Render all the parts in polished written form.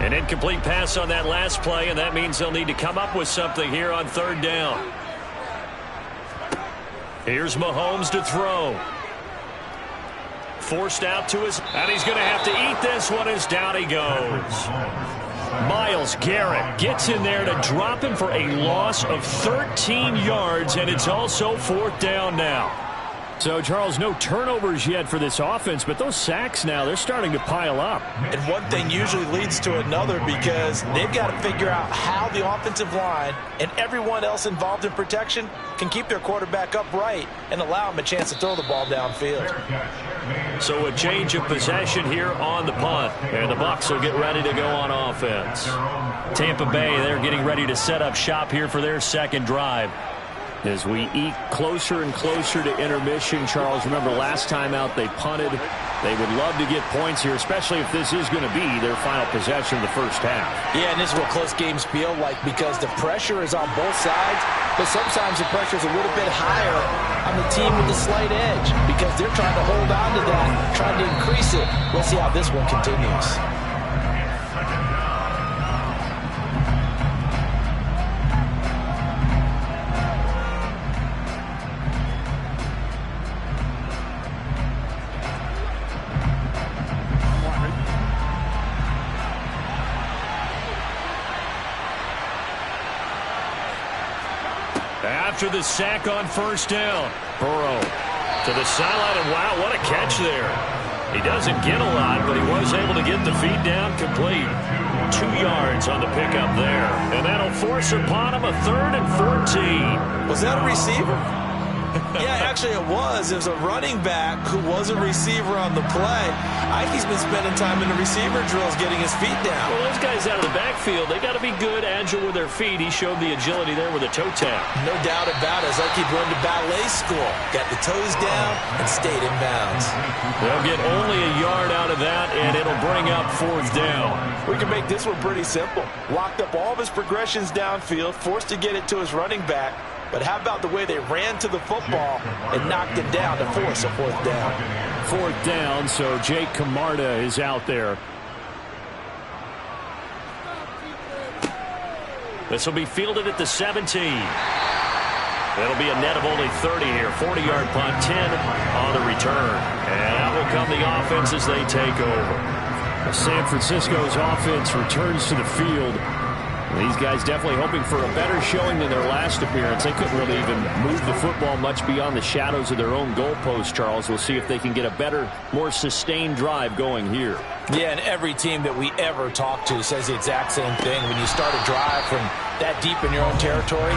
An incomplete pass on that last play, and that means they'll need to come up with something here on third down. Here's Mahomes to throw. Forced out to his, and he's going to have to eat this one as down he goes. Myles Garrett gets in there to drop him for a loss of 13 yards, and it's also fourth down now. So, Charles, no turnovers yet for this offense, but those sacks now, they're starting to pile up. And one thing usually leads to another because they've got to figure out how the offensive line and everyone else involved in protection can keep their quarterback upright and allow him a chance to throw the ball downfield. So a change of possession here on the punt, and the Bucs will get ready to go on offense. Tampa Bay, they're getting ready to set up shop here for their second drive. As we eke closer and closer to intermission, Charles, remember last time out they punted. They would love to get points here, especially if this is going to be their final possession of the first half. Yeah, and this is what close games feel like because the pressure is on both sides, but sometimes the pressure is a little bit higher on the team with the slight edge because they're trying to hold on to that, trying to increase it. We'll see how this one continues. After the sack on first down, Burrow to the sideline, and wow, what a catch there. He doesn't get a lot, but he was able to get the feed down complete. 2 yards on the pickup there, and that'll force upon him a 3rd and 14. Was that a receiver? Yeah, actually it was. It was a running back who was a receiver on the play. Ikey's been spending time in the receiver drills getting his feet down. Well, those guys out of the backfield, they got to be good, agile with their feet. He showed the agility there with a toe tap. No doubt about it. It's like he'd run to ballet school. Got the toes down and stayed in bounds. They'll get only a yard out of that, and it'll bring up fourth down. We can make this one pretty simple. Locked up all of his progressions downfield, forced to get it to his running back. But how about the way they ran to the football and knocked it down to force a fourth down? Fourth down, so Jake Camarda is out there. This will be fielded at the 17. It'll be a net of only 30 here. 40-yard punt, 10 on the return. And out will come the offense as they take over. San Francisco's offense returns to the field. These guys definitely hoping for a better showing than their last appearance. They couldn't really even move the football much beyond the shadows of their own goalpost, Charles. We'll see if they can get a better, more sustained drive going here. Yeah, and every team that we ever talk to says the exact same thing. When you start a drive from that deep in your own territory,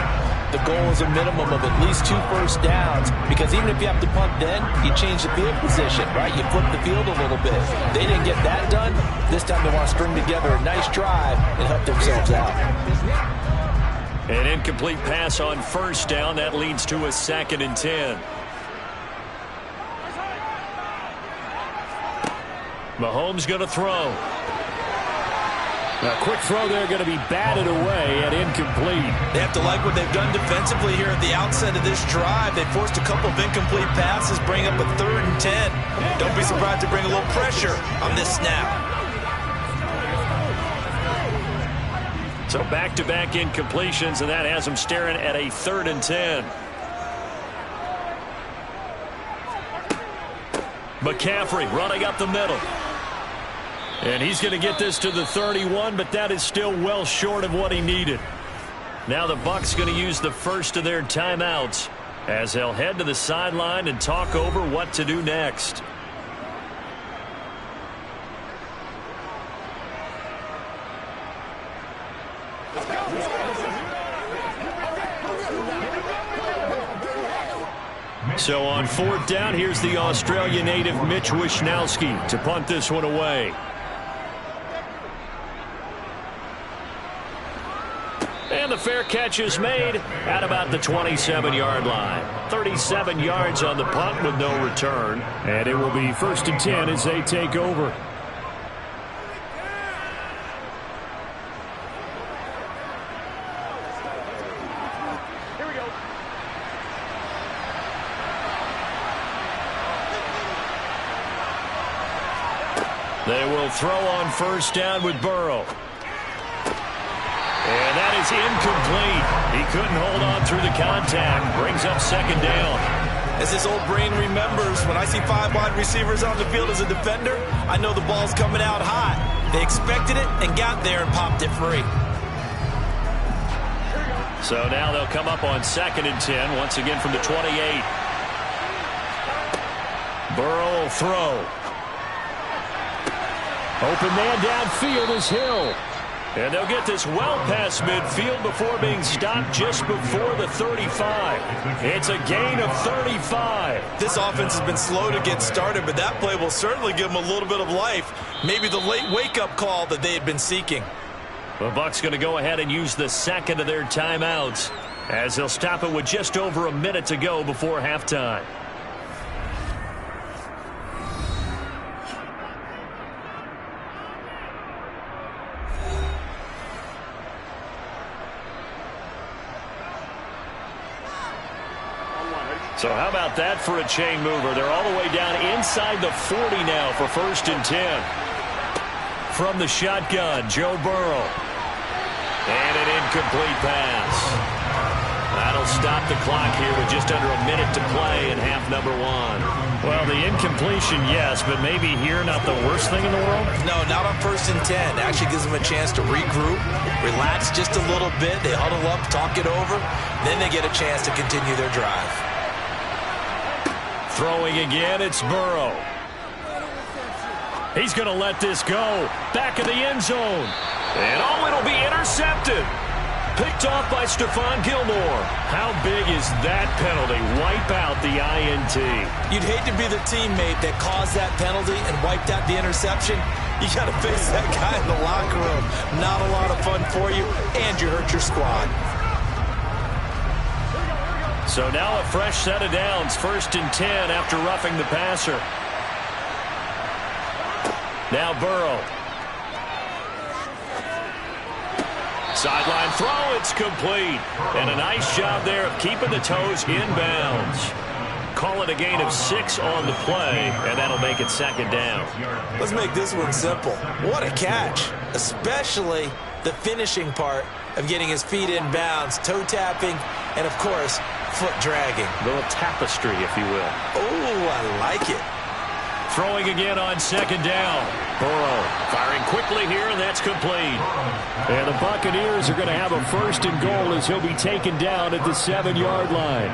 the goal is a minimum of at least 2 first downs because even if you have to punt then, you change the field position, right? You flip the field a little bit. They didn't get that done. This time they want to string together a nice drive and help themselves out. An incomplete pass on first down. That leads to a 2nd and 10. Mahomes going to throw. A quick throw there going to be batted away and incomplete. They have to like what they've done defensively here at the outset of this drive. They forced a couple of incomplete passes, bring up a 3rd and 10. Don't be surprised to bring a little pressure on this snap. So back-to-back incompletions, and that has them staring at a 3rd and 10. McCaffrey running up the middle. And he's going to get this to the 31, but that is still well short of what he needed. Now the Bucs going to use the first of their timeouts as they'll head to the sideline and talk over what to do next. So on fourth down, here's the Australia native Mitch Wishnowsky to punt this one away. And the fair catch is made at about the 27-yard line. 37 yards on the punt with no return. And it will be 1st and 10 as they take over. They will throw on first down with Burrow. And that is incomplete. He couldn't hold on through the contact. Brings up second down. As his old brain remembers, when I see 5 wide receivers on the field as a defender, I know the ball's coming out hot. They expected it and got there and popped it free. So now they'll come up on 2nd and 10, once again from the 28. Burrow will throw. Open man downfield is Hill. And they'll get this well past midfield before being stopped just before the 35. It's a gain of 35. This offense has been slow to get started, but that play will certainly give them a little bit of life. Maybe the late wake-up call that they had been seeking. The Bucs going to go ahead and use the second of their timeouts as they'll stop it with just over a minute to go before halftime. So how about that for a chain mover? They're all the way down inside the 40 now for 1st and 10. From the shotgun, Joe Burrow. And an incomplete pass. That'll stop the clock here with just under a minute to play in half number 1. Well, the incompletion, yes, but maybe here not the worst thing in the world? No, not on 1st and 10. Actually gives them a chance to regroup, relax just a little bit. They huddle up, talk it over. Then they get a chance to continue their drive. Throwing again, it's Burrow. He's going to let this go. Back of the end zone. And it'll be intercepted. Picked off by Stephon Gilmore. How big is that penalty? Wipe out the INT. You'd hate to be the teammate that caused that penalty and wiped out the interception. You got to face that guy in the locker room. Not a lot of fun for you, and you hurt your squad. So now a fresh set of downs. 1st and 10 after roughing the passer. Now Burrow. Sideline throw, it's complete. And a nice job there of keeping the toes inbounds. Call it a gain of 6 on the play, and that'll make it 2nd down. Let's make this one simple. What a catch, especially the finishing part of getting his feet in bounds, toe tapping, and of course, foot dragging. A little tapestry, if you will. Oh, I like it. Throwing again on 2nd down. Burrow firing quickly here, and that's complete. And the Buccaneers are going to have a 1st and goal as he'll be taken down at the 7-yard line.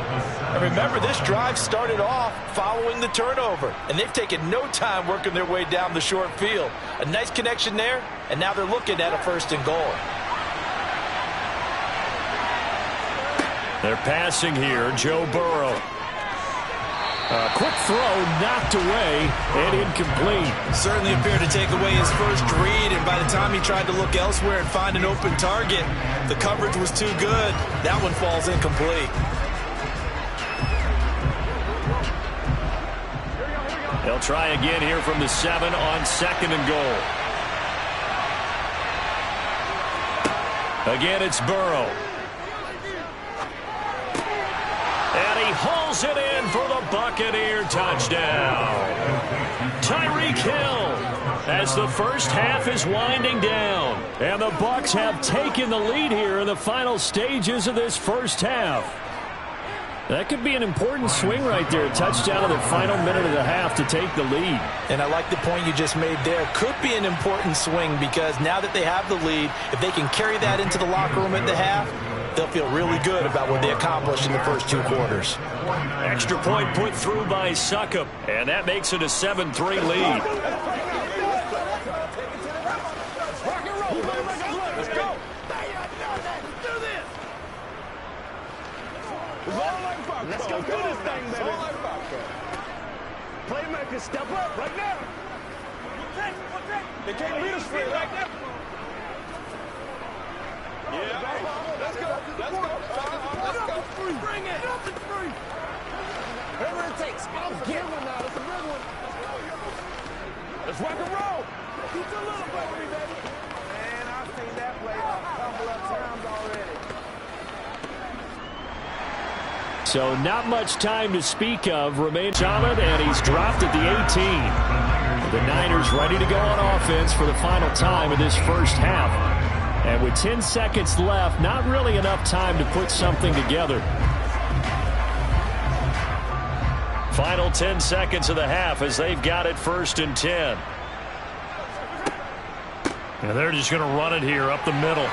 And remember, this drive started off following the turnover, and they've taken no time working their way down the short field. A nice connection there, and now they're looking at a 1st and goal. They're passing here, Joe Burrow. A quick throw knocked away and incomplete. Certainly appeared to take away his first read, and by the time he tried to look elsewhere and find an open target, the coverage was too good. That one falls incomplete. They'll try again here from the 7 on 2nd and goal. Again, it's Burrow. And he hauls it in for the Buccaneer touchdown. Tyreek Hill as the first half is winding down. And the Bucs have taken the lead here in the final stages of this first half. That could be an important swing right there. Touchdown in the final minute of the half to take the lead. And I like the point you just made there. Could be an important swing because now that they have the lead, if they can carry that into the locker room at the half, they'll feel really good about what they accomplished in the first 2 quarters. Extra point put through by Succop, and that makes it a 7-3 lead. Let's go do this thing, baby. Playmakers, step up right now. They can't beat us free right now. Yeah. Let's go. Let's go. Let's go. Bring it. Whatever it takes. That's a big one now. That's a big one. Let's rock and roll. Keep your little baby, baby. Man, I've seen that play a couple of times already. So not much time to speak of remains on it, and he's dropped at the 18. The Niners ready to go on offense for the final time of this first half. And with 10 seconds left, not really enough time to put something together. Final 10 seconds of the half as they've got it 1st and 10. And they're just going to run it here up the middle.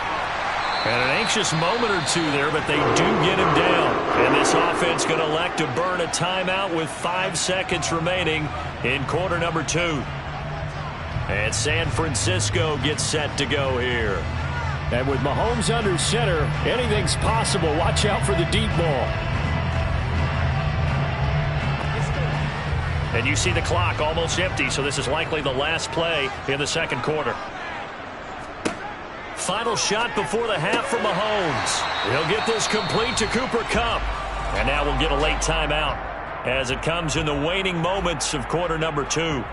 And an anxious moment or two there, but they do get him down. And this offense going to elect to burn a timeout with 5 seconds remaining in quarter number 2. And San Francisco gets set to go here. And with Mahomes under center, anything's possible. Watch out for the deep ball. And you see the clock almost empty, so this is likely the last play in the second quarter. Final shot before the half for Mahomes. He'll get this complete to Cooper Kupp. And now we'll get a late timeout as it comes in the waning moments of quarter number 2.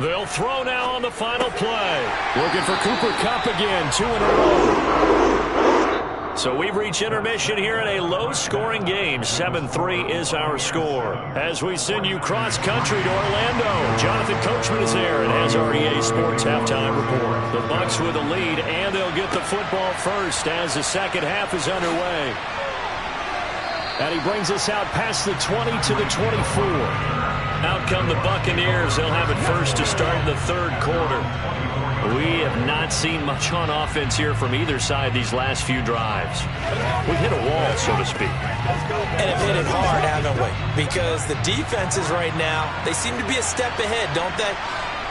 They'll throw now on the final play. Looking for Cooper Kupp again, 2 in a row. So we've reached intermission here in a low-scoring game. 7-3 is our score. As we send you cross-country to Orlando, Jonathan Coachman is there and has our EA Sports halftime report. The Bucs with the lead, and they'll get the football first as the second half is underway. And he brings us out past the 20 to the 24. Out come the Buccaneers. They'll have it first to start the third quarter. We have not seen much on offense here from either side these last few drives. We've hit a wall, so to speak. And have hit it hard, haven't we? Because the defenses right now, they seem to be a step ahead, don't they?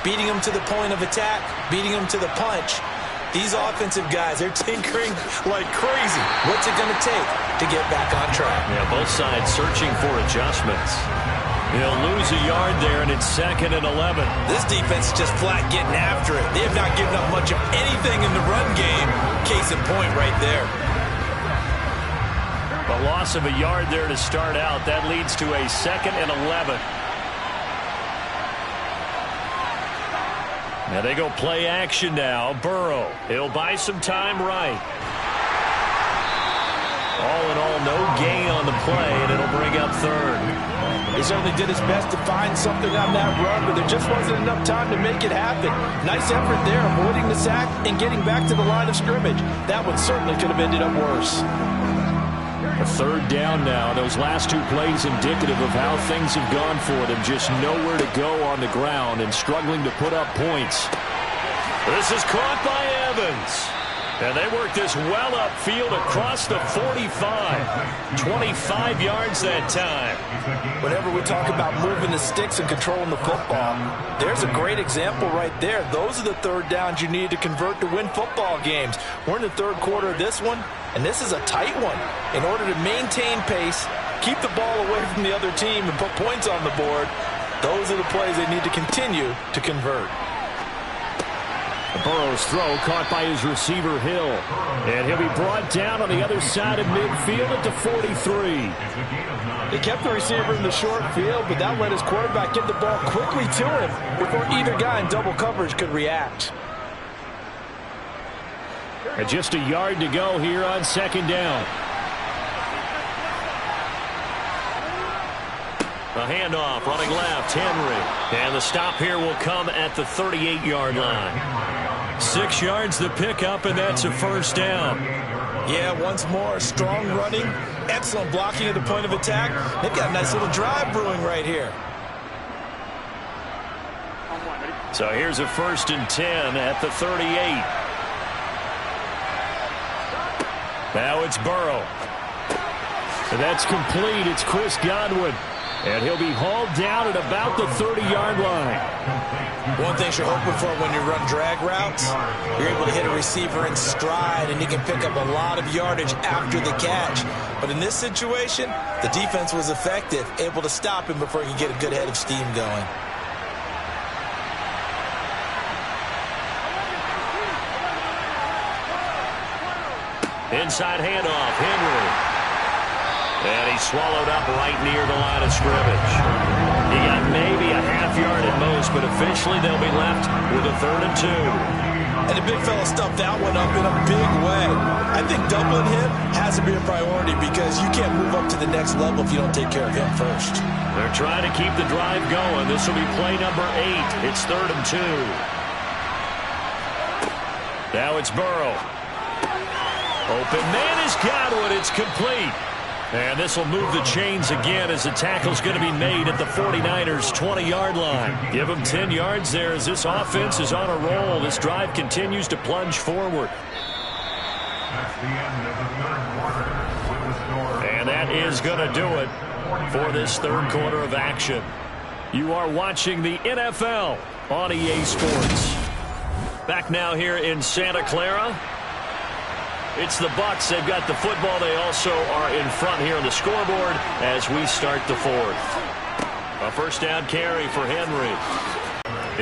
Beating them to the point of attack, beating them to the punch. These offensive guys, they're tinkering like crazy. What's it going to take to get back on track? Yeah, both sides searching for adjustments. They'll lose a yard there, and it's 2nd and 11. This defense is just flat getting after it. They have not given up much of anything in the run game. Case in point right there. A loss of a yard there to start out. That leads to a 2nd and 11. Now they go play action now. Burrow. He'll buy some time right. All in all, no gain on the play, and it'll bring up 3rd. He certainly did his best to find something on that run, but there just wasn't enough time to make it happen. Nice effort there, avoiding the sack and getting back to the line of scrimmage. That one certainly could have ended up worse. A 3rd down now. Those last 2 plays indicative of how things have gone for them. Just nowhere to go on the ground and struggling to put up points. This is caught by Evans. And they work this well upfield across the 45. 25 yards that time. Whenever we talk about moving the sticks and controlling the football, there's a great example right there. Those are the 3rd downs you need to convert to win football games. We're in the 3rd quarter of this one, and this is a tight one. In order to maintain pace, keep the ball away from the other team, and put points on the board, those are the plays they need to continue to convert. Burrow's throw caught by his receiver, Hill. And he'll be brought down on the other side of midfield at the 43. They kept the receiver in the short field, but that let his quarterback get the ball quickly to him before either guy in double coverage could react. And just a yard to go here on 2nd down. A handoff running left, Henry. And the stop here will come at the 38-yard line. 6 yards the pickup, and that's a 1st down. Yeah, once more, strong running, excellent blocking at the point of attack. They've got a nice little drive brewing right here. So here's a 1st and 10 at the 38. Now it's Burrow. And that's complete. It's Chris Godwin. And he'll be hauled down at about the 30-yard line. One thing you're hoping for when you run drag routes, you're able to hit a receiver in stride, and he can pick up a lot of yardage after the catch. But in this situation, the defense was effective, able to stop him before he could get a good head of steam going. Inside handoff, Henry. And he's swallowed up right near the line of scrimmage. He got maybe a half yard at most, but officially they'll be left with a 3rd and 2. And the big fella stuffed that one up in a big way. I think doubling him has to be a priority because you can't move up to the next level if you don't take care of him first. They're trying to keep the drive going. This will be play number 8. It's 3rd and 2. Now it's Burrow. Open man has got one. It's complete. And this will move the chains again as the tackle's going to be made at the 49ers' 20-yard line. Give them 10 yards there as this offense is on a roll. This drive continues to plunge forward. That's the end of the 3rd quarter with the score. And that is going to do it for this 3rd quarter of action. You are watching the NFL on EA Sports. Back now here in Santa Clara. It's the Bucs. They've got the football. They also are in front here on the scoreboard as we start the 4th. A first down carry for Henry.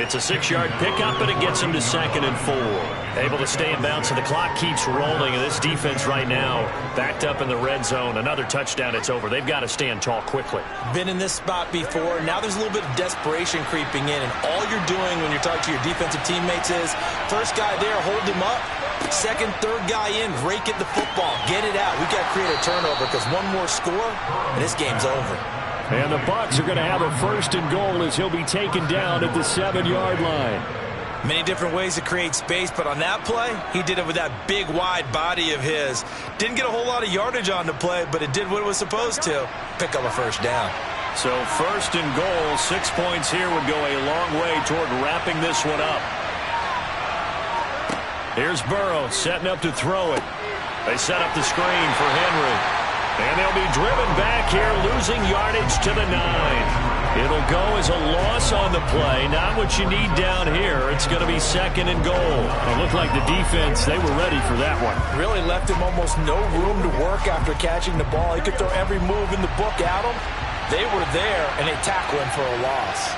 It's a 6-yard pickup, and it gets him to 2nd and 4. Able to stay in bounds, so the clock keeps rolling, and this defense right now backed up in the red zone. Another touchdown, it's over. They've got to stand tall quickly. Been in this spot before. Now there's a little bit of desperation creeping in, and all you're doing when you're talking to your defensive teammates is first guy there, hold him up. Second, third guy in, rake at the football. Get it out. We've got to create a turnover because one more score, and this game's over. And the Bucs are going to have a 1st and goal as he'll be taken down at the 7-yard line. Many different ways to create space, but on that play, he did it with that big, wide body of his. Didn't get a whole lot of yardage on the play, but it did what it was supposed to. Pick up a first down. So 1st and goal, 6 points here would go a long way toward wrapping this one up. Here's Burrow setting up to throw it. They set up the screen for Henry. And they'll be driven back here, losing yardage to the 9. It'll go as a loss on the play. Not what you need down here. It's going to be 2nd and goal. It looked like the defense, they were ready for that one. Really left him almost no room to work after catching the ball. He could throw every move in the book at him. They were there, and they tackled him for a loss.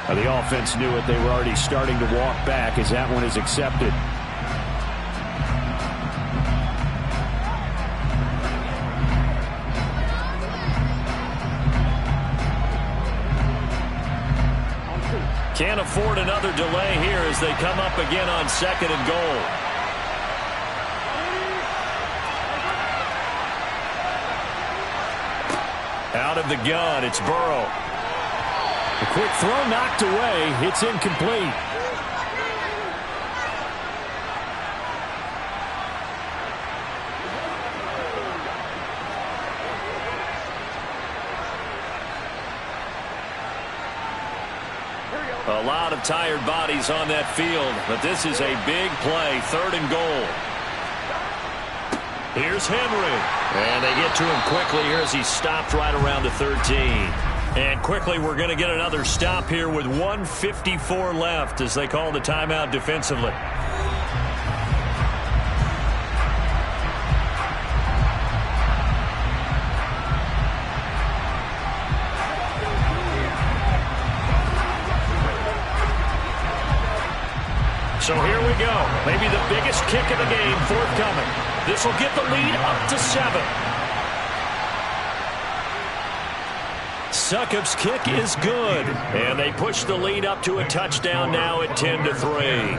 The offense knew it. They were already starting to walk back as that one is accepted. Can't afford another delay here as they come up again on 2nd and goal. Out of the gun, it's Burrow. A quick throw knocked away. It's incomplete. A lot of tired bodies on that field, but this is a big play. 3rd and goal. Here's Henry. And they get to him quickly here as he stopped right around the 13. And quickly, we're going to get another stop here with 1:54 left as they call the timeout defensively. So here we go. Maybe the biggest kick of the game forthcoming. This will get the lead up to 7. Succop's kick is good. And they push the lead up to a touchdown now at 10-3.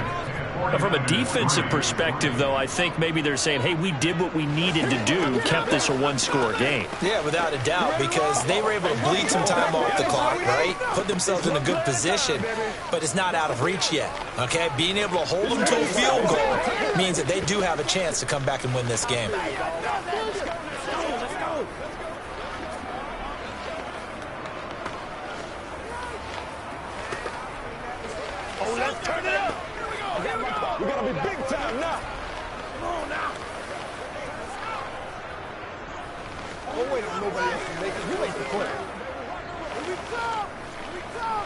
From a defensive perspective, though, I think maybe they're saying, hey, we did what we needed to do, kept this a one-score game. Yeah, without a doubt, because they were able to bleed some time off the clock, right? Put themselves in a good position, but it's not out of reach yet, okay? Being able to hold them to a field goal means that they do have a chance to come back and win this game. Oh, let's turn it up. We gotta be big time now. Come on now. Don't wait on nobody else to make it. You make the play. Here we come. Here we come.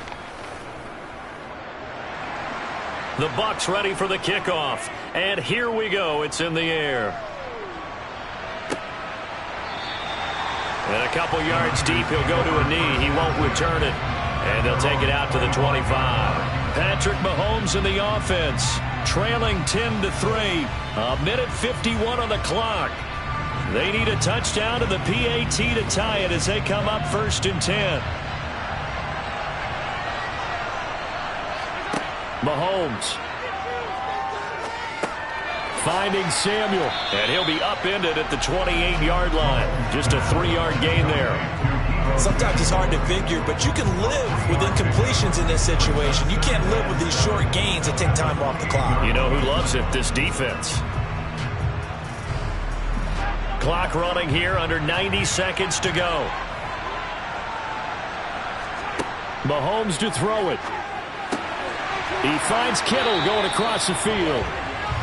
The Bucs ready for the kickoff. And here we go. It's in the air. And a couple yards deep, he'll go to a knee. He won't return it. And they'll take it out to the 25. Patrick Mahomes in the offense, trailing 10-3. A minute 51 on the clock. They need a touchdown to the PAT to tie it as they come up 1st and 10. Mahomes finding Samuel, and he'll be upended at the 28-yard line. Just a 3-yard gain there. Sometimes it's hard to figure, but you can live with incompletions in this situation. You can't live with these short gains that take time off the clock. You know who loves it? This defense. Clock running here, under 90 seconds to go. Mahomes to throw it. He finds Kittle going across the field.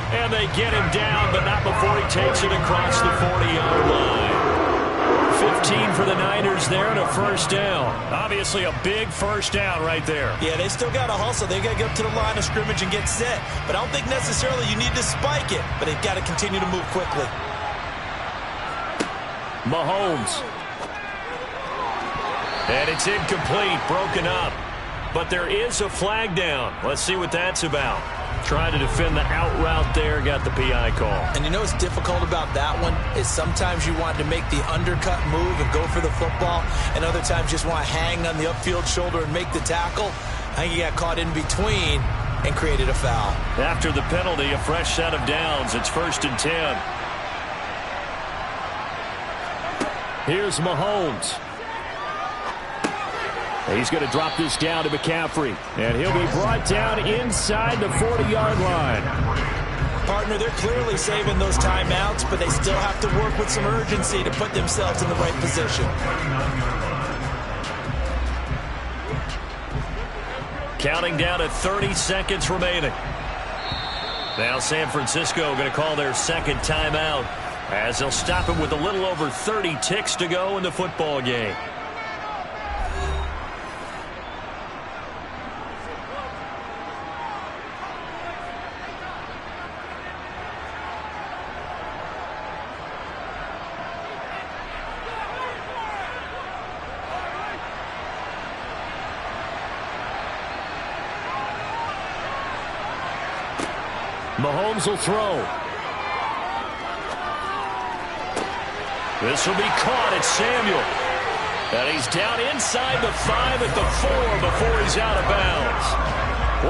And they get him down, but not before he takes it across the 40-yard line. 15 for the Niners there and a first down. Obviously a big first down right there. Yeah, they still got to hustle. They got to get up to the line of scrimmage and get set. But I don't think necessarily you need to spike it. But they've got to continue to move quickly. Mahomes. And it's incomplete, broken up. But there is a flag down. Let's see what that's about. Trying to defend the out route there, got the PI call. And you know what's difficult about that one is sometimes you want to make the undercut move and go for the football, and other times just want to hang on the upfield shoulder and make the tackle. I think he got caught in between and created a foul. After the penalty, a fresh set of downs. It's 1st and 10. Here's Mahomes. He's going to drop this down to McCaffrey. And he'll be brought down inside the 40-yard line. Partner, they're clearly saving those timeouts, but they still have to work with some urgency to put themselves in the right position. Counting down at 30 seconds remaining. Now San Francisco going to call their second timeout as they'll stop it with a little over 30 ticks to go in the football game. Mahomes will throw. This will be caught at Samuel. And he's down inside the 5 at the 4 before he's out of bounds.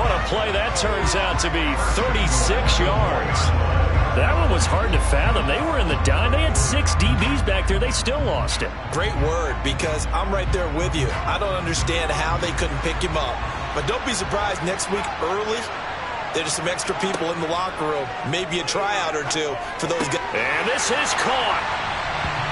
What a play that turns out to be. 36 yards. That one was hard to fathom. They were in the dime. They had 6 DBs back there. They still lost it. Great word, because I'm right there with you. I don't understand how they couldn't pick him up. But don't be surprised next week early, there's some extra people in the locker room. Maybe a tryout or two for those guys. And this is caught.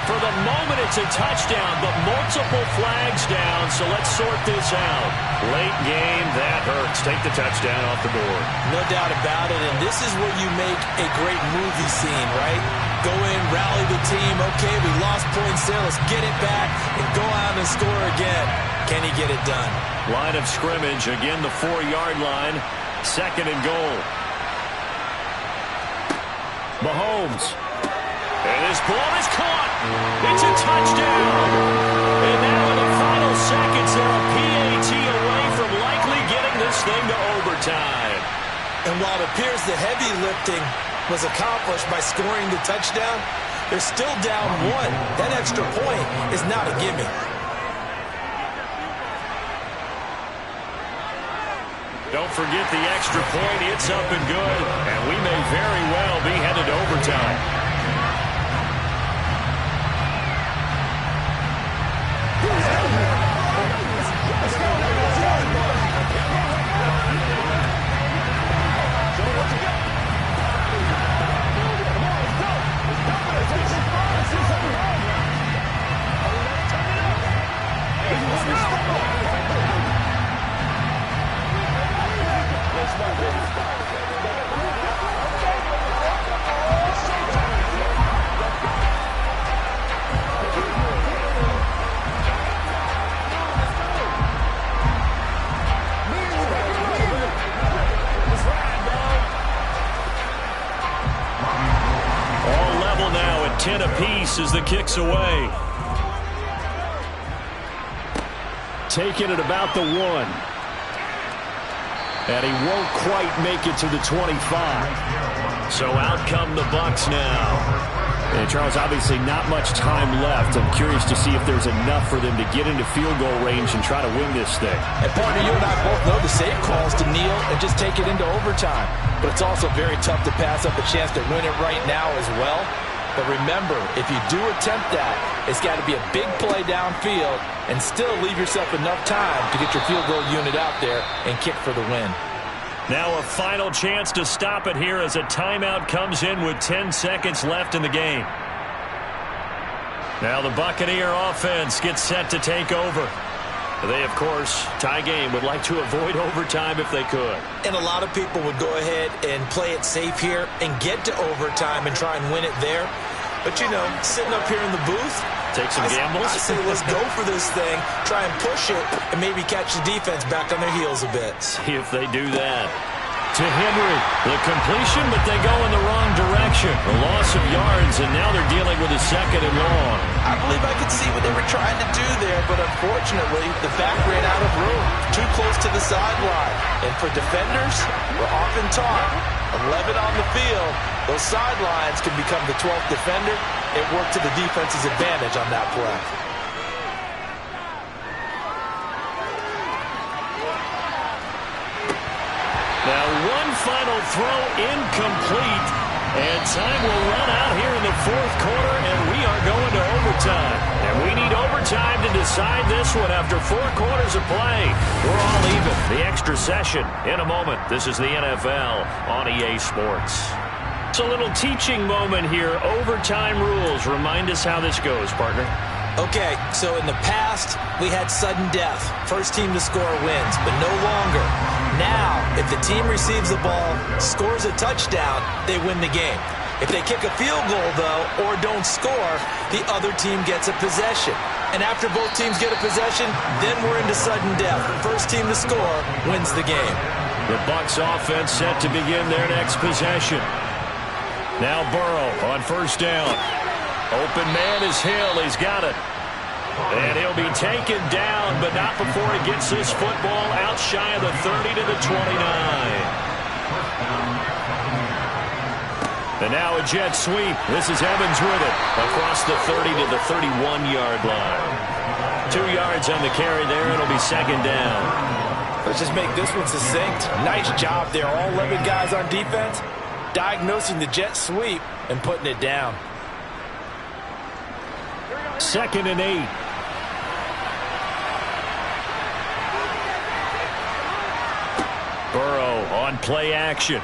For the moment, it's a touchdown, but multiple flags down, so let's sort this out. Late game, that hurts. Take the touchdown off the board. No doubt about it, and this is where you make a great movie scene, right? Go in, rally the team. Okay, we lost points there. Let's get it back and go out and score again. Can he get it done? Line of scrimmage, again the 4-yard line. 2nd and goal. Mahomes. And this ball is caught. It's a touchdown. And now in the final seconds, they're a PAT away from likely getting this thing to overtime. And while it appears the heavy lifting was accomplished by scoring the touchdown, they're still down 1. That extra point is not a gimme. Don't forget the extra point. It's up and good. And we may very well be headed to overtime. All level now at 10 apiece as the kick's away. taken at about the 1. And he won't quite make it to the 25. So out come the Bucs now. And Charles, obviously not much time left. I'm curious to see if there's enough for them to get into field goal range and try to win this thing. And partner, you and I both know the safe calls to kneel and just take it into overtime. But it's also very tough to pass up a chance to win it right now as well. But remember, if you do attempt that, it's got to be a big play downfield and still leave yourself enough time to get your field goal unit out there and kick for the win. Now a final chance to stop it here as a timeout comes in with 10 seconds left in the game. Now the Buccaneer offense gets set to take over. They, of course, tie game, would like to avoid overtime if they could. And a lot of people would go ahead and play it safe here and get to overtime and try and win it there. But, you know, sitting up here in the booth, take some gambles. I say let's go for this thing, try and push it, and maybe catch the defense back on their heels a bit. See if they do that. To Henry, the completion, but they go in the wrong direction. A loss of yards, and now they're dealing with a 2nd and long. I believe I could see what they were trying to do there, but unfortunately, the back ran out of room, too close to the sideline. And for defenders, we're often taught, 11 on the field, those sidelines can become the 12th defender. It worked to the defense's advantage on that play. Now one final throw incomplete, and time will run out here in the 4th quarter, and we are going to overtime. And we need overtime to decide this one after 4 quarters of play. We're all even. The extra session in a moment. This is the NFL on EA Sports. It's a little teaching moment here. Overtime rules. Remind us how this goes, partner. Okay, so in the past, we had sudden death. First team to score wins, but no longer. Now, if the team receives the ball, scores a touchdown, they win the game. If they kick a field goal, though, or don't score, the other team gets a possession. And after both teams get a possession, then we're into sudden death. First team to score wins the game. The Bucs offense set to begin their next possession. Now Burrow on 1st down. Open man is Hill. He's got it. And he'll be taken down, but not before he gets this football out shy of the 30 to the 29. And now a jet sweep. This is Evans with it. Across the 30 to the 31-yard line. 2 yards on the carry there. It'll be 2nd down. Let's just make this one succinct. Nice job there. All 11 guys on defense diagnosing the jet sweep and putting it down. 2nd and 8. Burrow on play action.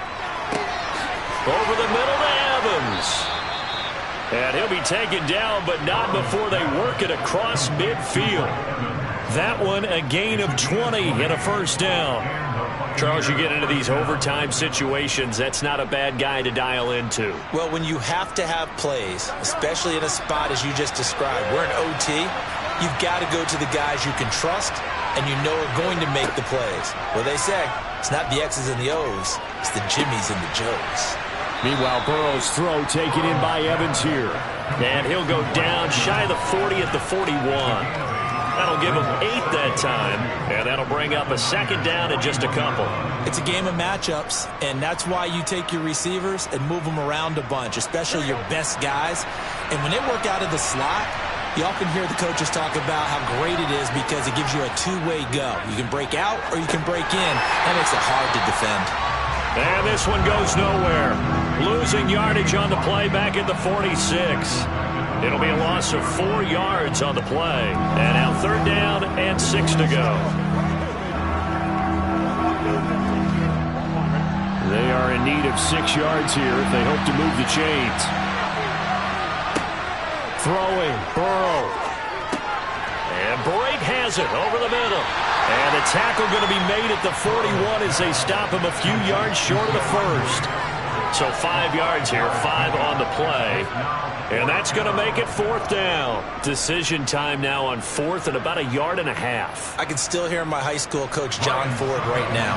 Over the middle to Evans. And he'll be taken down, but not before they work it across midfield. That one a gain of 20 and a 1st down. Charles, you get into these overtime situations, that's not a bad guy to dial into. Well, when you have to have plays, especially in a spot as you just described, we're in OT, you've got to go to the guys you can trust and you know are going to make the plays. Well, they say it's not the X's and the O's, it's the Jimmies and the Joes. Meanwhile, Burrow's throw taken in by Evans here. And he'll go down shy of the 40 at the 41. That'll give him 8 that time, and that'll bring up a 2nd down and just a couple. It's a game of matchups, and that's why you take your receivers and move them around a bunch, especially your best guys. And when they work out of the slot, you often hear the coaches talk about how great it is because it gives you a two-way go. You can break out or you can break in. That makes it hard to defend. And this one goes nowhere. Losing yardage on the play back at the 46. It'll be a loss of 4 yards on the play. And now 3rd down and 6 to go. They are in need of 6 yards here if they hope to move the chains. Throwing, Burrow. And Brake has it over the middle. And the tackle going to be made at the 41 as they stop him a few yards short of the 1st. So 5 yards here, 5 on the play. And that's going to make it 4th down. Decision time now on 4th and about 1.5 yards. I can still hear my high school coach, John Ford, right now.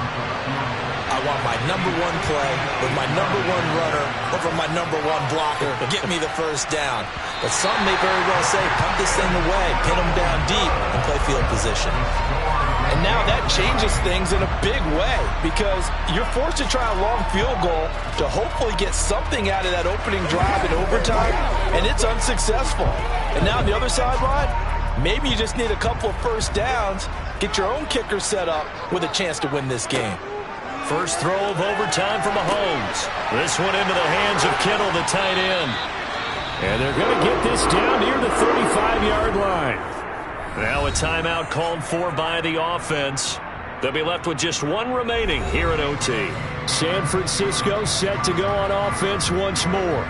I want my number 1 play with my number 1 runner over my number 1 blocker. Get me the first down. But some may very well say, punt this thing away, pin them down deep, and play field position. And now that changes things in a big way because you're forced to try a long field goal to hopefully get something out of that opening drive in overtime, and it's unsuccessful. And now on the other sideline, maybe you just need a couple of first downs, get your own kicker set up with a chance to win this game. First throw of overtime for Mahomes. This one into the hands of Kittle, the tight end. And they're going to get this down near the 35-yard line. Now a timeout called for by the offense. They'll be left with just 1 remaining here at OT. San Francisco set to go on offense once more.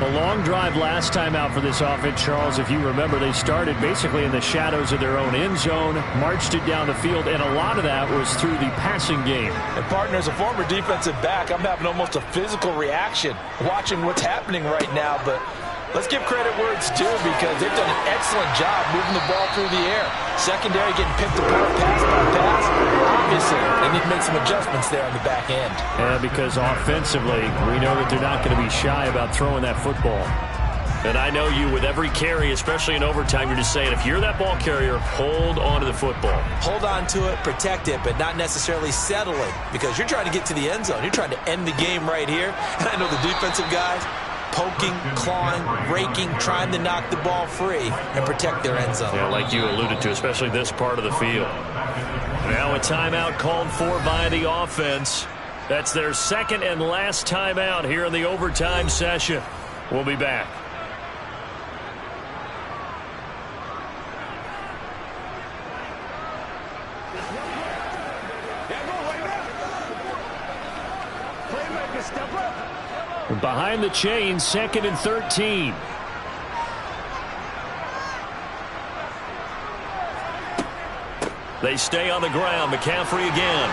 A long drive last time out for this offense, Charles. If you remember, they started basically in the shadows of their own end zone, marched it down the field, and a lot of that was through the passing game. And partner, as a former defensive back, I'm having almost a physical reaction watching what's happening right now, but let's give credit where it's due because they've done an excellent job moving the ball through the air. Secondary getting picked apart pass by pass. Obviously, they need to make some adjustments there on the back end. And because offensively, we know that they're not going to be shy about throwing that football. And I know you, with every carry, especially in overtime, you're just saying, if you're that ball carrier, hold on to the football. Hold on to it, protect it, but not necessarily settle it because you're trying to get to the end zone. You're trying to end the game right here. And I know the defensive guys, poking, clawing, raking, trying to knock the ball free and protect their end zone. Yeah, like you alluded to, especially this part of the field. Now a timeout called for by the offense. That's their second and last timeout here in the overtime session. We'll be back. Behind the chains, 2nd and 13. They stay on the ground. McCaffrey again.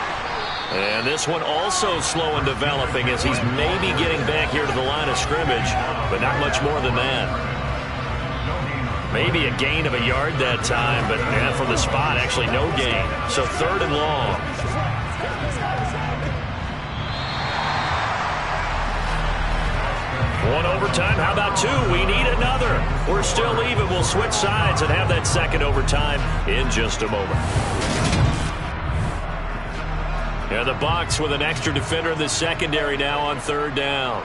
And this one also slow and developing as he's maybe getting back here to the line of scrimmage, but not much more than that. Maybe a gain of 1 yard that time, but from the spot, actually no gain. So 3rd and long. One overtime. How about 2? We need another. We're still even. We'll switch sides and have that second overtime in just a moment. Yeah, the Bucs with an extra defender in the secondary now on 3rd down.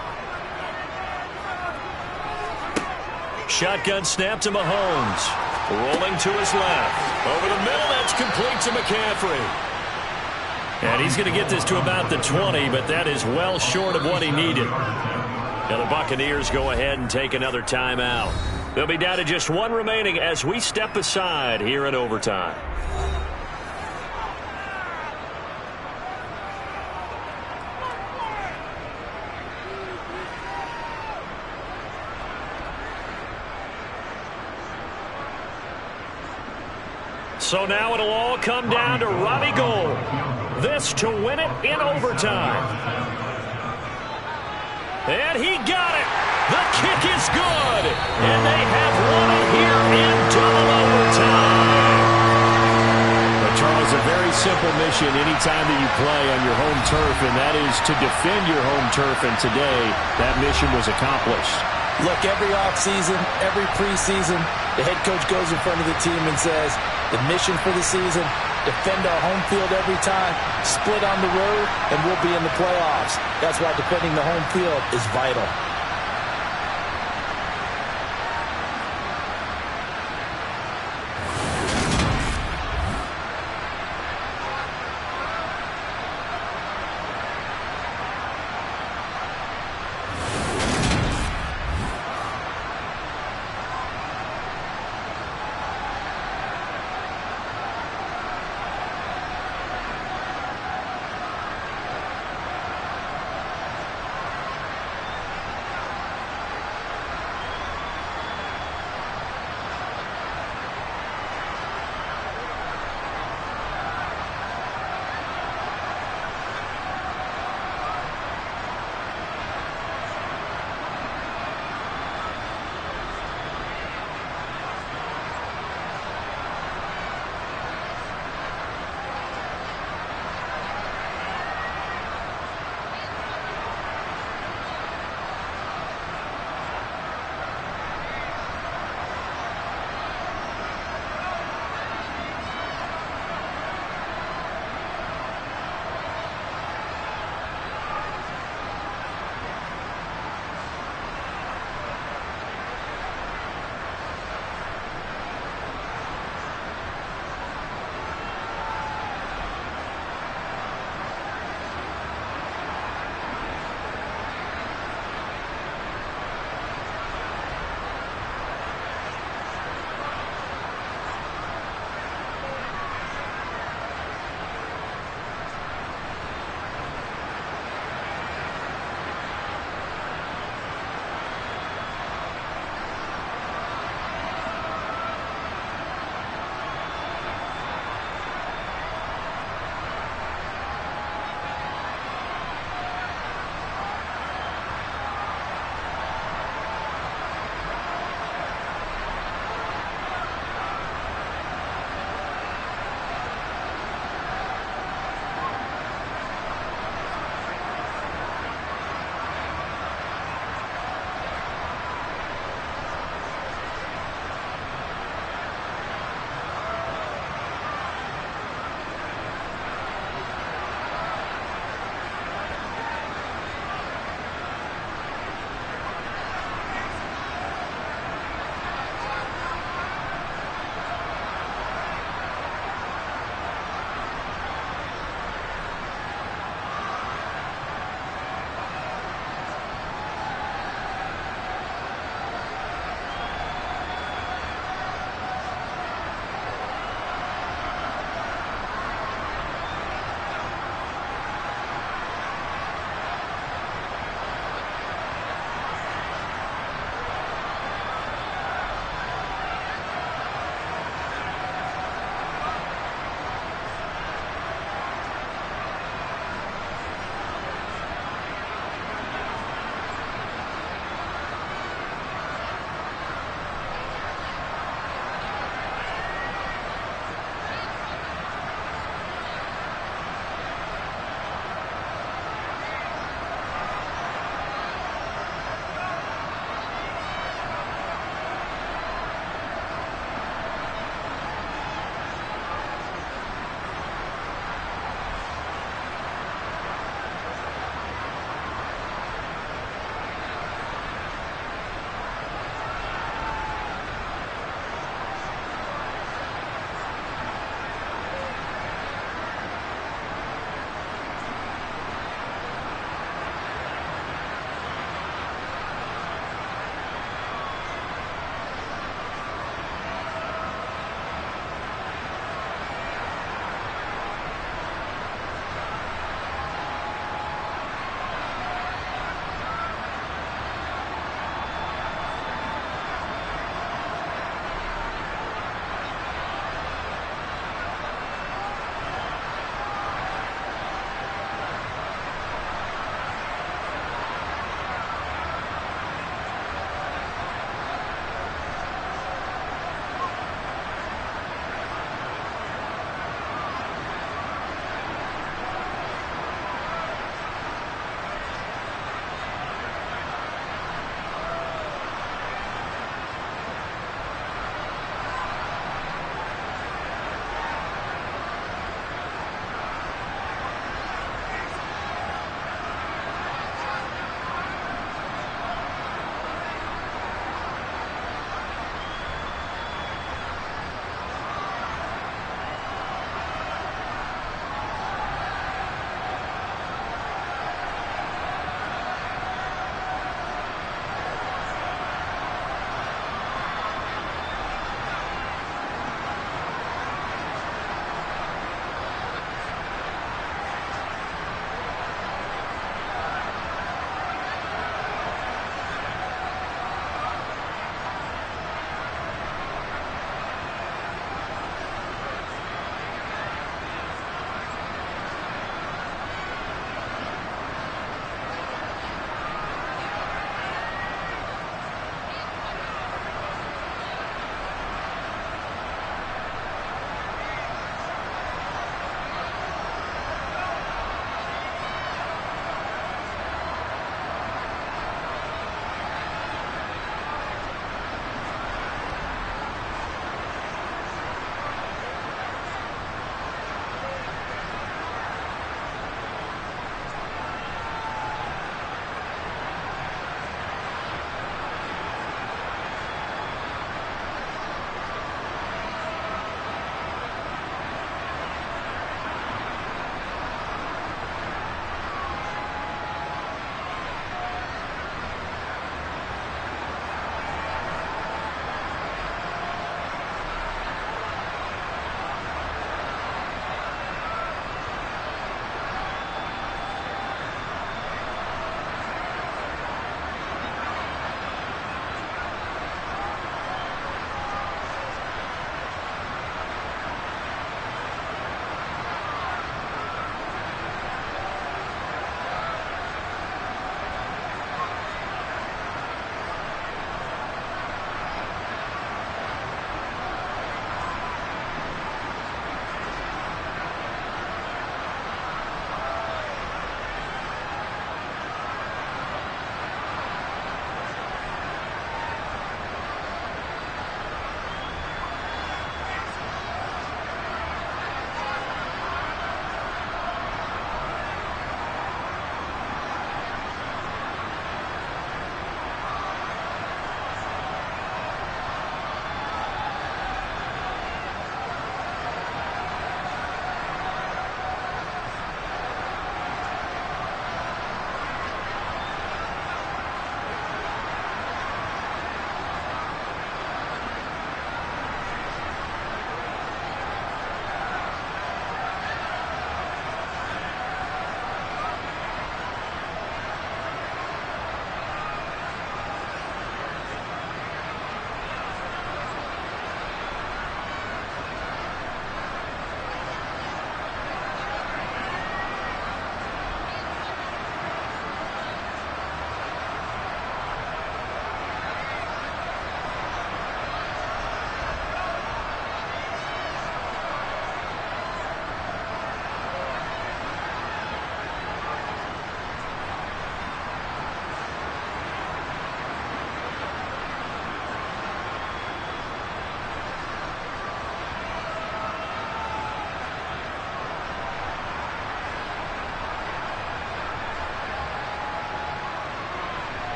Shotgun snap to Mahomes. Rolling to his left. Over the middle, that's complete to McCaffrey. And he's going to get this to about the 20, but that is well short of what he needed. Now the Buccaneers go ahead and take another timeout. They'll be down to just 1 remaining as we step aside here in overtime. So now it'll all come down to Robbie Gould. This to win it in overtime. And he got it. The kick is good. And they have won it here in double overtime. But Charles, a very simple mission anytime that you play on your home turf, and that is to defend your home turf. And today, that mission was accomplished. Look, every offseason, every preseason, the head coach goes in front of the team and says, the mission for the season, defend our home field every time, split on the road, and we'll be in the playoffs. That's why defending the home field is vital.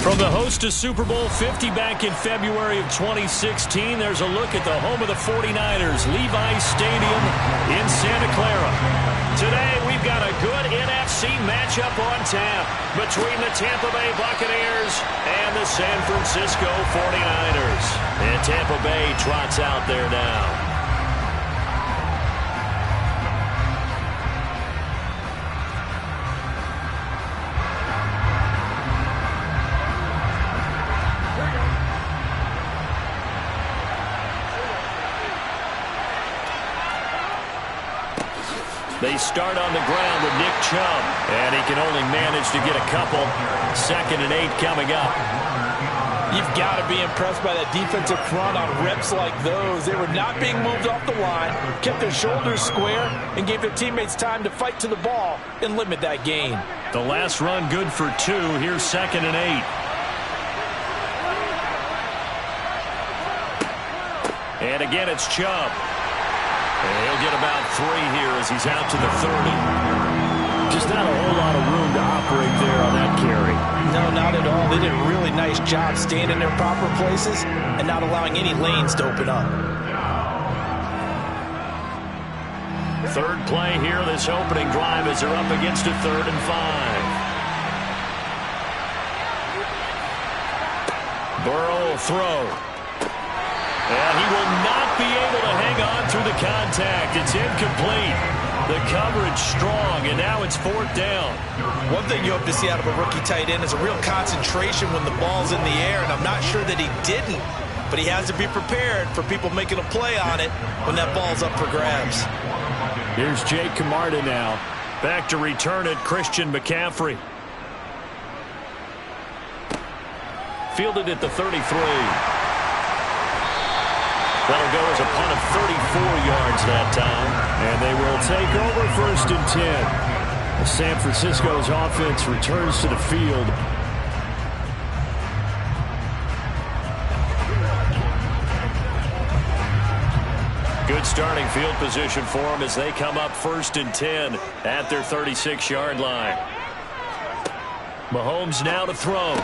From the host to Super Bowl 50 back in February of 2016, there's a look at the home of the 49ers, Levi's Stadium in Santa Clara. Today, we've got a good NFC matchup on tap between the Tampa Bay Buccaneers and the San Francisco 49ers. And Tampa Bay trots out there now. They start on the ground with Nick Chubb, and he can only manage to get a couple. 2nd and 8 coming up. You've got to be impressed by that defensive front on reps like those. They were not being moved off the line, kept their shoulders square, and gave their teammates time to fight to the ball and limit that gain. The last run good for 2. Here's 2nd and 8. And again, it's Chubb. And he'll get about 3 here as he's out to the 30. Just not a whole lot of room to operate there on that carry. No, not at all. They did a really nice job staying in their proper places and not allowing any lanes to open up. Third play here, this opening drive as they're up against a 3rd and 5. Burrow will throw. And he will not be able to hang on through the contact. It's incomplete. The coverage strong, and now it's 4th down. One thing you hope to see out of a rookie tight end is a real concentration when the ball's in the air, and I'm not sure that he didn't, but he has to be prepared for people making a play on it when that ball's up for grabs. Here's Jake Camarda now. Back to return it, Christian McCaffrey. Fielded at the 33. That'll go as a punt of 34 yards that time. And they will take over 1st and 10. As San Francisco's offense returns to the field. Good starting field position for them as they come up 1st and 10 at their 36-yard line. Mahomes now to throw.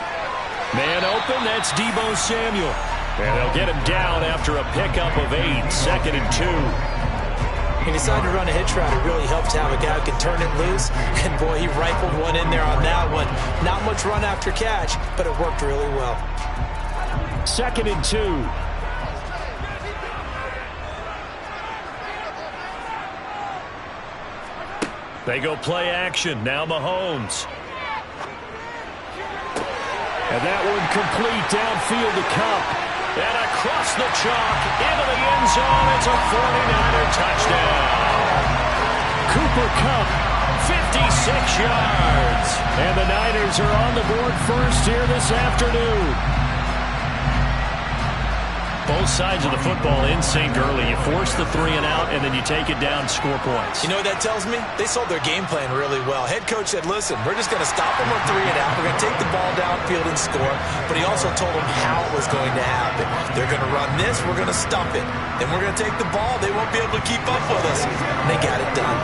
Man open, that's Deebo Samuel. And they'll get him down after a pickup of 8, 2nd and 2. He decided to run a hitch route. It really helped to have a guy who can turn it loose. And, boy, he rifled one in there on that one. Not much run after catch, but it worked really well. 2nd and 2. They go play action. Now Mahomes. And that one complete downfield to Kupp. And across the chalk into the end zone. It's a 49er touchdown. Cooper Kupp, 56 yards. And the Niners are on the board first here this afternoon. Both sides of the football in sync early. You force the 3 and out, and then you take it down, score points. You know what that tells me? They sold their game plan really well. Head coach said, listen, we're just going to stop them on 3 and out. We're going to take the ball downfield and score. But he also told them how it was going to happen. They're going to run this. We're going to stop it. Then we're going to take the ball. They won't be able to keep up with us. And they got it done.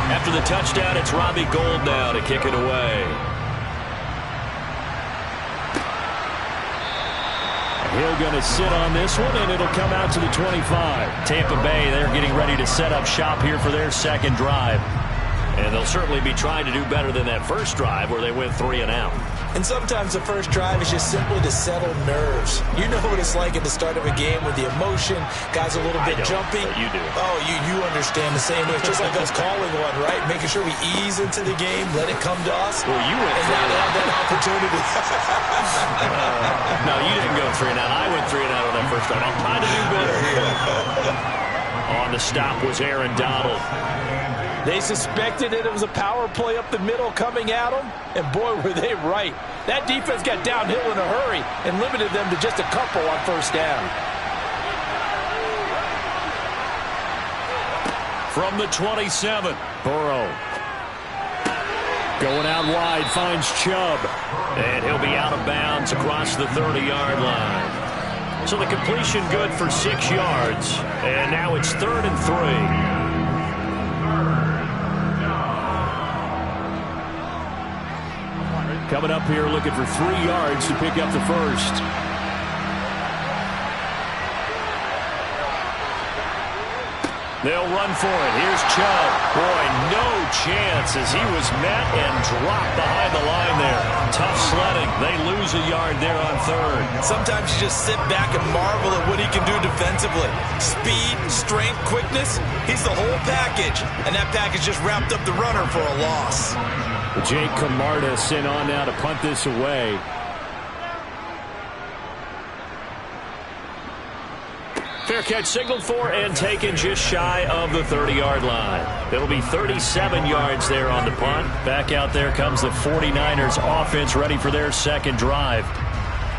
After the touchdown, it's Robbie Gould now to kick it away. Hill going to sit on this one, and it'll come out to the 25. Tampa Bay, they're getting ready to set up shop here for their second drive. And they'll certainly be trying to do better than that first drive where they went 3 and out. And sometimes the first drive is just simply to settle nerves. You know what it's like at the start of a game with the emotion. Guys a little bit jumpy. You do. Oh, you understand the same way. It's just like us calling one, right? Making sure we ease into the game, let it come to us. Well, you went and now they have that opportunity. No, you didn't go 3 and out. I went 3 and out on that first drive. I'm trying to do better here. On the stop was Aaron Donald. They suspected it was a power play up the middle coming at them, and boy, were they right. That defense got downhill in a hurry and limited them to just a couple on first down. From the 27, Burrow. Going out wide, finds Chubb. And he'll be out of bounds across the 30-yard line. So the completion good for 6 yards. And now it's 3rd and 3. Coming up here looking for 3 yards to pick up the first. They'll run for it. Here's Chubb. Boy, no chance as he was met and dropped behind the line there. Tough sledding. They lose a yard there on 3rd. Sometimes you just sit back and marvel at what he can do defensively. Speed, strength, quickness. He's the whole package. And that package just wrapped up the runner for a loss. Jake Camarda sent on now to punt this away. Fair catch signaled for and taken just shy of the 30-yard line. It'll be 37 yards there on the punt. Back out there comes the 49ers offense ready for their second drive.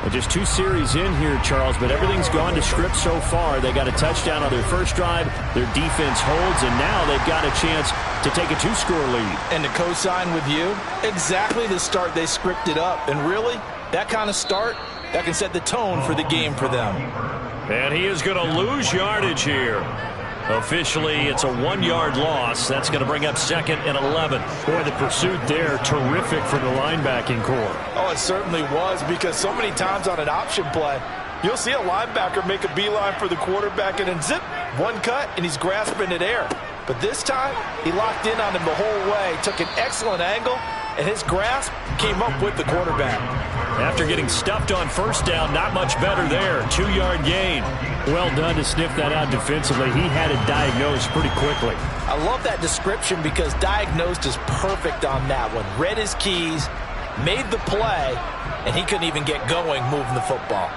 Well, just 2 series in here, Charles, but everything's gone to script so far. They got a touchdown on their first drive. Their defense holds, and now they've got a chance to take a 2-score lead. And to co-sign with you, exactly the start they scripted up. And really, that kind of start, that can set the tone for the game for them. And he is going to lose yardage here. Officially, it's a 1-yard loss. That's going to bring up 2nd and 11. Boy, the pursuit there, terrific for the linebacking core. Oh, it certainly was, because so many times on an option play, you'll see a linebacker make a beeline for the quarterback and then zip, one cut, and he's grasping at air. But this time, he locked in on him the whole way, took an excellent angle, and his grasp came up with the quarterback. After getting stuffed on first down, not much better there. 2-yard gain. Well done to sniff that out defensively. He had it diagnosed pretty quickly. I love that description because diagnosed is perfect on that one. Read his keys, made the play, and he couldn't even get going moving the football.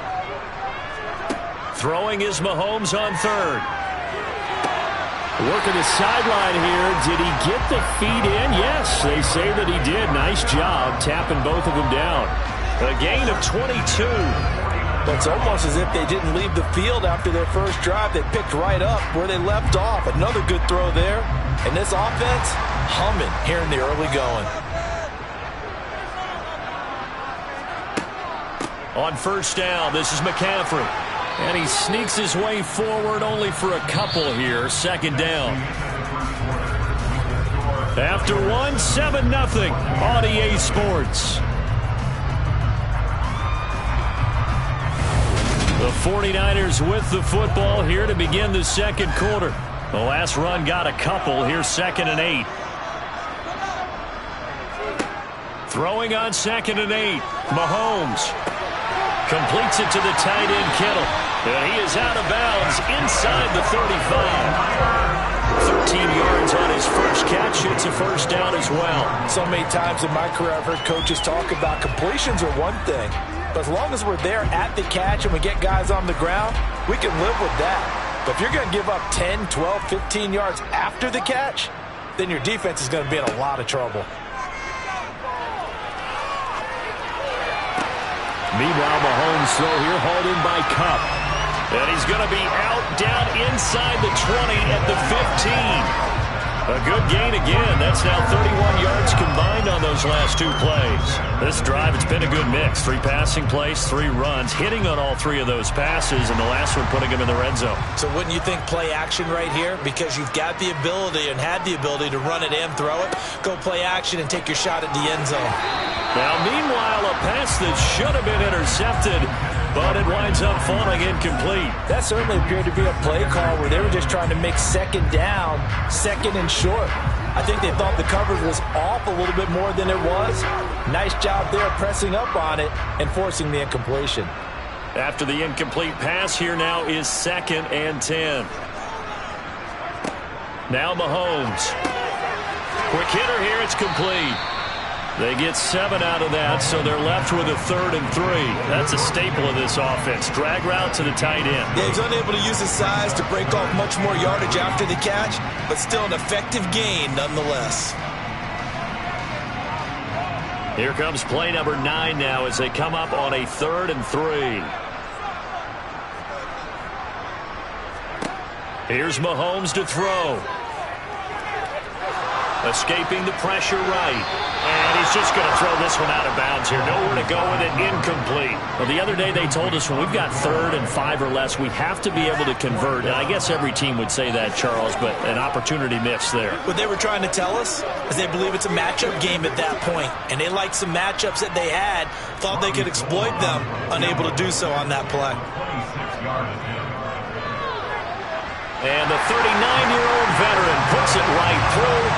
Throwing is Mahomes on 3rd. Working the sideline here. Did he get the feet in? Yes, they say that he did. Nice job tapping both of them down. A gain of 22. But it's almost as if they didn't leave the field after their first drive. They picked right up where they left off. Another good throw there. And this offense, humming here in the early going. On first down, this is McCaffrey. And he sneaks his way forward only for a couple here. 2nd down. After 1, 7-0 on EA Sports. The 49ers with the football here to begin the second quarter. The last run got a couple. Here's 2nd and 8. Throwing on 2nd and 8. Mahomes completes it to the tight end Kittle. And he is out of bounds inside the 35. 13 yards on his first catch. It's a first down as well. So many times in my career I've heard coaches talk about completions are one thing. But as long as we're there at the catch and we get guys on the ground, we can live with that. But if you're going to give up 10, 12, 15 yards after the catch, then your defense is going to be in a lot of trouble. Meanwhile, Mahomes throw here hauled in by Kupp. And he's going to be out down inside the 20 at the 15. A good gain again. That's now 31 yards combined on those last 2 plays. This drive, it's been a good mix. 3 passing plays, 3 runs, hitting on all 3 of those passes, and the last one putting him in the red zone. So wouldn't you think play action right here? Because you've got the ability and had the ability to run it and throw it. Go play action and take your shot at the end zone. Now, meanwhile, a pass that should have been intercepted, but it winds up falling incomplete. That certainly appeared to be a play call where they were just trying to make 2nd down, 2nd and short. I think they thought the coverage was off a little bit more than it was. Nice job there pressing up on it and forcing the incompletion. After the incomplete pass, here now is 2nd and 10. Now Mahomes. Quick hitter here, it's complete. They get 7 out of that, so they're left with a 3rd and 3. That's a staple of this offense. Drag route to the tight end. Yeah, he's unable to use his size to break off much more yardage after the catch, but still an effective gain nonetheless. Here comes play number 9 now as they come up on a 3rd and 3. Here's Mahomes to throw. Escaping the pressure right. And he's just going to throw this one out of bounds here. Nowhere to go with it. Incomplete. Well, the other day they told us when we've got 3rd and 5 or less, we have to be able to convert. And I guess every team would say that, Charles, but an opportunity missed there. What they were trying to tell us is they believe it's a matchup game at that point. And they liked some matchups that they had, thought they could exploit them, unable to do so on that play. And the 39-year-old veteran puts it right through.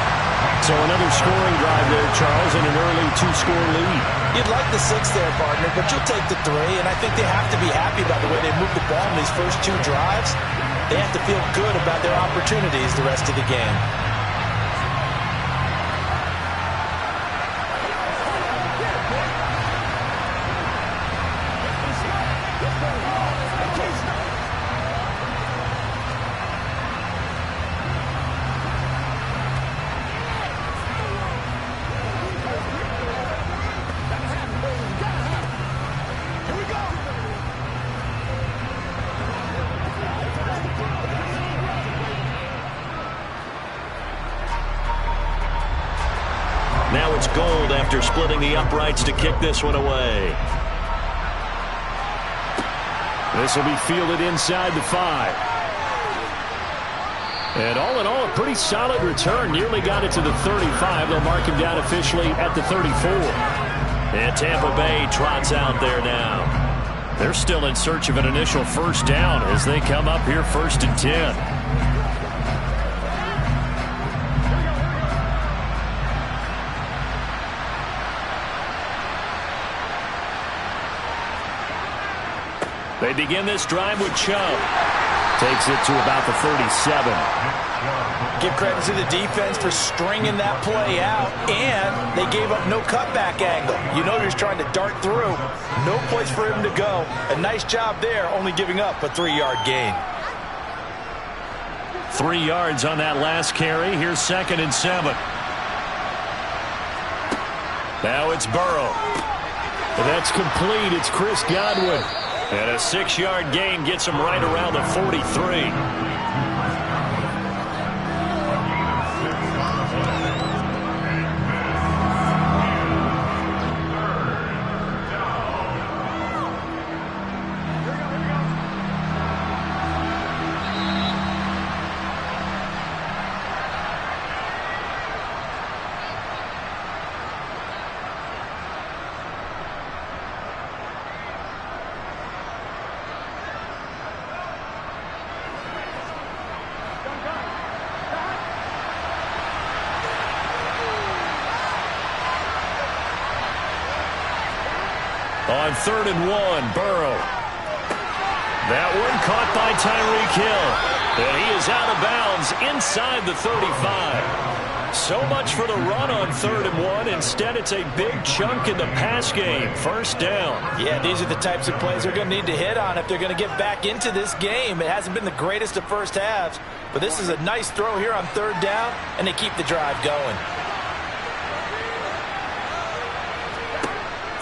So another scoring drive there, Charles, and an early 2-score lead. You'd like the 6 there, partner, but you'll take the 3, and I think they have to be happy about the way they moved the ball in these first 2 drives. They have to feel good about their opportunities the rest of the game. Now it's Gold after splitting the uprights to kick this one away. This will be fielded inside the 5. And all in all, a pretty solid return. Nearly got it to the 35. They'll mark him down officially at the 34. And Tampa Bay trots out there now. They're still in search of an initial first down as they come up here 1st and 10. They begin this drive with Chubb. Takes it to about the 37. Give credit to the defense for stringing that play out, and they gave up no cutback angle. You know he's trying to dart through. No place for him to go. A nice job there, only giving up a 3-yard gain. 3 yards on that last carry. Here's 2nd and 7. Now it's Burrow. That's complete. It's Chris Godwin. And a 6-yard gain gets him right around the 43. On 3rd and 1, Burrow. That one caught by Tyreek Hill. And he is out of bounds inside the 35. So much for the run on 3rd and 1. Instead, it's a big chunk in the pass game. 1st down. Yeah, these are the types of plays they're going to need to hit on if they're going to get back into this game. It hasn't been the greatest of first halves, but this is a nice throw here on 3rd down, and they keep the drive going.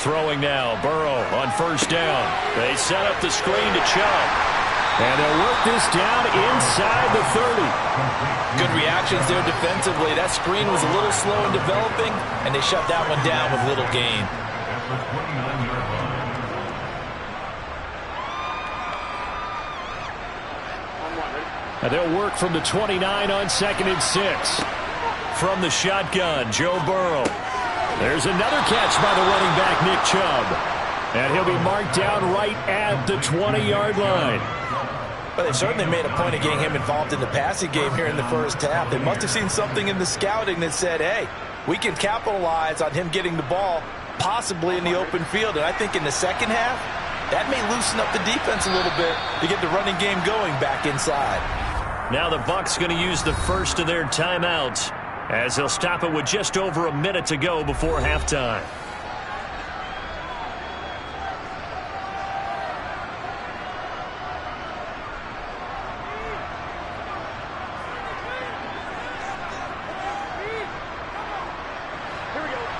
Throwing now, Burrow on 1st down. They set up the screen to Chubb. And they'll work this down inside the 30. Good reactions there defensively. That screen was a little slow in developing, and they shut that one down with little gain. And they'll work from the 29 on 2nd and 6. From the shotgun, Joe Burrow. There's another catch by the running back, Nick Chubb. And he'll be marked down right at the 20-yard line. But they certainly made a point of getting him involved in the passing game here in the first half. They must have seen something in the scouting that said, hey, we can capitalize on him getting the ball, possibly in the open field. And I think in the second half, that may loosen up the defense a little bit to get the running game going back inside. Now the Bucs going to use the first of their timeouts. as they'll stop it with just over a minute to go before halftime.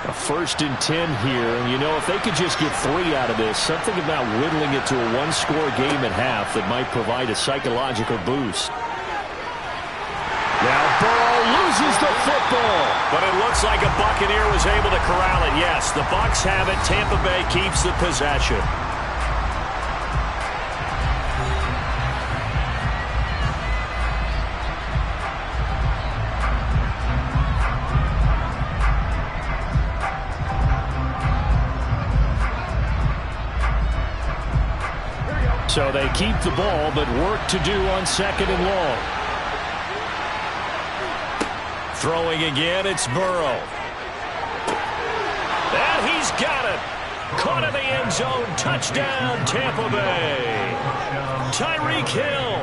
A 1st and 10 here. And, you know, if they could just get 3 out of this, something about whittling it to a one-score game at half that might provide a psychological boost. Now Burrow loses the football. But it looks like a Buccaneer was able to corral it. Yes, the Bucs have it. Tampa Bay keeps the possession. So they keep the ball, but work to do on 2nd and long. Throwing again, it's Burrow. And he's got it. Caught in the end zone. Touchdown, Tampa Bay. Tyreek Hill,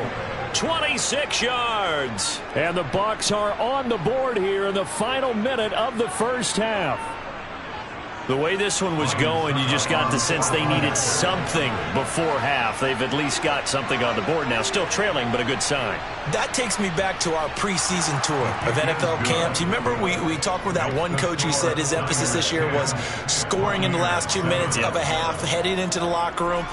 26 yards. And the Bucs are on the board here in the final minute of the first half. The way this one was going, you just got the sense they needed something before half. They've at least got something on the board now. Still trailing, but a good sign. That takes me back to our preseason tour of NFL camps. You remember we talked with that one coach who said his emphasis this year was scoring in the last 2 minutes of a half, heading into the locker room.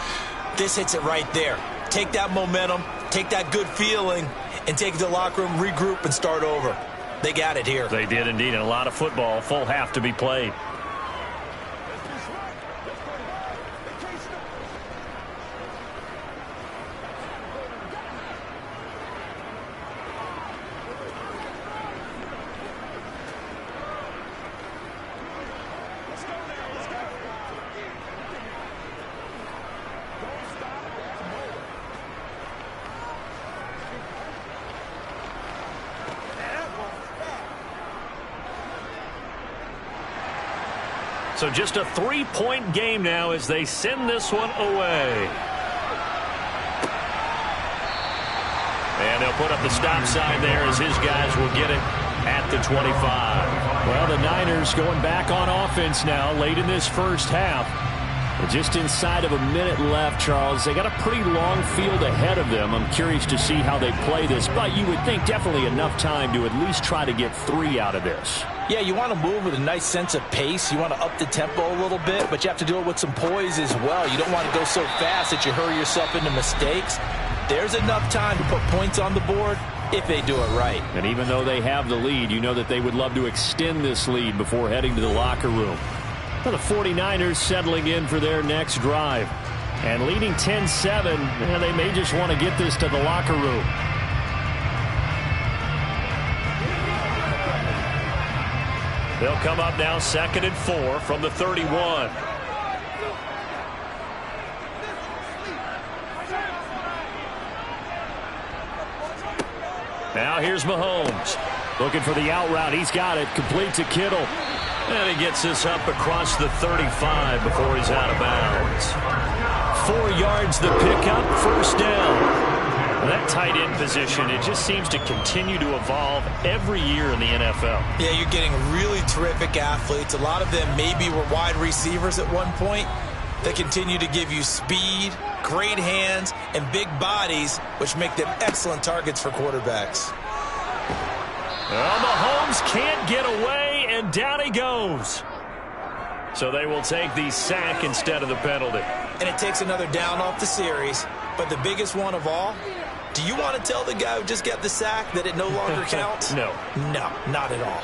This hits it right there. Take that momentum, take that good feeling, and take it to the locker room, regroup, and start over. They got it here. They did indeed, and a lot of football, full half to be played. So just a 3-point game now as they send this one away. And they'll put up the stop sign there as his guys will get it at the 25. Well, the Niners going back on offense now late in this first half. Just inside of a minute left, Charles. They got a pretty long field ahead of them. I'm curious to see how they play this, but you would think definitely enough time to at least try to get 3 out of this. Yeah, you want to move with a nice sense of pace. You want to up the tempo a little bit, but you have to do it with some poise as well. You don't want to go so fast that you hurry yourself into mistakes. There's enough time to put points on the board if they do it right. And even though they have the lead, you know that they would love to extend this lead before heading to the locker room. The 49ers settling in for their next drive. And leading 10-7, they may just want to get this to the locker room. They'll come up now 2nd and 4 from the 31. Now here's Mahomes. Looking for the out route. He's got it. Complete to Kittle. And he gets this up across the 35 before he's out of bounds. 4 yards the pickup. First down. That tight end position, it just seems to continue to evolve every year in the NFL. Yeah, you're getting really terrific athletes. A lot of them maybe were wide receivers at one point. They continue to give you speed, great hands, and big bodies, which make them excellent targets for quarterbacks. Well, Mahomes can't get away, and down he goes. So they will take the sack instead of the penalty. And it takes another down off the series. But the biggest one of all, do you want to tell the guy who just got the sack that it no longer counts? No. No, not at all.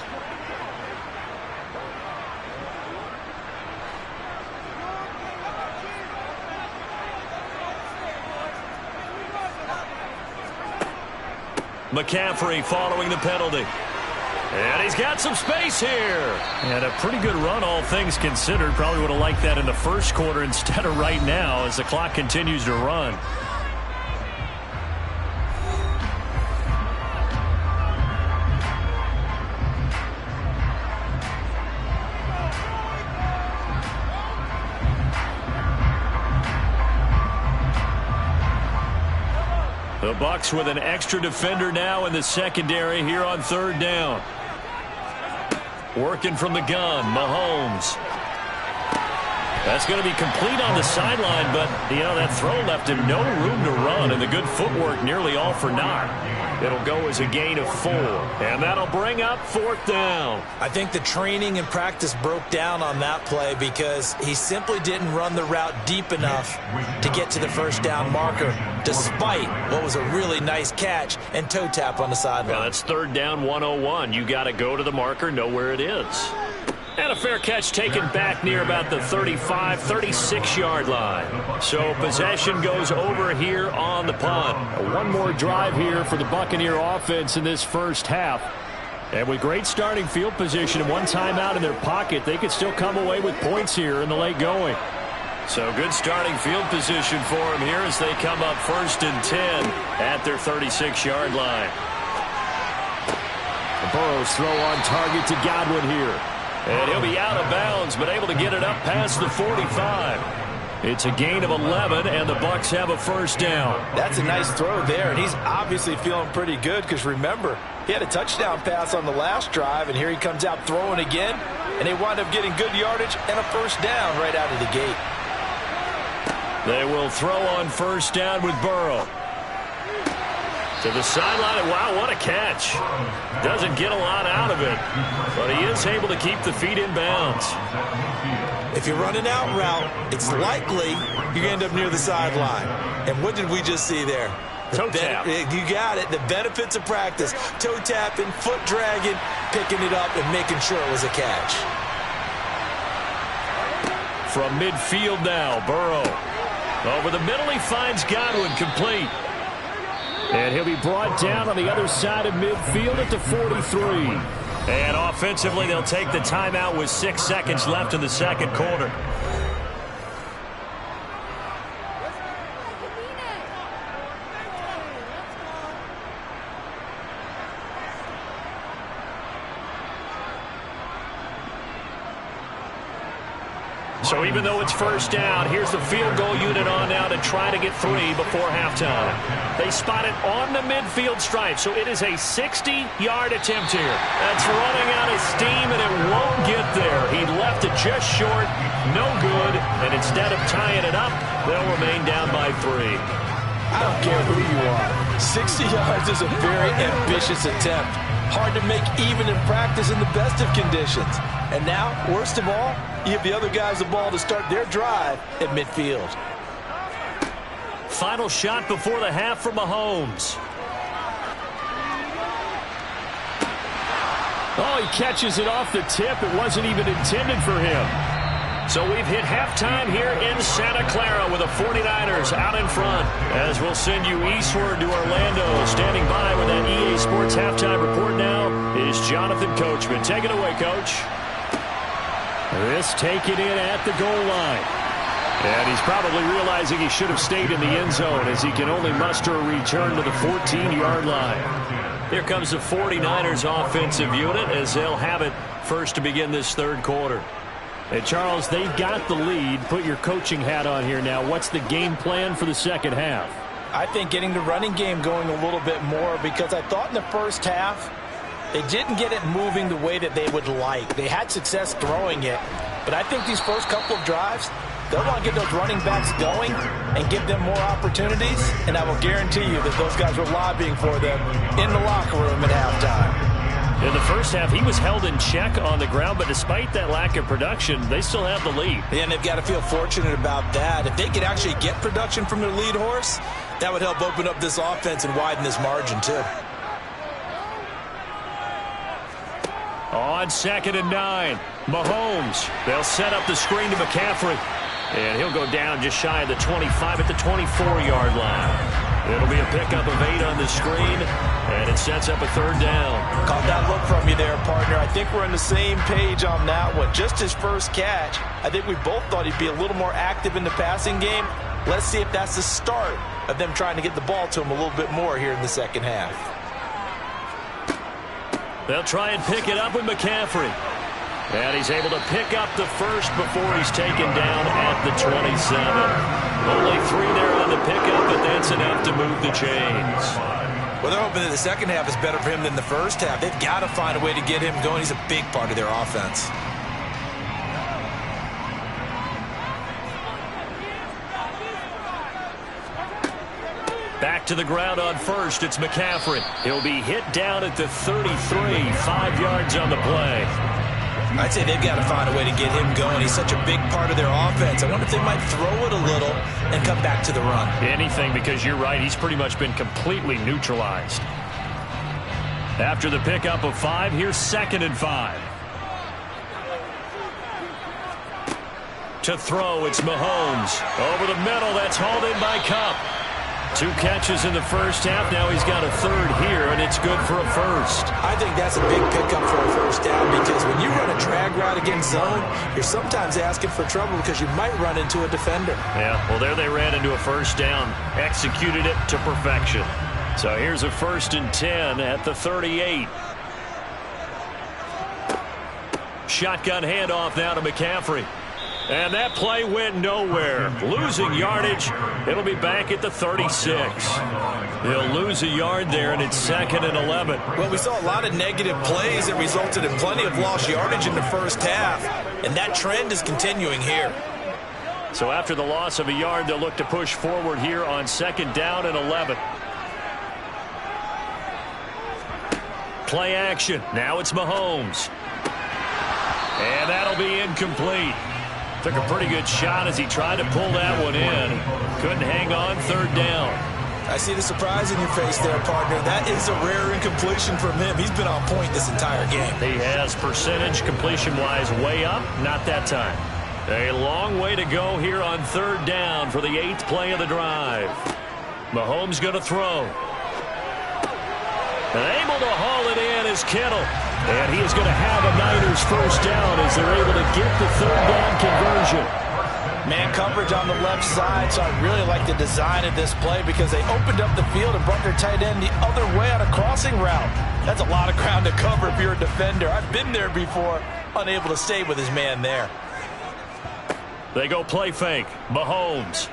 McCaffrey following the penalty. And he's got some space here. And a pretty good run, all things considered. Probably would have liked that in the first quarter instead of right now as the clock continues to run. The Bucs with an extra defender now in the secondary here on 3rd down. Working from the gun, Mahomes. That's going to be complete on the sideline, but, that throw left him no room to run, and the good footwork nearly all for naught. It'll go as a gain of 4, and that'll bring up 4th down. I think the training and practice broke down on that play because he simply didn't run the route deep enough to get to the first down marker, despite what was a really nice catch and toe tap on the sideline. Well, that's 3rd down 101. You got to go to the marker, know where it is. And a fair catch taken back near about the 35, 36-yard line. So possession goes over here on the punt. One more drive here for the Buccaneer offense in this first half. And with great starting field position and one timeout in their pocket, they could still come away with points here in the late going. So good starting field position for them here as they come up 1st and 10 at their 36-yard line. Burrow's throw on target to Godwin here. And he'll be out of bounds, but able to get it up past the 45. It's a gain of 11, and the Bucs have a 1st down. That's a nice throw there, and he's obviously feeling pretty good because, remember, he had a touchdown pass on the last drive, and here he comes out throwing again, and they wind up getting good yardage and a 1st down right out of the gate. They will throw on 1st down with Burrow. To the sideline, and wow, what a catch. Doesn't get a lot out of it, but he is able to keep the feet in bounds. If you're running out route, it's likely you're going to end up near the sideline. And what did we just see there? Toe tap. You got it. The benefits of practice. Toe tapping, foot dragging, picking it up, and making sure it was a catch. From midfield now, Burrow. Over the middle, he finds Godwin, complete. And he'll be brought down on the other side of midfield at the 43. And offensively, they'll take the timeout with 6 seconds left in the second quarter. So even though it's 1st down, here's the field goal unit on now to try to get 3 before halftime. They spot it on the midfield stripe, so it is a 60-yard attempt here. That's running out of steam, and it won't get there. He left it just short, no good, and instead of tying it up, they'll remain down by 3. I don't care who you are. 60 yards is a very ambitious attempt. Hard to make even in practice in the best of conditions. And now, worst of all, you give the other guys the ball to start their drive at midfield. Final shot before the half for Mahomes. Oh, he catches it off the tip. It wasn't even intended for him. So we've hit halftime here in Santa Clara with the 49ers out in front. As we'll send you eastward to Orlando. Standing by with that EA Sports halftime report now is Jonathan Coachman. Take it away, Coach. This taken in at the goal line. And he's probably realizing he should have stayed in the end zone as he can only muster a return to the 14-yard line. Here comes the 49ers offensive unit as they'll have it first to begin this third quarter. And Charles, they've got the lead. Put your coaching hat on here now. What's the game plan for the second half? I think getting the running game going a little bit more, because I thought in the first half they didn't get it moving the way that they would like. They had success throwing it, but I think these first couple of drives, they'll want to get those running backs going and give them more opportunities, and I will guarantee you that those guys were lobbying for them in the locker room at halftime. In the first half, he was held in check on the ground, but despite that lack of production, they still have the lead. And they've got to feel fortunate about that. If they could actually get production from their lead horse, that would help open up this offense and widen this margin too. On 2nd and 9, Mahomes. They'll set up the screen to McCaffrey. And he'll go down just shy of the 25 at the 24-yard line. It'll be a pickup of 8 on the screen, and it sets up a third down. Caught that look from you there, partner. I think we're on the same page on that one. Just his first catch, I think we both thought he'd be a little more active in the passing game. Let's see if that's the start of them trying to get the ball to him a little bit more here in the second half. They'll try and pick it up with McCaffrey. And he's able to pick up the first before he's taken down at the 27. Only 3 there on the pickup, but that's enough to move the chains. Well, they're hoping that the second half is better for him than the first half. They've got to find a way to get him going. He's a big part of their offense. Back to the ground on first. It's McCaffrey. He'll be hit down at the 33, 5 yards on the play. I'd say they've got to find a way to get him going. He's such a big part of their offense. I wonder if they might throw it a little and come back to the run. Anything, because you're right. He's pretty much been completely neutralized. After the pickup of 5, here's 2nd and 5. To throw, it's Mahomes. Over the middle, that's hauled in by Kupp. 2 catches in the first half. Now he's got a 3rd here, and it's good for a first. I think that's a big pickup for a first down, because when you run a drag route against zone, you're sometimes asking for trouble because you might run into a defender. Yeah, well, there they ran into a first down. Executed it to perfection. So here's a 1st and 10 at the 38. Shotgun handoff now to McCaffrey. And that play went nowhere. Losing yardage. It'll be back at the 36. They'll lose a yard there, and it's 2nd and 11. Well, we saw a lot of negative plays that resulted in plenty of lost yardage in the first half, and that trend is continuing here. So after the loss of a yard, they'll look to push forward here on 2nd down and 11. Play action. Now it's Mahomes. And that'll be incomplete. Took a pretty good shot as he tried to pull that one in. Couldn't hang on, 3rd down. I see the surprise in your face there, partner. That is a rare incompletion from him. He's been on point this entire game. He has percentage completion-wise way up. Not that time. A long way to go here on 3rd down for the 8th play of the drive. Mahomes going to throw. And able to haul it in is Kittle. And he is going to have a Niners first down as they're able to get the 3rd down conversion. Man coverage on the left side, so I really like the design of this play because they opened up the field and brought their tight end the other way on a crossing route. That's a lot of ground to cover if you're a defender. I've been there before, unable to stay with his man there. They go play fake. Mahomes.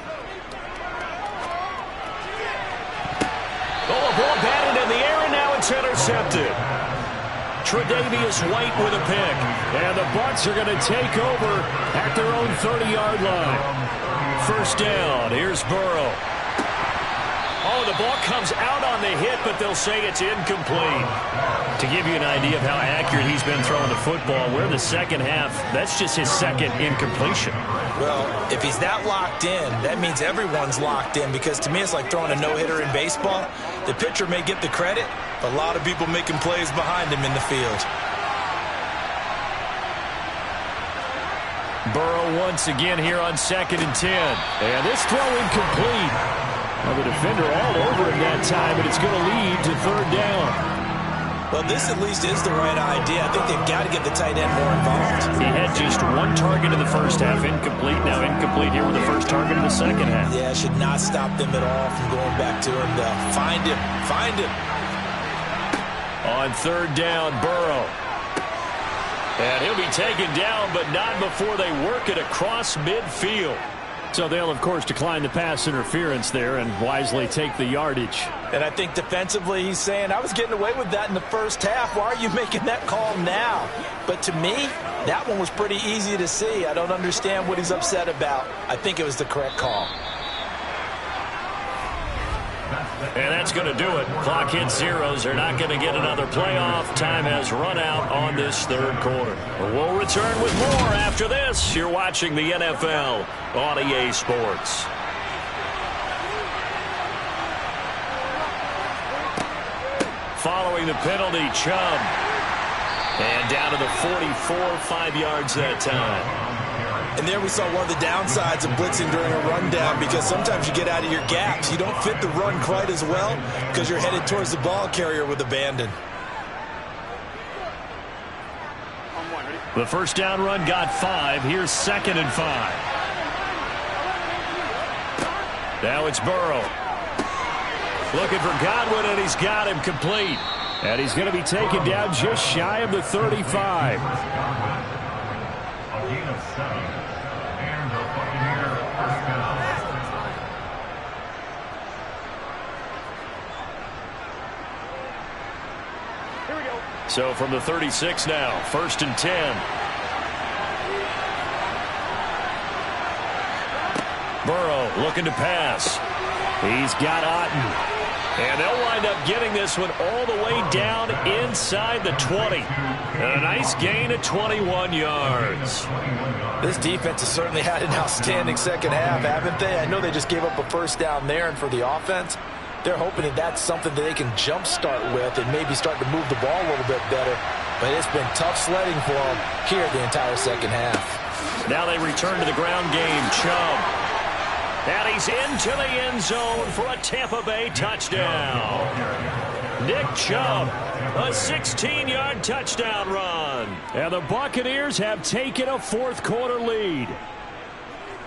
Oh, a ball batted in the air, and now it's intercepted. Tre'Davious White with a pick. And the Bucs are going to take over at their own 30-yard line. First down. Here's Burrow. Oh, the ball comes out on the hit, but they'll say it's incomplete. To give you an idea of how accurate he's been throwing the football, we're in the second half. That's just his 2nd incompletion. Well, if he's that locked in, that means everyone's locked in, because to me it's like throwing a no-hitter in baseball. The pitcher may get the credit, but a lot of people making plays behind him in the field. Burrow once again here on 2nd and 10. And this throw incomplete. Well, the defender all over him that time, and it's going to lead to 3rd down. Well, this at least is the right idea. I think they've got to get the tight end more involved. He had just 1 target in the first half, incomplete. Now incomplete here with the first target in the second half. Yeah, should not stop them at all from going back to him. Find him. Find him. On 3rd down, Burrow. And he'll be taken down, but not before they work it across midfield. So they'll, of course, decline the pass interference there and wisely take the yardage. And I think defensively he's saying, I was getting away with that in the first half. Why are you making that call now? But to me, that one was pretty easy to see. I don't understand what he's upset about. I think it was the correct call. And that's going to do it. Clock hits zeros. They're not going to get another playoff. Time has run out on this 3rd quarter. We'll return with more after this. You're watching the NFL on EA Sports. Following the penalty, Chubb. And down to the 44, 5 yards that time. And there we saw one of the downsides of blitzing during a rundown, because sometimes you get out of your gaps. You don't fit the run quite as well because you're headed towards the ball carrier with abandon. The first down run got 5. Here's 2nd and 5. Now it's Burrow. Looking for Godwin, and he's got him complete. And he's going to be taken down just shy of the 35. So from the 36 now, 1st and 10. Burrow looking to pass. He's got Otten. And they'll wind up getting this one all the way down inside the 20. And a nice gain of 21 yards. This defense has certainly had an outstanding second half, haven't they? I know they just gave up a first down there, and for the offense, they're hoping that that's something that they can jumpstart with and maybe start to move the ball a little bit better. But it's been tough sledding for them here the entire second half. Now they return to the ground game. Chubb. And he's into the end zone for a Tampa Bay touchdown. Nick Chubb, a 16-yard touchdown run. And the Buccaneers have taken a fourth-quarter lead.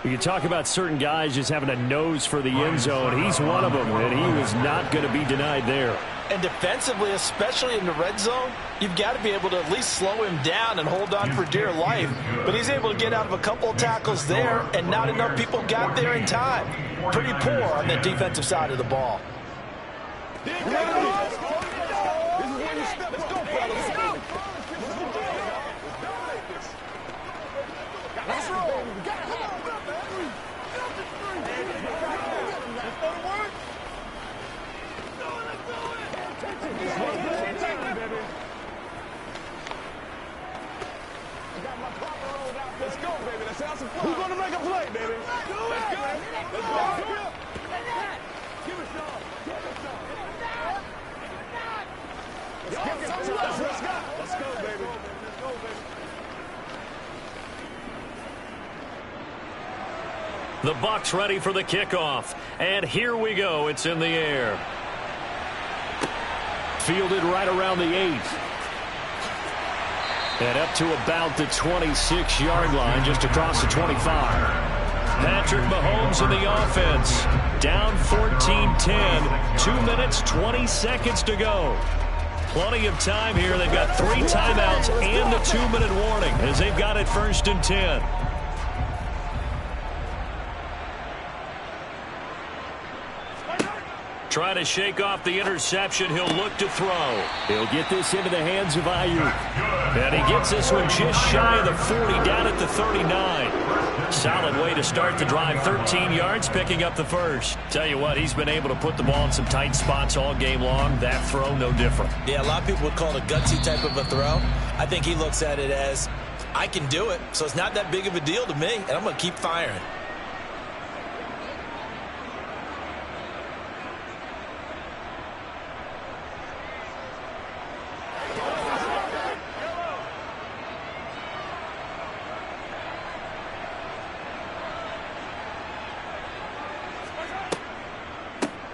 You can talk about certain guys just having a nose for the end zone. He's one of them, and he was not going to be denied there. And defensively, especially in the red zone, you've got to be able to at least slow him down and hold on for dear life. But he's able to get out of a couple of tackles there, and not enough people got there in time. Pretty poor on the defensive side of the ball. Who's going to make a play, baby? Let's go. Let's go. Give it some. Let's go, baby. The Bucs ready for the kickoff. And here we go. It's in the air. Fielded right around the 8. And up to about the 26-yard line, just across the 25. Patrick Mahomes in the offense. Down 14-10. 2 minutes, 20 seconds to go. Plenty of time here. They've got 3 timeouts and the 2-minute warning as they've got it 1st and 10. Trying to shake off the interception. He'll look to throw. He'll get this into the hands of Ayuk. And he gets this one just shy of the 40, down at the 39. Solid way to start the drive. 13 yards, picking up the first. Tell you what, he's been able to put the ball in some tight spots all game long. That throw, no different. Yeah, a lot of people would call it a gutsy type of a throw. I think he looks at it as, I can do it, so it's not that big of a deal to me, and I'm going to keep firing.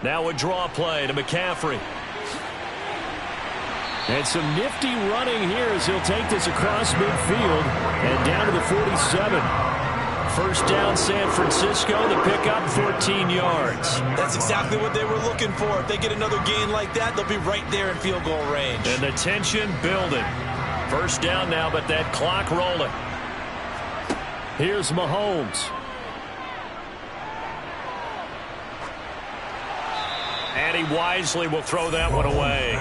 Now a draw play to McCaffrey. And some nifty running here as he'll take this across midfield and down to the 47. First down, San Francisco. The pickup, 14 yards. That's exactly what they were looking for. If they get another gain like that, they'll be right there in field goal range. And the tension building. First down now, but that clock rolling. Here's Mahomes. And he wisely will throw that one away.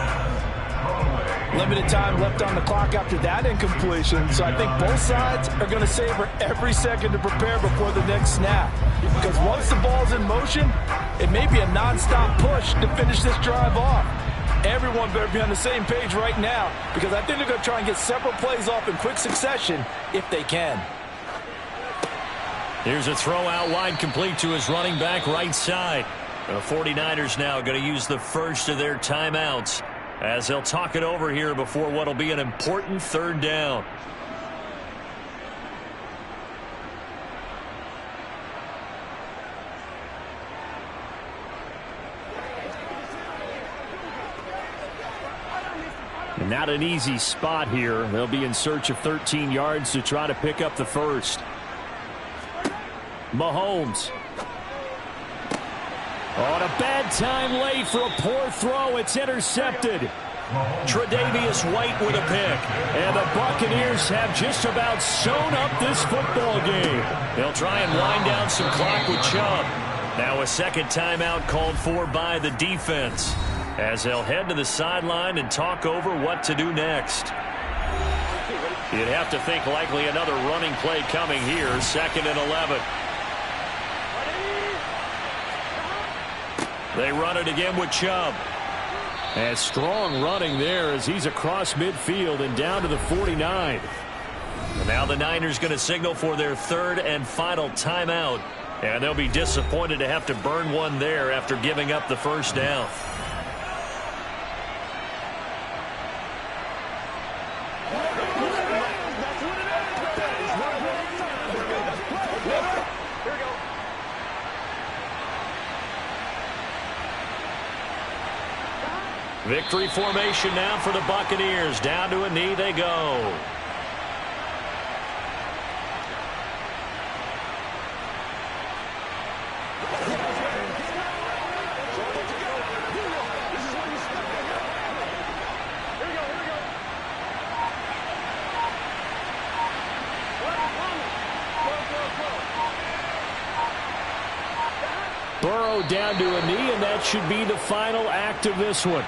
Limited time left on the clock after that incompletion, so I think both sides are going to savor every second to prepare before the next snap. Because once the ball's in motion, it may be a nonstop push to finish this drive off. Everyone better be on the same page right now, because I think they're going to try and get several plays off in quick succession if they can. Here's a throw out wide, complete to his running back right side. The 49ers now going to use the first of their timeouts as they'll talk it over here before what will be an important third down. Not an easy spot here. They'll be in search of 13 yards to try to pick up the first. Mahomes. On a bad time late for a poor throw. It's intercepted. Tre'Davious White with a pick. And the Buccaneers have just about sewn up this football game. They'll try and wind down some clock with Chubb. Now a second timeout called for by the defense. as they'll head to the sideline and talk over what to do next. You'd have to think likely another running play coming here, 2nd and 11. They run it again with Chubb. And strong running there as he's across midfield and down to the 49. And now the Niners going to signal for their 3rd and final timeout. And they'll be disappointed to have to burn one there after giving up the first down. Victory formation now for the Buccaneers. Down to a knee they go. Burrow down to a knee, and that should be the final act of this one.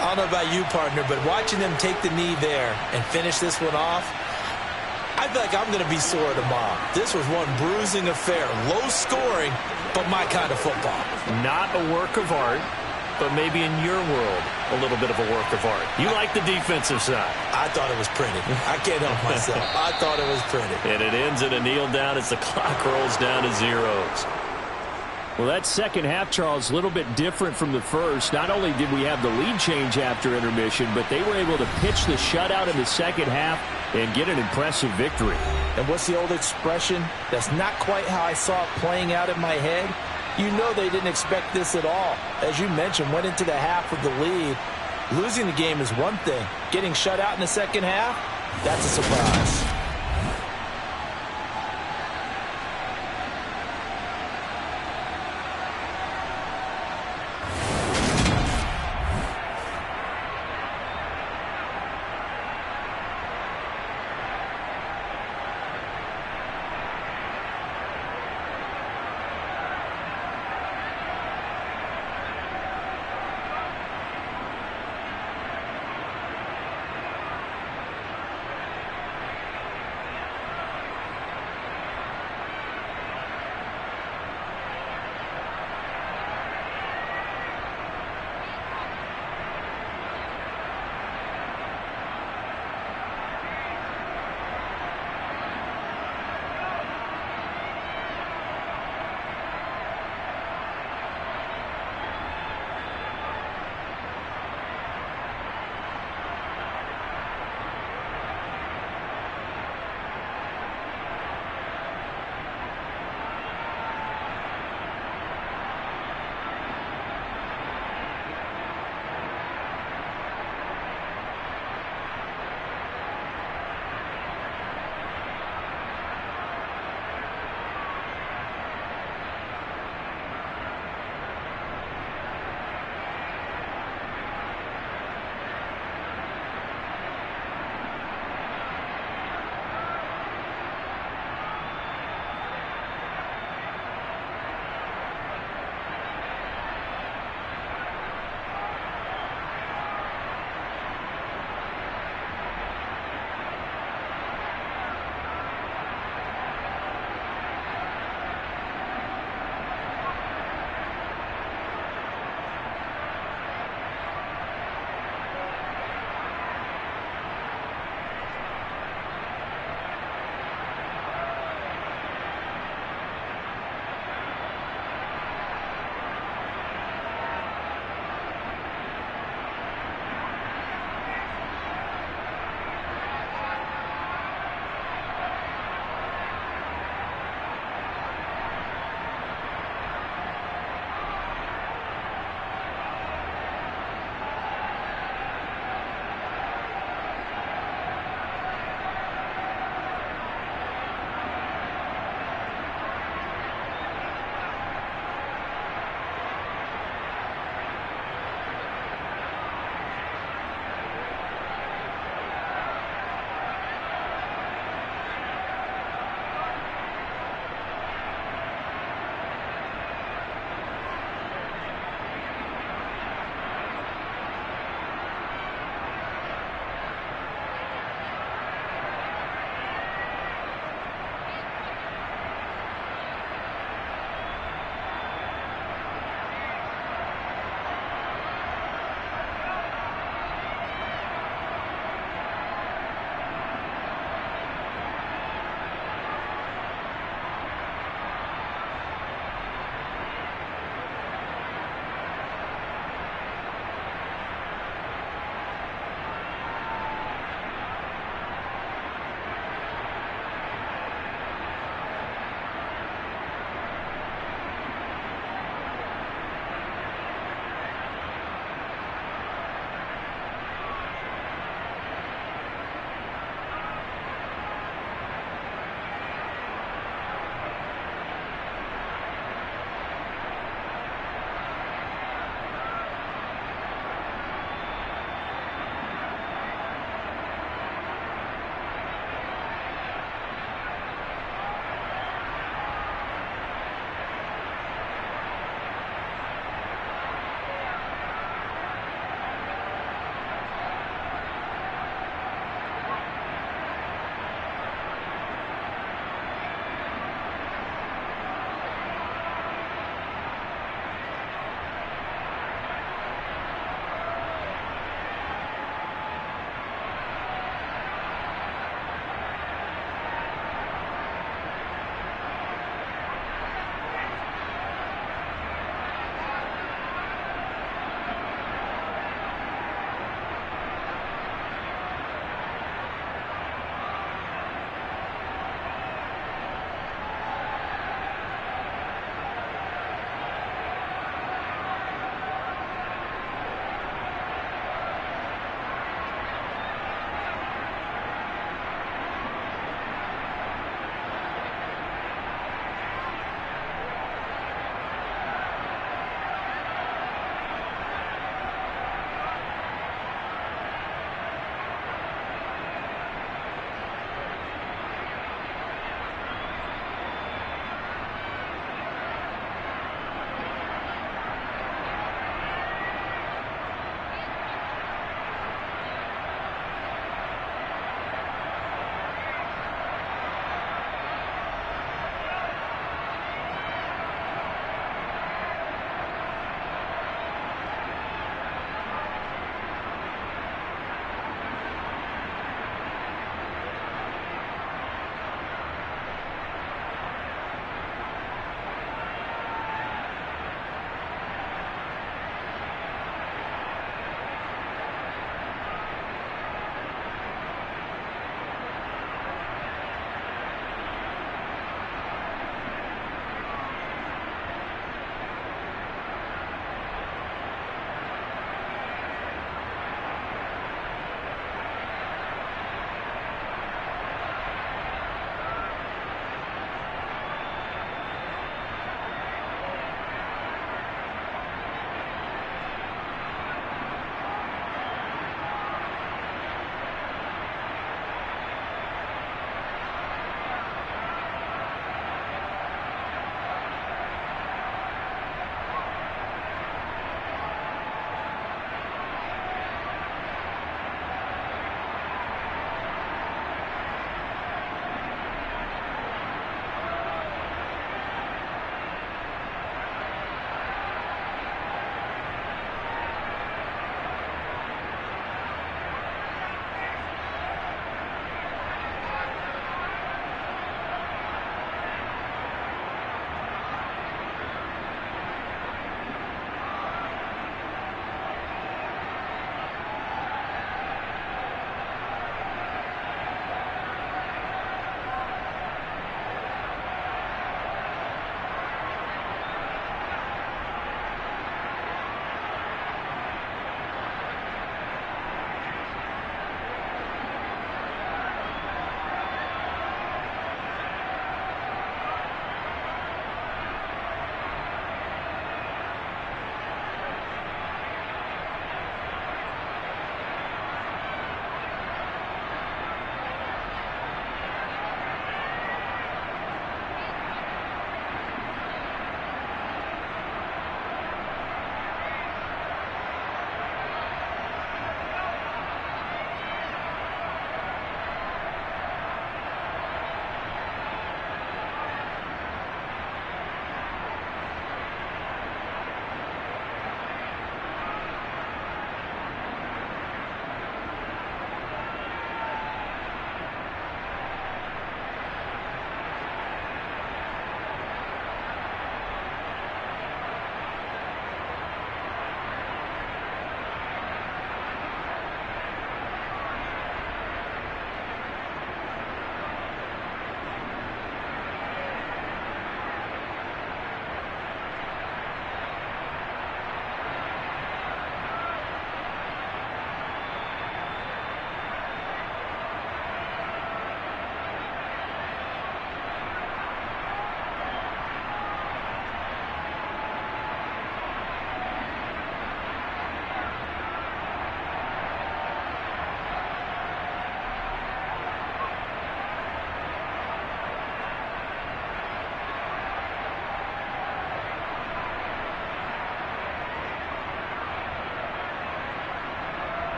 I don't know about you, partner, but watching them take the knee there and finish this one off, I feel like I'm going to be sore tomorrow. This was one bruising affair. Low scoring, but my kind of football. Not a work of art, but maybe in your world, a little bit of a work of art. You like the defensive side. I thought it was pretty. I can't help myself. I thought it was pretty. And it ends in a kneel down as the clock rolls down to zeros. Well, that second half, Charles, a little bit different from the first. Not only did we have the lead change after intermission, but they were able to pitch the shutout in the second half and get an impressive victory. And what's the old expression? That's not quite how I saw it playing out in my head. You know they didn't expect this at all. As you mentioned, went into the half with the lead. Losing the game is one thing. Getting shut out in the second half, that's a surprise.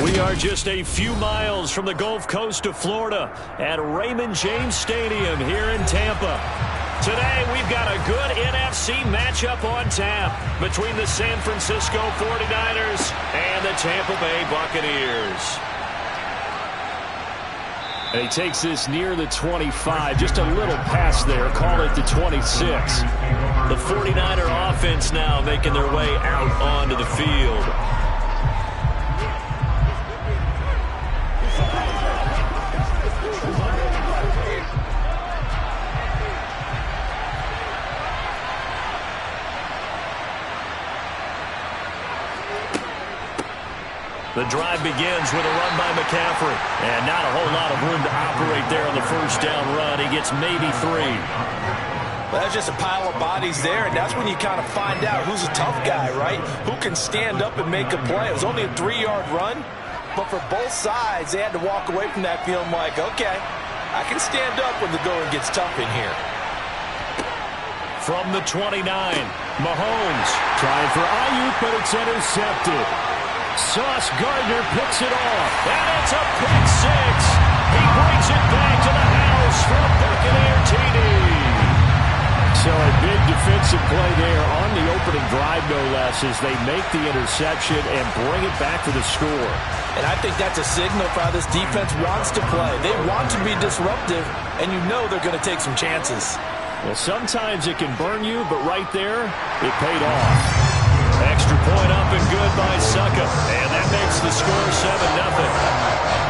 We are just a few miles from the Gulf Coast of Florida at Raymond James Stadium here in Tampa. Today, we've got a good NFC matchup on tap between the San Francisco 49ers and the Tampa Bay Buccaneers. And he takes this near the 25, just a little past there, call it the 26. The 49er offense now making their way out onto the field. The drive begins with a run by McCaffrey. And not a whole lot of room to operate there on the first down run. He gets maybe 3. Well, that's just a pile of bodies there, and that's when you kind of find out who's a tough guy, right? Who can stand up and make a play. It was only a 3-yard run, but for both sides, they had to walk away from that feeling like, okay, I can stand up when the going gets tough in here. From the 29, Mahomes trying for Ayuk, but it's intercepted. Sauce Gardner picks it off, and it's a pick 6. He brings it back to the house for a Buccaneer TD. So a big defensive play there on the opening drive, no less, as they make the interception and bring it back to the score. And I think that's a signal for how this defense wants to play. They want to be disruptive, and you know they're going to take some chances. Well, sometimes it can burn you, but right there, it paid off. Extra point up and good by Succa. And that makes the score 7-0.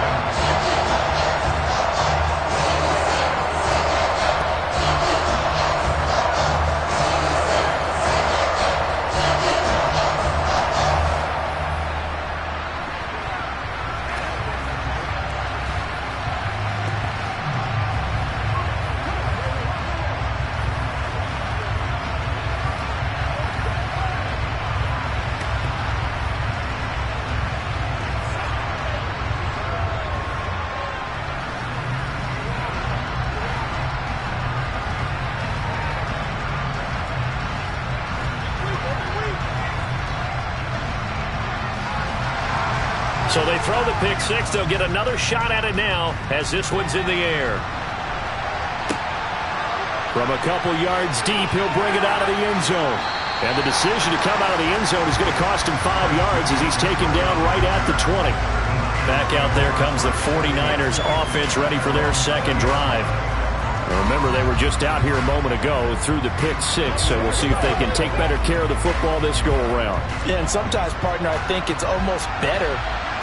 So they throw the pick 6. They'll get another shot at it now as this one's in the air. From a couple yards deep, he'll bring it out of the end zone. And the decision to come out of the end zone is going to cost him 5 yards as he's taken down right at the 20. Back out there comes the 49ers offense ready for their second drive. Now remember, they were just out here a moment ago through the pick 6, so we'll see if they can take better care of the football this go-around. Yeah, and sometimes, partner, I think it's almost better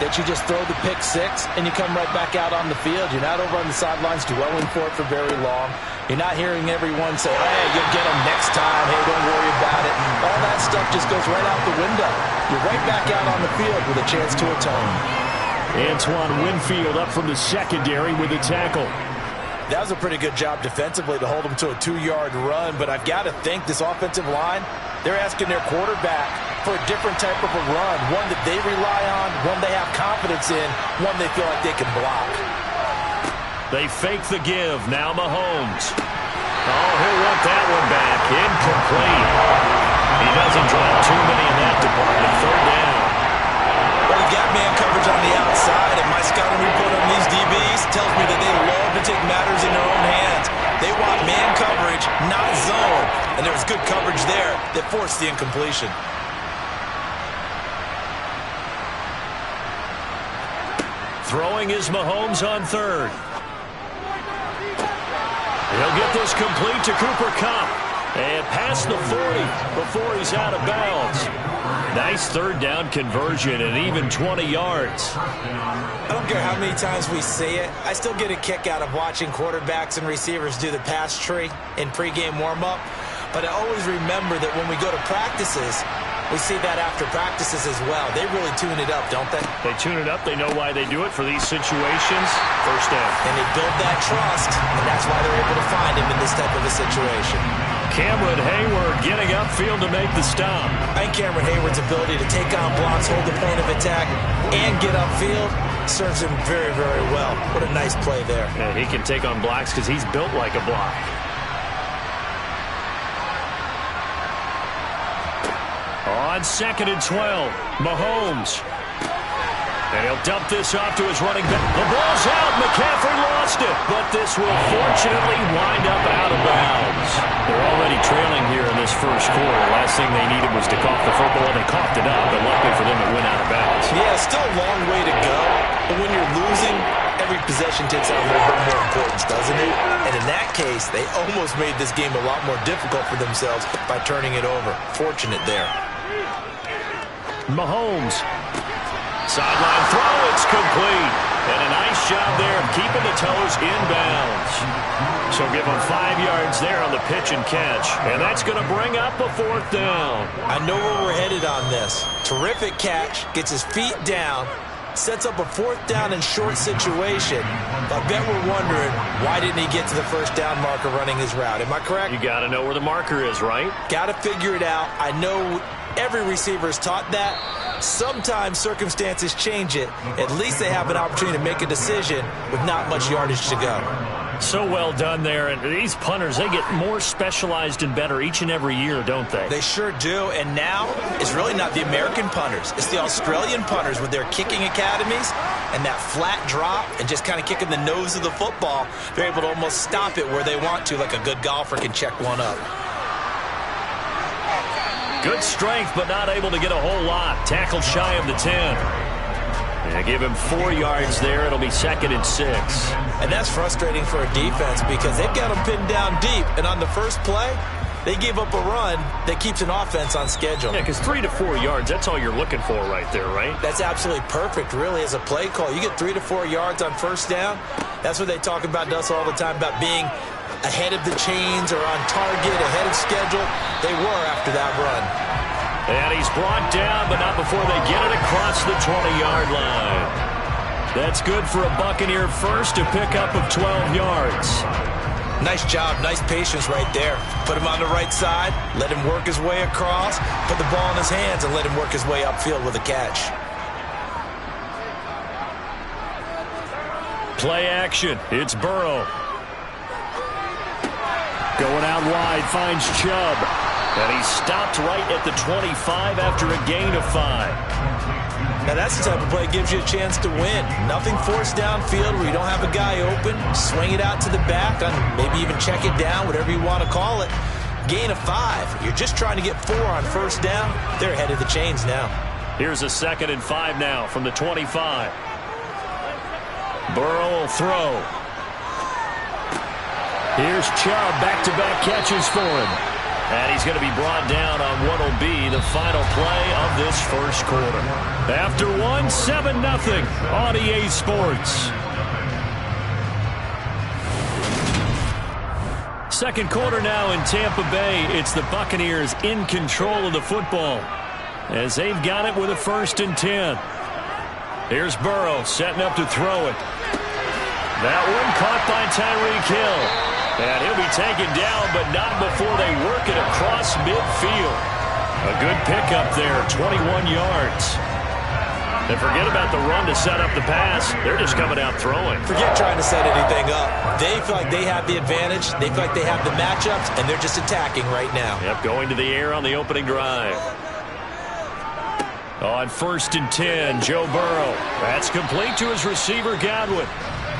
that you just throw the pick 6 and you come right back out on the field. You're not over on the sidelines dwelling for it for very long. You're not hearing everyone say, hey, you'll get them next time. Hey, don't worry about it. All that stuff just goes right out the window. You're right back out on the field with a chance to atone. Antoine Winfield up from the secondary with a tackle. That was a pretty good job defensively to hold them to a 2-yard run, but I've got to think this offensive line, they're asking their quarterback for a different type of a run, one that they rely on, one they have confidence in, one they feel like they can block. They fake the give. Now Mahomes. Oh, he'll want that one back. Incomplete. He doesn't drop too many in that department. 3rd down. Well, he got man coverage on the outside, and my scouting report on these DBs tells me that they love to take matters in their own hands. They want man coverage, not zone. And there was good coverage there that forced the incompletion. Throwing is Mahomes on 3rd. He'll get this complete to Cooper Kupp. And past the 40 before he's out of bounds. Nice 3rd down conversion and even 20 yards. I don't care how many times we see it. I still get a kick out of watching quarterbacks and receivers do the pass tree in pregame warm-up. But I always remember that when we go to practices, we see that after practices as well. They really tune it up, don't they? They tune it up. They know why they do it for these situations. 1st down. And they build that trust, and that's why they're able to find him in this type of a situation. Cameron Hayward getting upfield to make the stop. I think Cameron Hayward's ability to take on blocks, hold the point of attack, and get upfield serves him very, very well. What a nice play there. And he can take on blocks because he's built like a block. On 2nd and 12, Mahomes. And he'll dump this off to his running back. The ball's out. McCaffrey lost it. But this will fortunately wind up out of bounds. They're already trailing here in this first quarter. Last thing they needed was to cough the football. They coughed it up, but luckily for them, it went out of bounds. Yeah, still a long way to go. But when you're losing, every possession takes on a little bit more importance, doesn't it? And in that case, they almost made this game a lot more difficult for themselves by turning it over. Fortunate there. Mahomes. Sideline throw, it's complete. And a nice job there of keeping the toes inbounds. So give him 5 yards there on the pitch and catch. And that's going to bring up a 4th down. I know where we're headed on this. Terrific catch, gets his feet down, sets up a 4th down and short situation. But I bet we're wondering, why didn't he get to the first down marker running his route? Am I correct? You got to know where the marker is, right? Got to figure it out. I know every receiver is taught that. Sometimes circumstances change it. At least they have an opportunity to make a decision with not much yardage to go. So well done there. And these punters, they get more specialized and better each and every year, don't they? They sure do. And now it's really not the American punters. It's the Australian punters with their kicking academies and that flat drop and just kind of kicking the nose of the football. They're able to almost stop it where they want to, like a good golfer can check one up. Good strength, but not able to get a whole lot. Tackled shy of the 10. And give him 4 yards there. It'll be 2nd and 6. And that's frustrating for a defense because they've got them pinned down deep. And on the first play, they give up a run that keeps an offense on schedule. Yeah, because 3 to 4 yards, that's all you're looking for right there, right? That's absolutely perfect, really, as a play call. You get 3 to 4 yards on first down. That's what they talk about to us all the time, about being ahead of the chains or on target, ahead of schedule. They were after that run. And he's brought down, but not before they get it across the 20-yard line. That's good for a Buccaneer first, a pickup of 12 yards. Nice job, nice patience right there. Put him on the right side, let him work his way across, put the ball in his hands, and let him work his way upfield with a catch. Play action. It's Burrow. Going out wide, finds Chubb. And he stopped right at the 25 after a gain of 5. Now that's the type of play that gives you a chance to win. Nothing forced downfield where you don't have a guy open. Swing it out to the back, and maybe even check it down, whatever you want to call it. Gain of 5. You're just trying to get 4 on first down. They're ahead of the chains now. Here's a 2nd and 5 now from the 25. Burrow will throw. Here's Chubb, back-to-back catches for him. And he's going to be brought down on what will be the final play of this first quarter. After one, 7-0 on EA Sports. Second quarter now in Tampa Bay. It's the Buccaneers in control of the football as they've got it with a 1st and 10. Here's Burrow setting up to throw it. That one caught by Tyreek Hill. And he'll be taken down, but not before they work it across midfield. A good pickup there, 21 yards. And forget about the run to set up the pass. They're just coming out throwing. Forget trying to set anything up. They feel like they have the advantage. They feel like they have the matchups, and they're just attacking right now. Yep, going to the air on the opening drive. On 1st and 10, Joe Burrow. That's complete to his receiver, Godwin.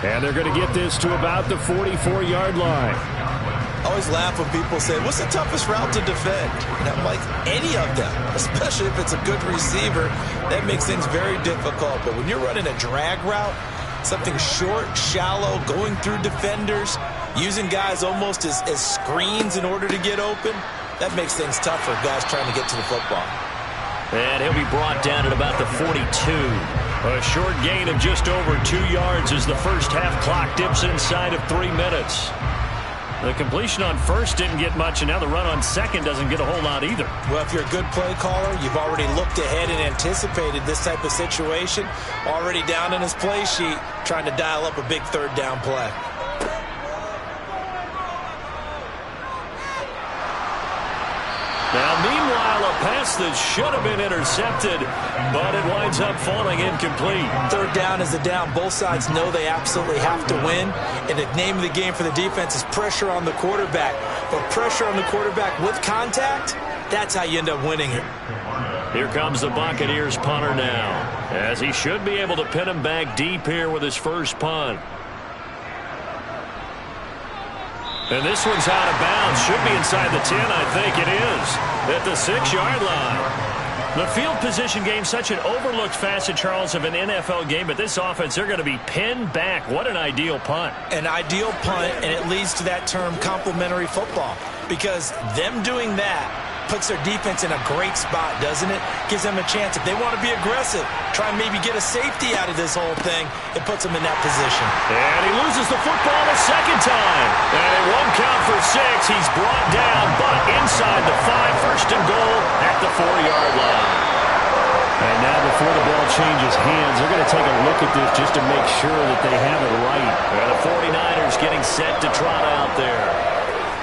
And they're going to get this to about the 44-yard line. I always laugh when people say, what's the toughest route to defend? And I'm like, any of them, especially if it's a good receiver. That makes things very difficult. But when you're running a drag route, something short, shallow, going through defenders, using guys almost as screens in order to get open, that makes things tough for guys trying to get to the football. And he'll be brought down at about the 42. A short gain of just over 2 yards as the first half clock dips inside of 3 minutes. The completion on first didn't get much, and now the run on second doesn't get a whole lot either. Well, if you're a good play caller, you've already looked ahead and anticipated this type of situation. Already down in his play sheet, trying to dial up a big 3rd down play. Now, meanwhile, a pass that should have been intercepted, but it winds up falling incomplete. 3rd down is a down. Both sides know they absolutely have to win. And the name of the game for the defense is pressure on the quarterback. But pressure on the quarterback with contact, that's how you end up winning it. Here comes the Buccaneers punter now. as he should be able to pin him back deep here with his first punt. And this one's out of bounds. Should be inside the 10, I think it is, at the 6-yard line. The field position game, such an overlooked facet, Charles, of an NFL game, but this offense, they're going to be pinned back. What an ideal punt. An ideal punt, and it leads to that term complementary football, because them doing that puts their defense in a great spot, doesn't it? Gives them a chance. If they want to be aggressive, try and maybe get a safety out of this whole thing, it puts them in that position. And he loses the football a second time. And it won't count for 6. He's brought down, but inside the 5, first and goal at the 4-yard line. And now before the ball changes hands, they're going to take a look at this just to make sure that they have it right. And the 49ers getting set to trot out there.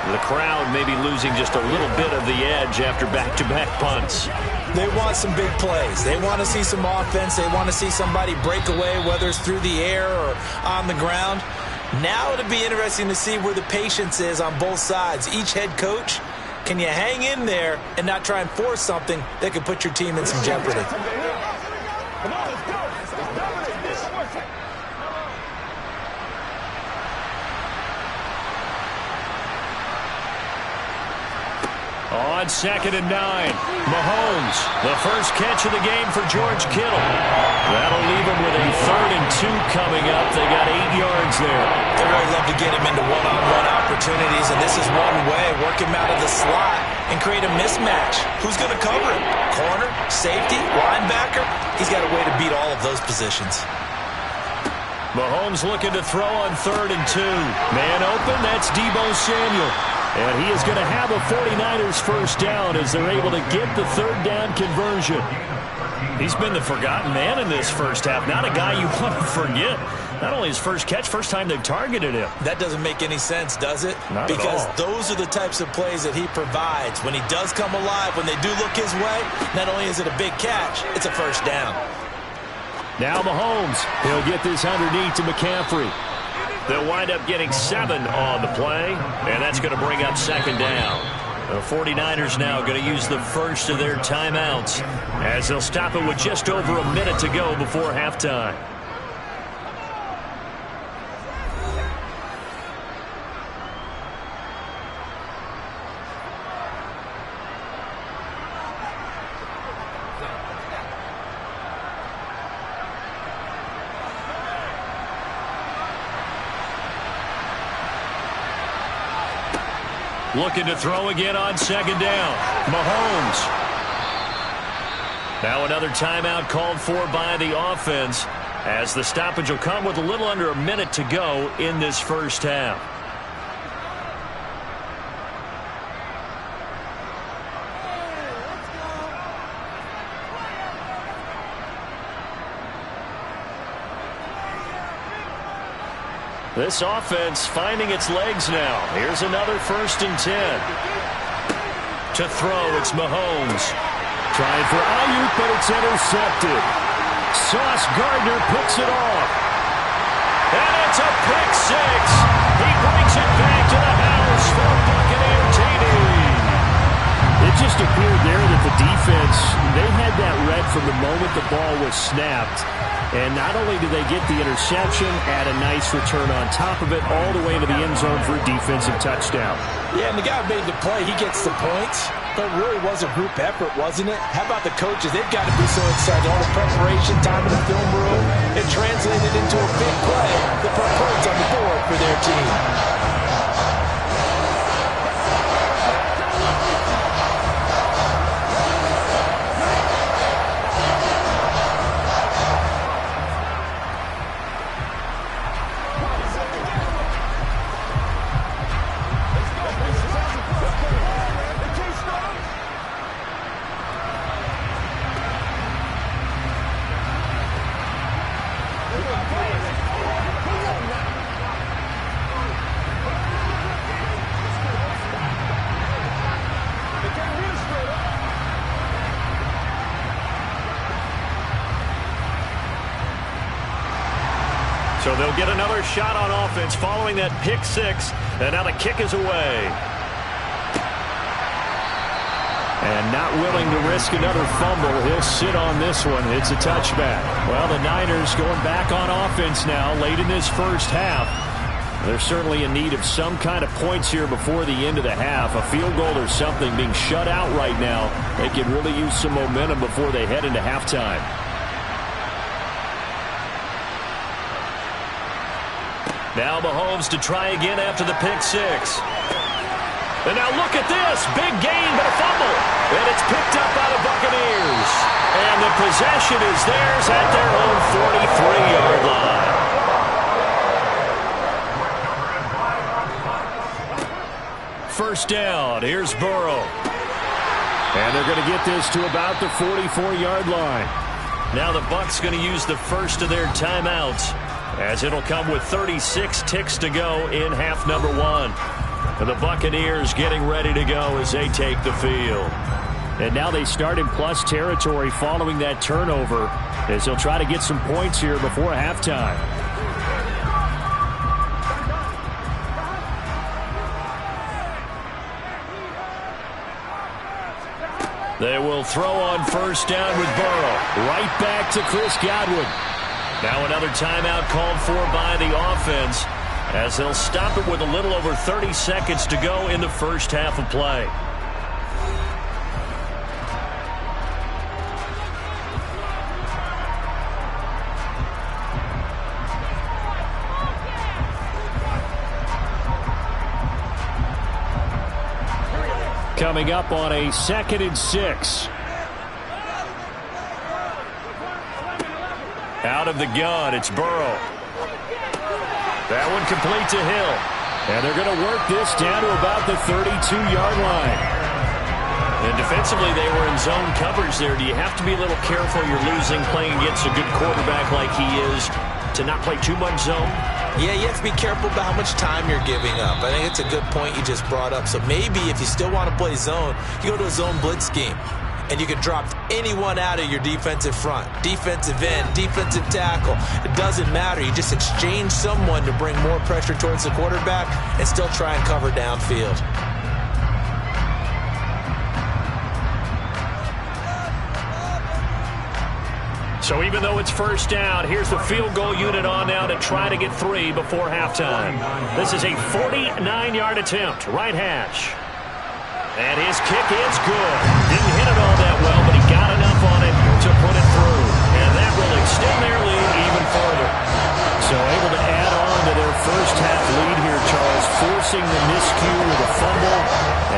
The crowd may be losing just a little bit of the edge after back-to-back punts. They want some big plays. They want to see some offense. They want to see somebody break away, whether it's through the air or on the ground. Now it'll be interesting to see where the patience is on both sides. Each head coach, can you hang in there and not try and force something that could put your team in some jeopardy? Come on, let's go. On 2nd and 9, Mahomes, the first catch of the game for George Kittle. That'll leave him with a 3rd and 2 coming up. They got 8 yards there. They really love to get him into one-on-one opportunities, and this is one way, work him out of the slot and create a mismatch. Who's going to cover him? Corner, safety, linebacker? He's got a way to beat all of those positions. Mahomes looking to throw on 3rd and 2. Man open, that's Deebo Samuel. And he is going to have a 49ers first down as they're able to get the 3rd down conversion. He's been the forgotten man in this first half. Not a guy you want to forget. Not only his first catch, first time they've targeted him. That doesn't make any sense, does it? Not because at all. Those are the types of plays that he provides. When he does come alive, when they do look his way, not only is it a big catch, it's a first down. Now Mahomes. He'll get this underneath to McCaffrey. They'll wind up getting 7 on the play, and that's going to bring up 2nd down. The 49ers now going to use the first of their timeouts as they'll stop it with just over a minute to go before halftime. Looking to throw again on 2nd down. Mahomes. Now another timeout called for by the offense as the stoppage will come with a little under a minute to go in this first half. This offense finding its legs now. Here's another 1st and 10. To throw, it's Mahomes. Trying for Ayuk, but it's intercepted. Sauce Gardner picks it off. And it's a pick 6. He brings it back to the house for Buccaneer TD. It just appeared there that the defense, they had that read from the moment the ball was snapped. And not only did they get the interception, add a nice return on top of it, all the way to the end zone for a defensive touchdown. Yeah, and the guy made the play. He gets the points. But it really was a group effort, wasn't it? How about the coaches? They've got to be so excited. All the preparation time in the film room. It translated into a big play. The points on the board for their team. So they'll get another shot on offense following that pick 6. And now the kick is away. And not willing to risk another fumble. He'll sit on this one. It's a touchback. Well, the Niners going back on offense now late in this first half. They're certainly in need of some kind of points here before the end of the half. A field goal or something, being shut out right now. They could really use some momentum before they head into halftime. Now Mahomes to try again after the pick six. And now look at this. Big gain, but a fumble. And it's picked up by the Buccaneers. And the possession is theirs at their own 43-yard line. First down. Here's Burrow. And they're going to get this to about the 44-yard line. Now the Bucs going to use the first of their timeouts, as it'll come with 36 ticks to go in half number one. And the Buccaneers getting ready to go as they take the field. And now they start in plus territory following that turnover, as they'll try to get some points here before halftime. They will throw on first down with Burrow. Right back to Chris Godwin. Now another timeout called for by the offense, as they'll stop it with a little over 30 seconds to go in the first half of play. Coming up on a 2nd and 6. Out of the gun, it's Burrow. That one complete to Hill. And they're going to work this down to about the 32-yard line. And defensively, they were in zone coverage there. Do you have to be a little careful? You're losing, playing against a good quarterback like he is, to not play too much zone? Yeah, you have to be careful about how much time you're giving up. I think it's a good point you just brought up. So maybe if you still want to play zone, you go to a zone blitz scheme. And you can drop anyone out of your defensive front. Defensive end, defensive tackle. It doesn't matter. You just exchange someone to bring more pressure towards the quarterback and still try and cover downfield. So even though it's first down, here's the field goal unit on now to try to get 3 before halftime. This is a 49-yard attempt, right hash. And his kick is good. Didn't hit it all that well, but he got enough on it to put it through. And that will extend their lead even further. So able to add on to their first half lead here, Charles, forcing the miscue with a fumble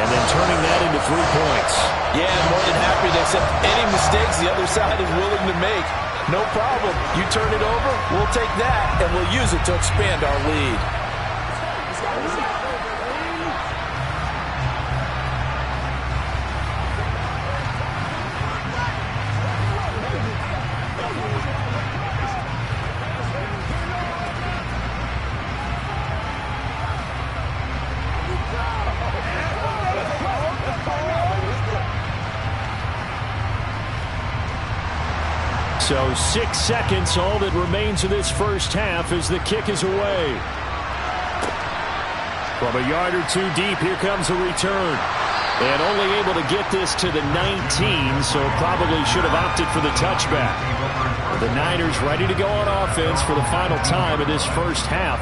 and then turning that into 3 points. Yeah, I'm more than happy to accept any mistakes the other side is willing to make. No problem. You turn it over, we'll take that, and we'll use it to expand our lead. So 6 seconds, all that remains of this first half as the kick is away. From a yard or 2 deep, here comes a return. And only able to get this to the 19, so probably should have opted for the touchback. The Niners ready to go on offense for the final time of this first half.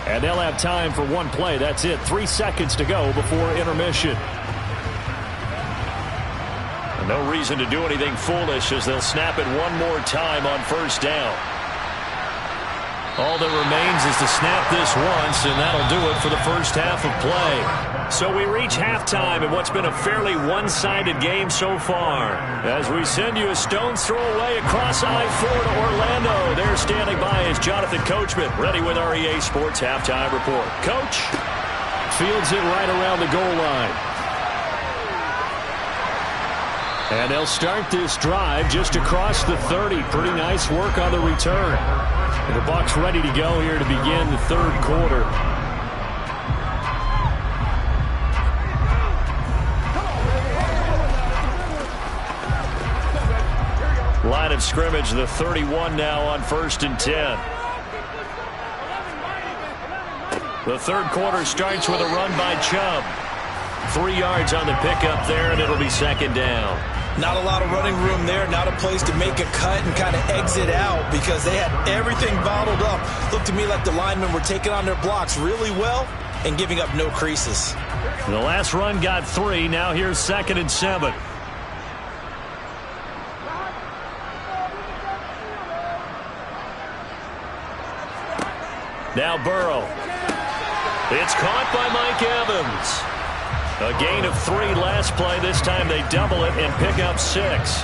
And they'll have time for 1 play. That's it. 3 seconds to go before intermission. No reason to do anything foolish as they'll snap it 1 more time on first down. All that remains is to snap this once, and that'll do it for the first half of play. So we reach halftime in what's been a fairly one-sided game so far. As we send you a stone's throw away across I-4 to Orlando. There standing by is Jonathan Coachman, ready with our EA Sports Halftime Report. Coach? Fields it right around the goal line. And they'll start this drive just across the 30. Pretty nice work on the return. And the Bucs ready to go here to begin the 3rd quarter. Line of scrimmage, the 31 now on 1st and 10. The 3rd quarter starts with a run by Chubb. 3 yards on the pickup there, and it'll be second down. Not a lot of running room there, not a place to make a cut and kind of exit out because they had everything bottled up. Looked to me like the linemen were taking on their blocks really well and giving up no creases. The last run got 3. Now here's 2nd and 7. Now Burrow. It's caught by Mike Evans. A gain of 3 last play. This time they double it and pick up 6.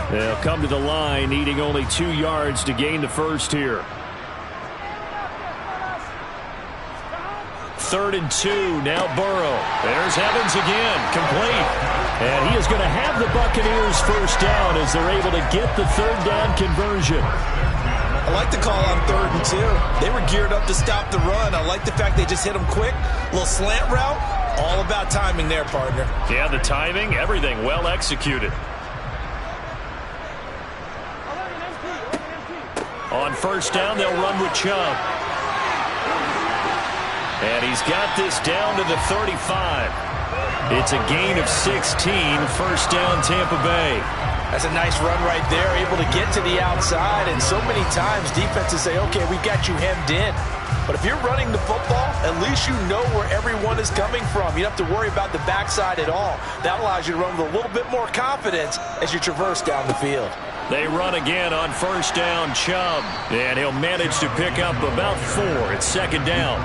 They'll come to the line, needing only 2 yards to gain the first here. 3rd and 2. Now Burrow. There's Evans again. Complete. And he is going to have the Buccaneers first down as they're able to get the 3rd down conversion. I like the call on 3rd and 2. They were geared up to stop the run. I like the fact they just hit them quick. A little slant route. All about timing there, partner. Yeah, the timing, everything well executed. On first down, they'll run with Chubb. And he's got this down to the 35. It's a gain of 16, first down Tampa Bay. That's a nice run right there, able to get to the outside. And so many times defenses say, okay, we've got you hemmed in. But if you're running the football, at least you know where everyone is coming from. You don't have to worry about the backside at all. That allows you to run with a little bit more confidence as you traverse down the field. They run again on first down, Chubb. And he'll manage to pick up about 4. It's 2nd down.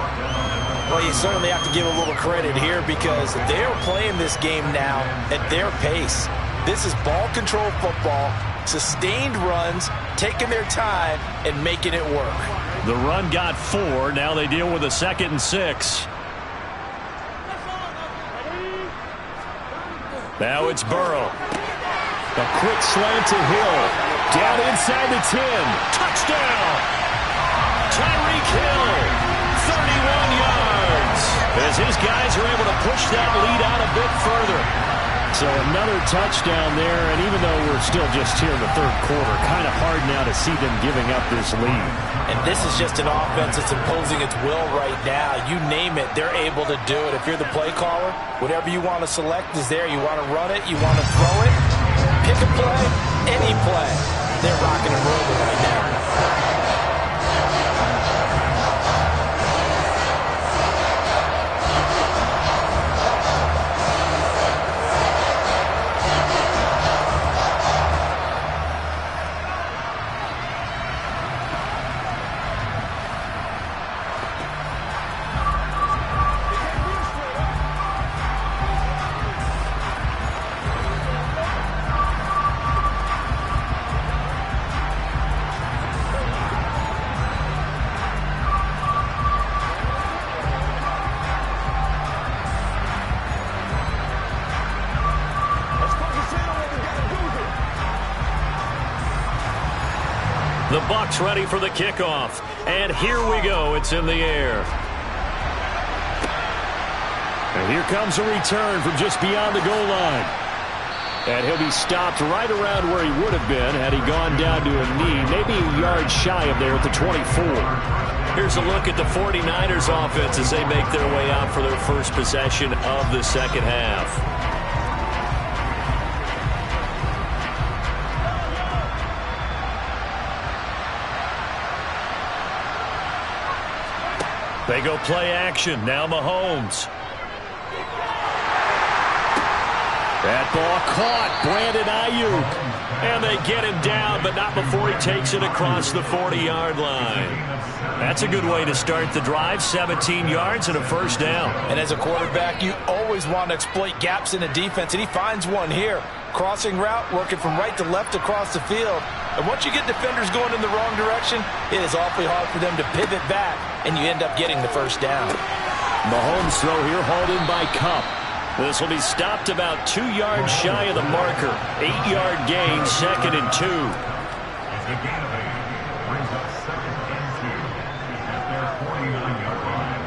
Well, you certainly have to give a little credit here because they're playing this game now at their pace. This is ball control football, sustained runs, taking their time, and making it work. The run got 4. Now they deal with a 2nd and 6. Now it's Burrow. A quick slant to Hill. Down inside the 10. Touchdown! Tyreek Hill, 31 yards. As his guys are able to push that lead out a bit further. So another touchdown there, and even though we're still just here in the 3rd quarter, kind of hard now to see them giving up this lead. And this is just an offense that's imposing its will right now. You name it, they're able to do it. If you're the play caller, whatever you want to select is there. You want to run it, you want to throw it, pick a play, any play. They're rocking and rolling right now. The Bucs ready for the kickoff. And here we go. It's in the air. And here comes a return from just beyond the goal line. And he'll be stopped right around where he would have been had he gone down to a knee, maybe a yard shy of there at the 24. Here's a look at the 49ers offense as they make their way out for their first possession of the second half. They go play action. Now Mahomes. That ball caught. Brandon Ayuk. And they get him down, but not before he takes it across the 40-yard line. That's a good way to start the drive. 17 yards and a first down. And as a quarterback, you always want to exploit gaps in a defense, and he finds one here. Crossing route, working from right to left across the field. And once you get defenders going in the wrong direction, it is awfully hard for them to pivot back, and you end up getting the first down. Mahomes' throw here hauled in by Kupp. This will be stopped about 2 yards shy of the marker. 8-yard gain, 2nd and 2. The gain of 8 brings up 2nd and 2 at their 49-yard line.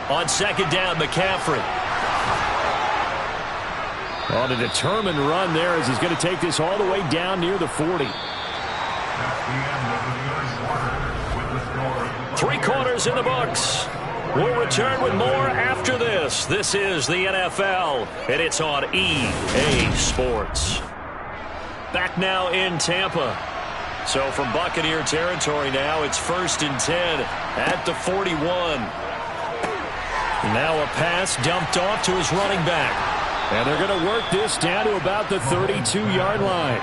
On second down, McCaffrey. On a determined run there as he's going to take this all the way down near the 40. Three quarters in the books. We'll return with more after this. This is the NFL, and it's on EA Sports. Back now in Tampa. So from Buccaneer territory now, it's 1st and 10 at the 41. Now a pass dumped off to his running back. And they're going to work this down to about the 32-yard line.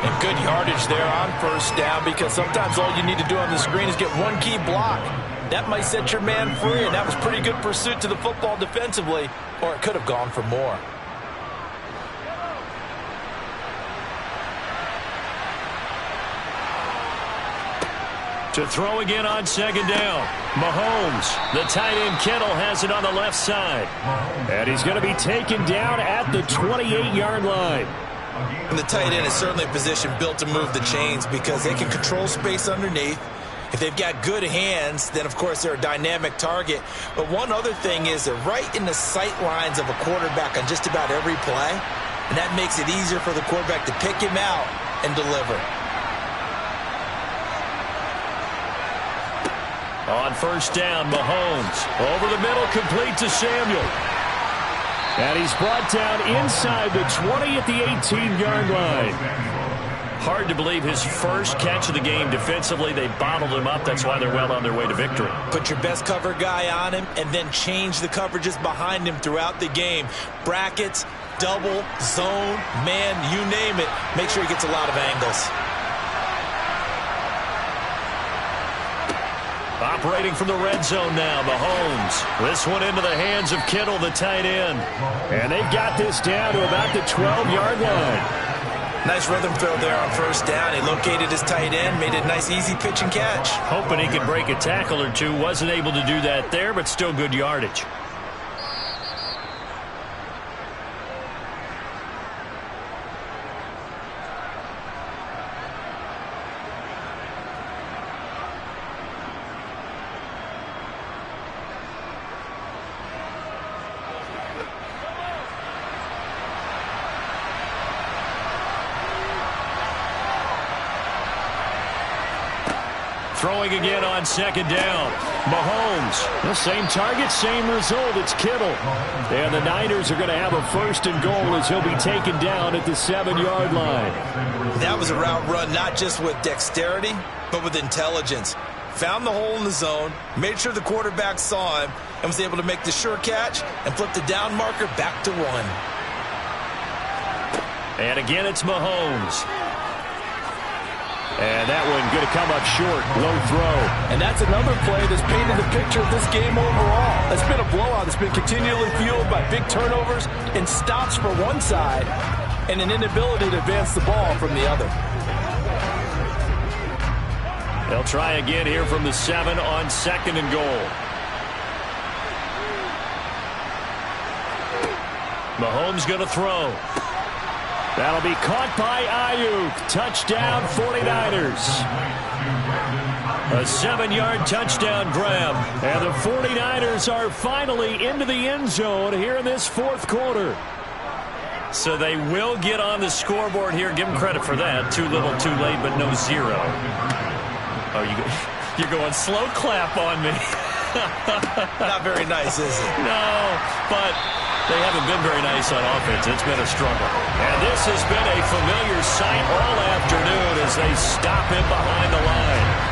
And good yardage there on 1st down, because sometimes all you need to do on the screen is get one key block. That might set your man free, and that was pretty good pursuit to the football defensively, or it could have gone for more. To throw again on second down. Mahomes, the tight end Kittle, has it on the left side. And he's going to be taken down at the 28-yard line. And the tight end is certainly a position built to move the chains because they can control space underneath. If they've got good hands, then, of course, they're a dynamic target. But one other thing is they're right in the sight lines of a quarterback on just about every play. And that makes it easier for the quarterback to pick him out and deliver. On 1st down, Mahomes. Over the middle, complete to Samuel. And he's brought down inside the 20 at the 18-yard line. Hard to believe his first catch of the game defensively. They bottled him up. That's why they're well on their way to victory. Put your best cover guy on him and then change the coverages behind him throughout the game. Brackets, double, zone, man, you name it. Make sure he gets a lot of angles. Operating from the red zone now, Mahomes. This one into the hands of Kittle, the tight end. And they've got this down to about the 12-yard line. Nice rhythm throw there on 1st down. He located his tight end, made it a nice, easy pitch and catch. Hoping he could break a tackle or two. Wasn't able to do that there, but still good yardage. Throwing again on second down. Mahomes. The same target, same result. It's Kittle. And the Niners are going to have a 1st and goal as he'll be taken down at the 7-yard line. That was a route run not just with dexterity, but with intelligence. Found the hole in the zone, made sure the quarterback saw him, and was able to make the sure catch and flip the down marker back to 1. And again, it's Mahomes. And that one going to come up short. Low throw. And that's another play that's painted the picture of this game overall. It's been a blowout. It's been continually fueled by big turnovers and stops for one side and an inability to advance the ball from the other. They'll try again here from the 7 on 2nd and goal. Mahomes going to throw. That'll be caught by Ayuk. Touchdown, 49ers. A 7-yard touchdown grab. And the 49ers are finally into the end zone here in this 4th quarter. So they will get on the scoreboard here. Give them credit for that. Too little, too late, but no 0. Oh, you're going slow clap on me. Not very nice, is it? No, but they haven't been very nice on offense. It's been a struggle. And this has been a familiar sight all afternoon as they stop him behind the line.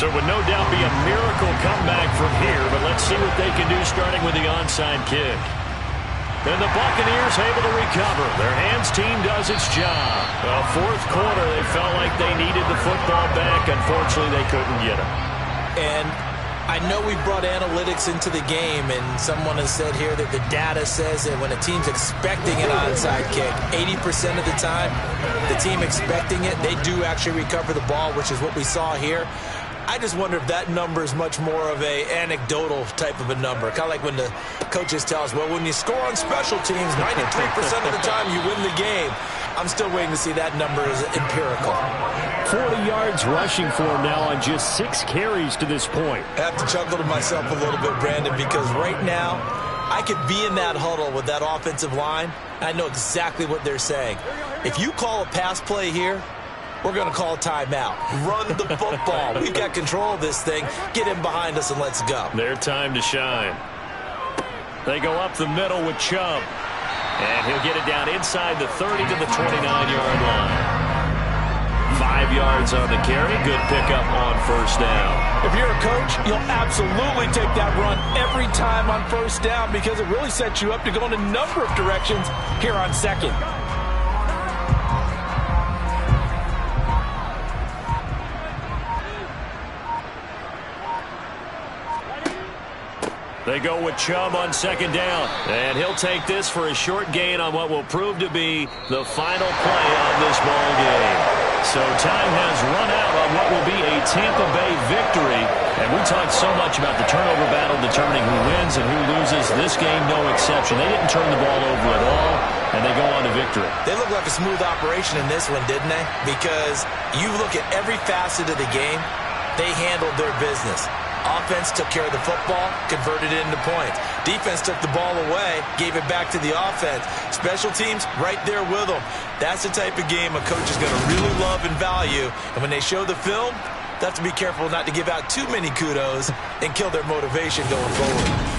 So it would no doubt be a miracle comeback from here, but let's see what they can do starting with the onside kick. And the Buccaneers able to recover. Their hands team does its job. Well, fourth quarter, they felt like they needed the football back. Unfortunately, they couldn't get it. And I know we brought analytics into the game, and someone has said here that the data says that when a team's expecting an onside kick, 80% of the time, the team expecting it, they do actually recover the ball, which is what we saw here. I just wonder if that number is much more of a anecdotal type of a number. Kind of like when the coaches tell us, well, when you score on special teams, 93% of the time you win the game. I'm still waiting to see that number as empirical. 40 yards rushing for him now on just 6 carries to this point. I have to chuckle to myself a little bit, Brandon, because right now I could be in that huddle with that offensive line. I know exactly what they're saying. If you call a pass play here, we're going to call timeout. Run the football. We've got control of this thing. Get in behind us and let's go. Their time to shine. They go up the middle with Chubb. And he'll get it down inside the 30 to the 29-yard line. 5 yards on the carry. Good pickup on first down. If you're a coach, you'll absolutely take that run every time on first down because it really sets you up to go in a number of directions here on second. They go with Chubb on second down. And he'll take this for a short gain on what will prove to be the final play of this ball game. So time has run out on what will be a Tampa Bay victory. And we talked so much about the turnover battle determining who wins and who loses. This game, no exception. They didn't turn the ball over at all, and they go on to victory. They look like a smooth operation in this one, didn't they? Because you look at every facet of the game, they handled their business. Offense took care of the football, converted it into points. Defense took the ball away, gave it back to the offense. Special teams, right there with them. That's the type of game a coach is going to really love and value. And when they show the film, they have to be careful not to give out too many kudos and kill their motivation going forward.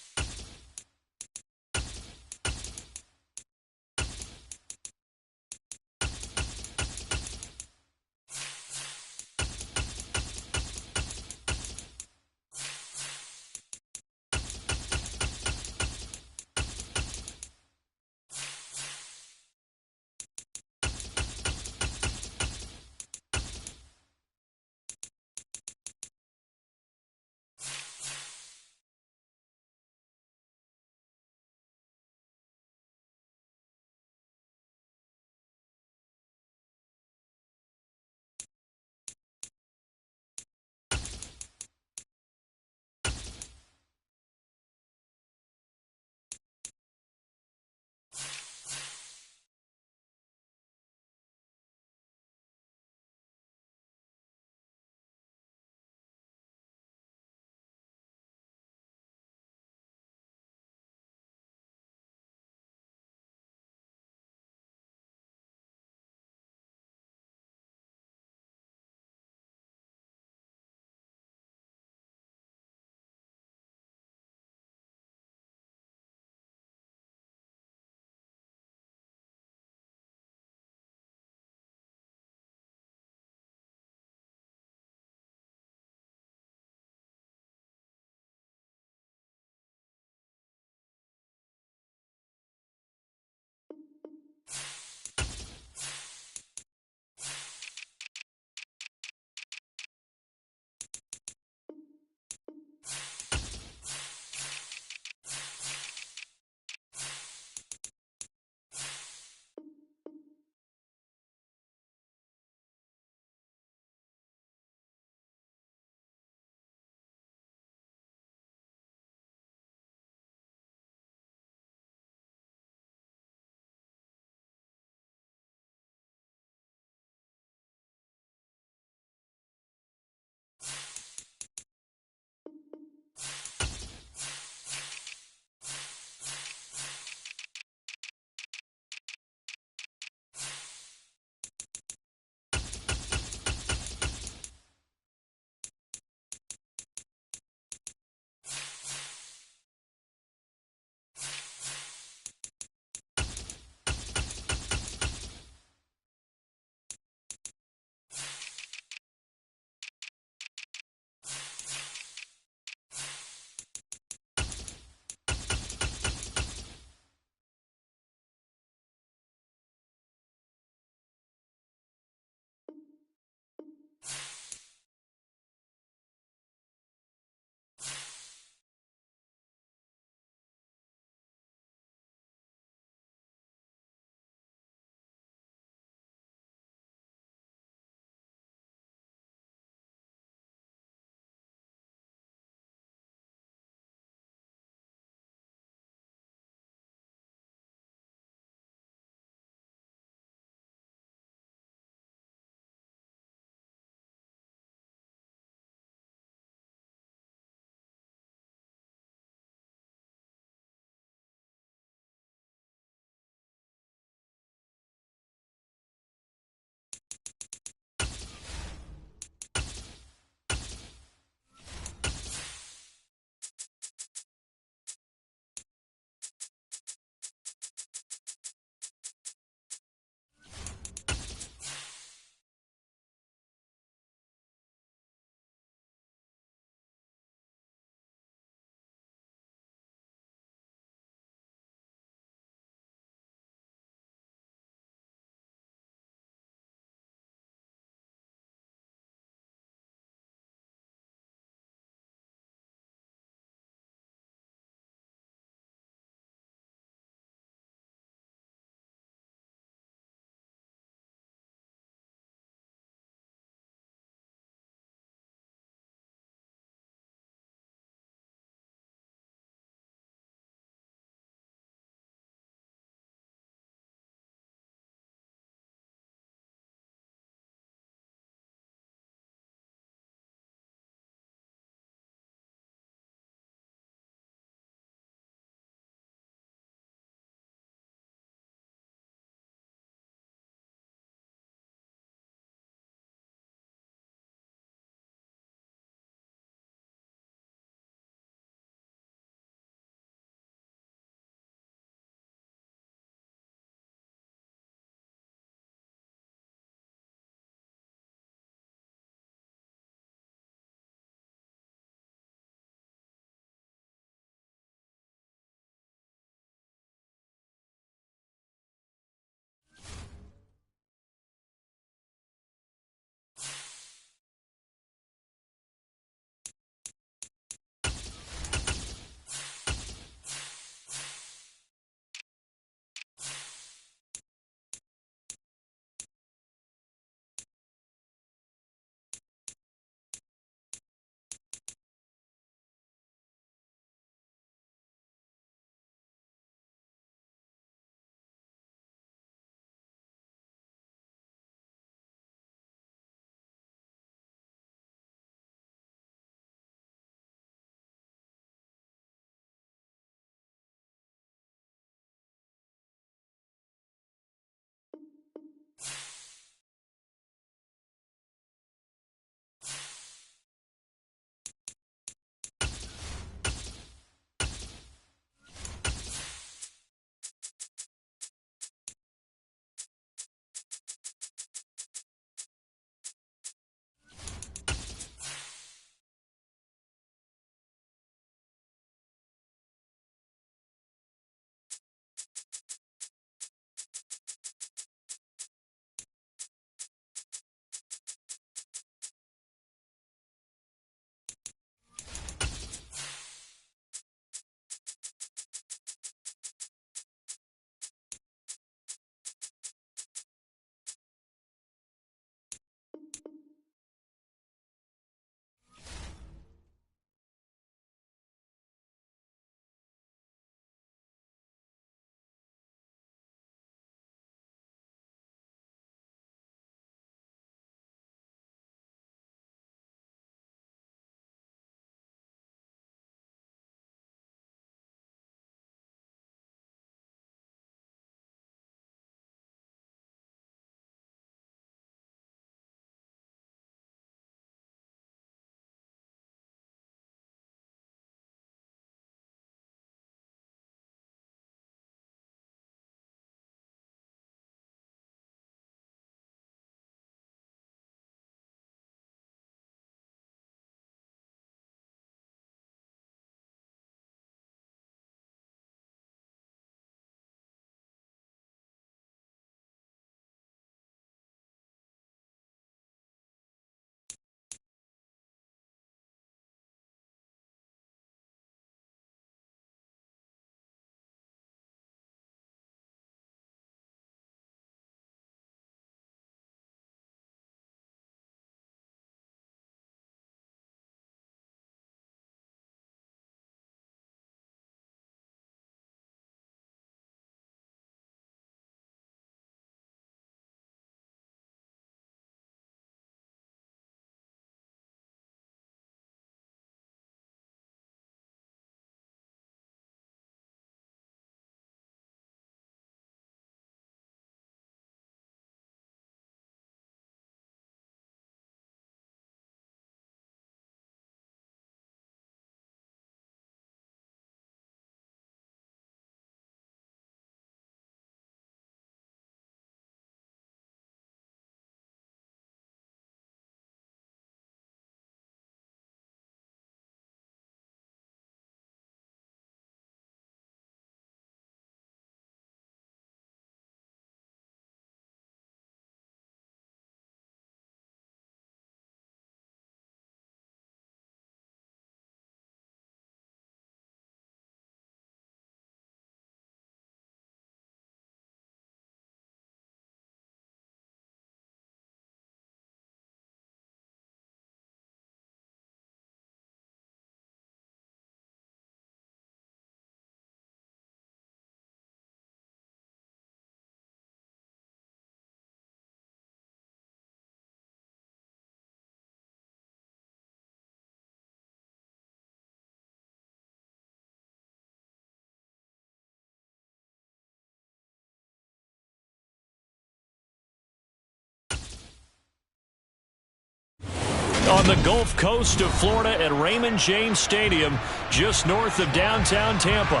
On the Gulf Coast of Florida at Raymond James Stadium, just north of downtown Tampa.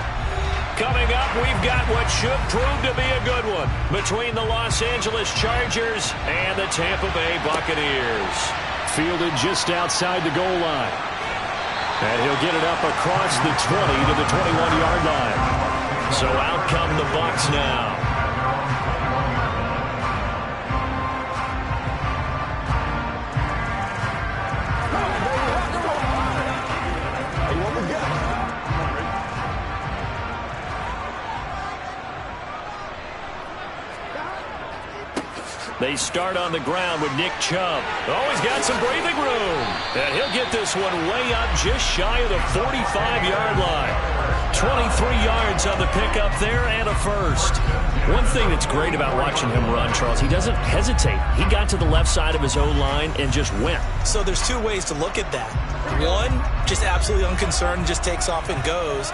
Coming up, we've got what should prove to be a good one between the Los Angeles Chargers and the Tampa Bay Buccaneers. Fielded just outside the goal line. And he'll get it up across the 20 to the 21-yard line. So out come the Bucs now. They start on the ground with Nick Chubb. Oh, he's got some breathing room. And he'll get this one way up just shy of the 45-yard line. 23 yards on the pickup there and a first. One thing that's great about watching him run, Charles, he doesn't hesitate. He got to the left side of his O-line and just went. So there's two ways to look at that. One, just absolutely unconcerned, just takes off and goes.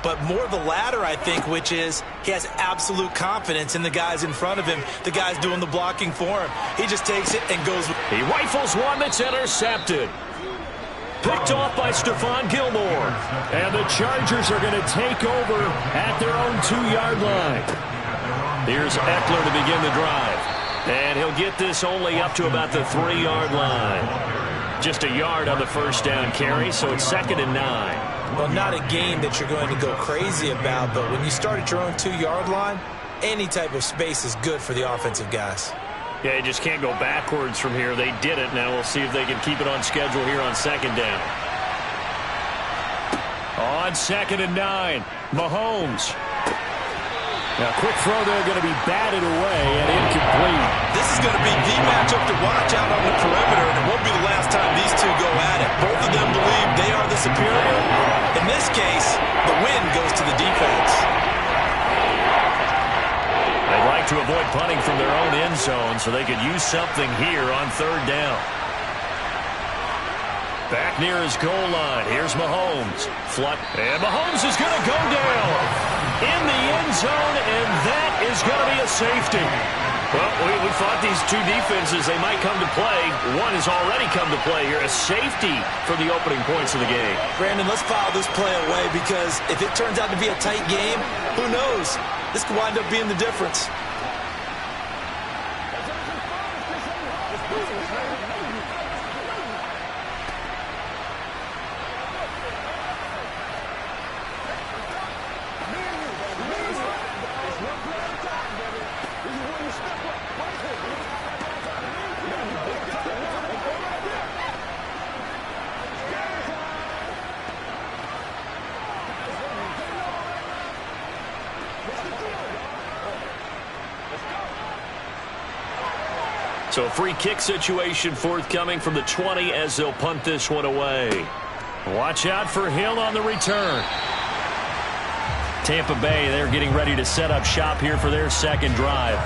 But more the latter, I think, which is he has absolute confidence in the guys in front of him, the guys doing the blocking for him. He just takes it and goes. He rifles one that's intercepted. Picked off by Stephon Gilmore. And the Chargers are going to take over at their own 2-yard line. Here's Eckler to begin the drive. And he'll get this only up to about the 3-yard line. Just a yard on the first down carry, so it's 2nd and 9. Well, not a game that you're going to go crazy about, but when you start at your own 2-yard line, any type of space is good for the offensive guys. Yeah, you just can't go backwards from here. They did it. Now we'll see if they can keep it on schedule here on 2nd down. On 2nd and 9, Mahomes. Now, quick throw there, going to be batted away and incomplete. This is going to be the matchup to watch out on the perimeter, and it won't be the last time these two go at it. Both of them believe they are the superior. In this case, the win goes to the defense. They'd like to avoid punting from their own end zone so they could use something here on 3rd down. Back near his goal line. Here's Mahomes. And Mahomes is going to go down in the end zone, and that is going to be a safety. Well, we thought these two defenses, they might come to play. One has already come to play here. A safety for the opening points of the game. Brandon, let's file this play away because if it turns out to be a tight game, who knows? This could wind up being the difference. So a free kick situation forthcoming from the 20 as they'll punt this one away. Watch out for Hill on the return. Tampa Bay, they're getting ready to set up shop here for their 2nd drive.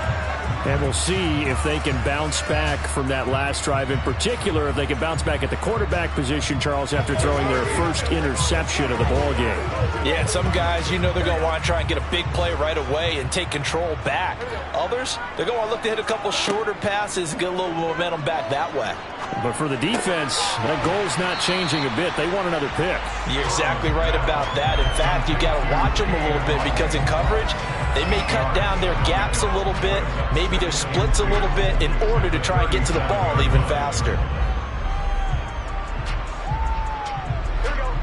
And we'll see if they can bounce back from that last drive. In particular, if they can bounce back at the quarterback position, Charles, after throwing their first interception of the ball game. Yeah, and some guys, you know they're going to want to try and get a big play right away and take control back. Others, they're going to want to look to hit a couple shorter passes and get a little momentum back that way. But for the defense, that goal's not changing a bit. They want another pick. You're exactly right about that. In fact, you got to watch them a little bit because in coverage, they may cut down their gaps a little bit, maybe their splits a little bit in order to try and get to the ball even faster.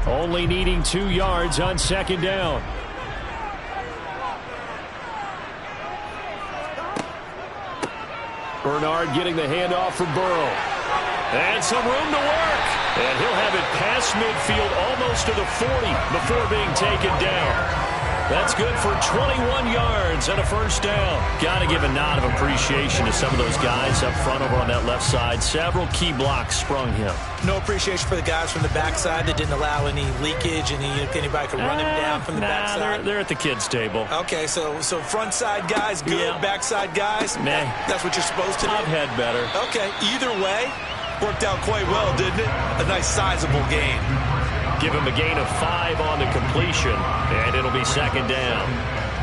Only needing 2 yards on 2nd down. Bernard getting the handoff from Burrow. And some room to work. And he'll have it past midfield almost to the 40 before being taken down. That's good for 21 yards and a first down. Got to give a nod of appreciation to some of those guys up front over on that left side. Several key blocks sprung him. No appreciation for the guys from the backside that didn't allow any leakage, anybody could run him down from the backside. They're at the kids' table. Okay, so front side guys good, yeah. Backside guys, nah. That's what you're supposed to do? I've had better. Okay, either way, worked out quite well, didn't it? A nice sizable gain. Give him a gain of 5 on the completion, and it'll be 2nd down.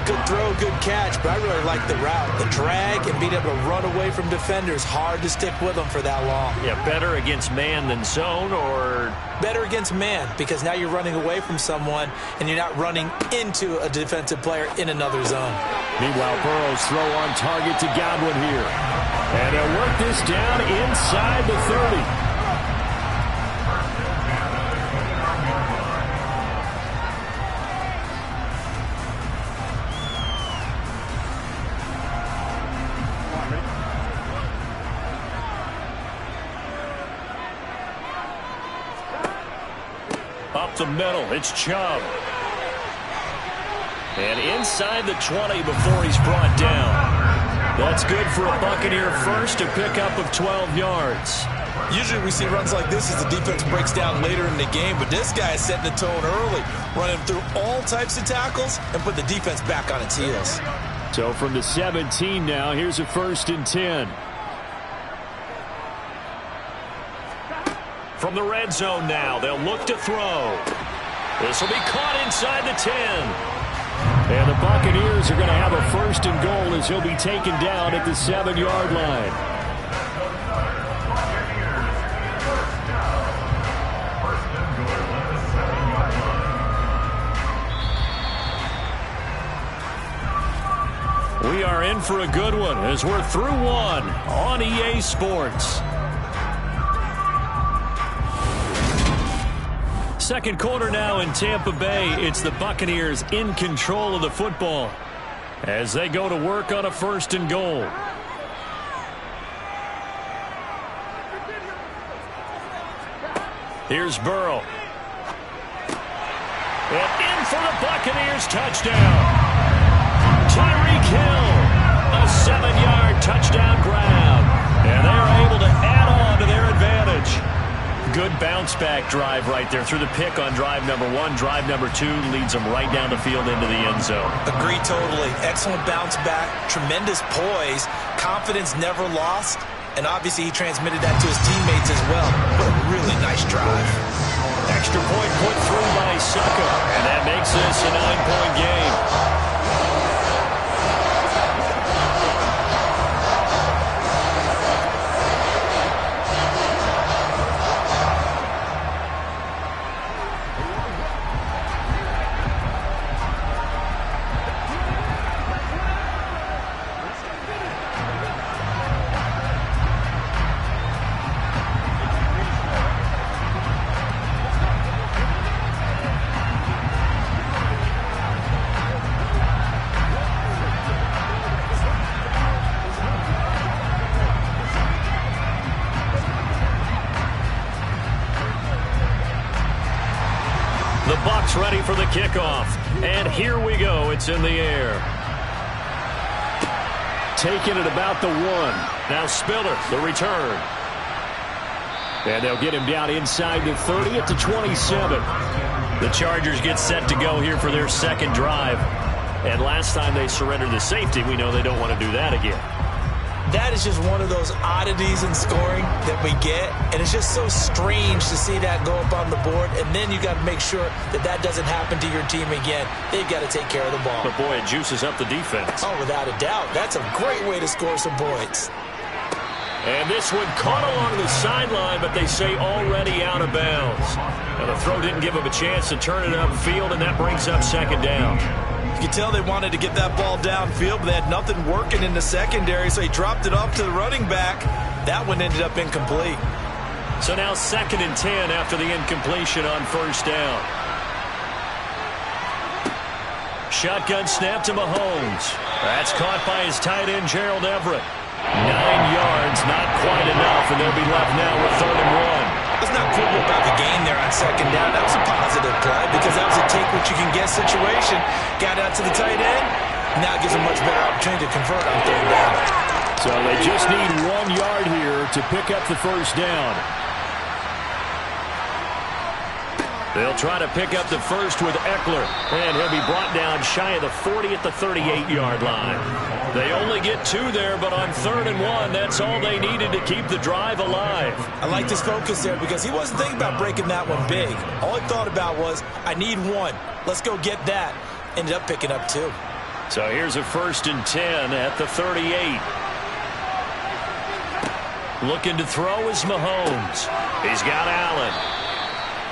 Good throw, good catch, but I really like the route. The drag and being able to run away from defenders. Hard to stick with them for that long. Yeah, better against man than zone, or? Better against man, because now you're running away from someone and you're not running into a defensive player in another zone. Meanwhile, Burrow's throw on target to Godwin here. And they'll work this down inside the 30. Up the middle, it's Chubb. And inside the 20 before he's brought down. That's good for a Buccaneer first, a pickup of 12 yards. Usually we see runs like this as the defense breaks down later in the game, but this guy is setting the tone early, running through all types of tackles and put the defense back on its heels. So from the 17 now, here's a 1st and 10. From the red zone now, they'll look to throw. This will be caught inside the 10. And the Buccaneers are going to have a 1st and goal as he'll be taken down at the 7-yard line. We are in for a good one as we're through one on EA Sports. Second quarter now in Tampa Bay. It's the Buccaneers in control of the football as they go to work on a 1st and goal. Here's Burrow. And in for the Buccaneers touchdown. Tyreek Hill, a 7-yard touchdown grab. And they are able to add on to their advantage. Good bounce-back drive right there through the pick on drive number 1. Drive number 2 leads them right down the field into the end zone. Agree totally. Excellent bounce back, tremendous poise, confidence never lost, and obviously he transmitted that to his teammates as well. What a really nice drive. Extra point put through by Succo, and that makes this a 9-point game. Ready for the kickoff. And here we go. It's in the air. Taking it about the 1. Now Spiller, the return. And they'll get him down inside the 30 at the 27. The Chargers get set to go here for their second drive. And last time they surrendered the safety, we know they don't want to do that again. That is just one of those oddities in scoring that we get, and it's just so strange to see that go up on the board, and then you got to make sure that that doesn't happen to your team again. They've got to take care of the ball. But boy, it juices up the defense. Oh, without a doubt. That's a great way to score some points. And this one caught along the sideline, but they say already out of bounds. And the throw didn't give them a chance to turn it upfield, and that brings up 2nd down. You can tell they wanted to get that ball downfield, but they had nothing working in the secondary, so he dropped it off to the running back. That one ended up incomplete. So now 2nd and 10 after the incompletion on 1st down. Shotgun snap to Mahomes. That's caught by his tight end, Gerald Everett. 9 yards, not quite enough, and they'll be left now with 3rd and 1. Let's not quibble about the gain there on 2nd down. That was a positive play because that was a take-what-you-can-get situation. Got out to the tight end. Now it gives a much better opportunity to convert on 3rd down. So they just need 1 yard here to pick up the 1st down. They'll try to pick up the 1st with Eckler, and he'll be brought down shy of the 40 at the 38-yard line. They only get 2 there, but on 3rd and 1, that's all they needed to keep the drive alive. I like this focus there because he wasn't thinking about breaking that one big. All he thought about was, I need 1. Let's go get that. Ended up picking up 2. So here's a 1st and 10 at the 38. Looking to throw is Mahomes. He's got Allen.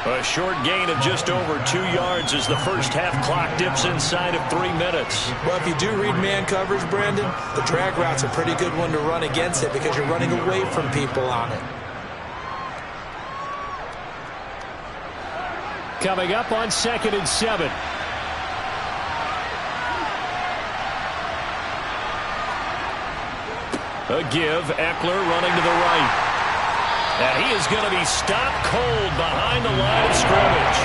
A short gain of just over 2 yards as the first half clock dips inside of 3 minutes. Well, if you do read man coverage, Brandon, the drag route's a pretty good one to run against it because you're running away from people on it. Coming up on 2nd and 7. A give, Eckler running to the right. And he is going to be stopped cold behind the line of scrimmage.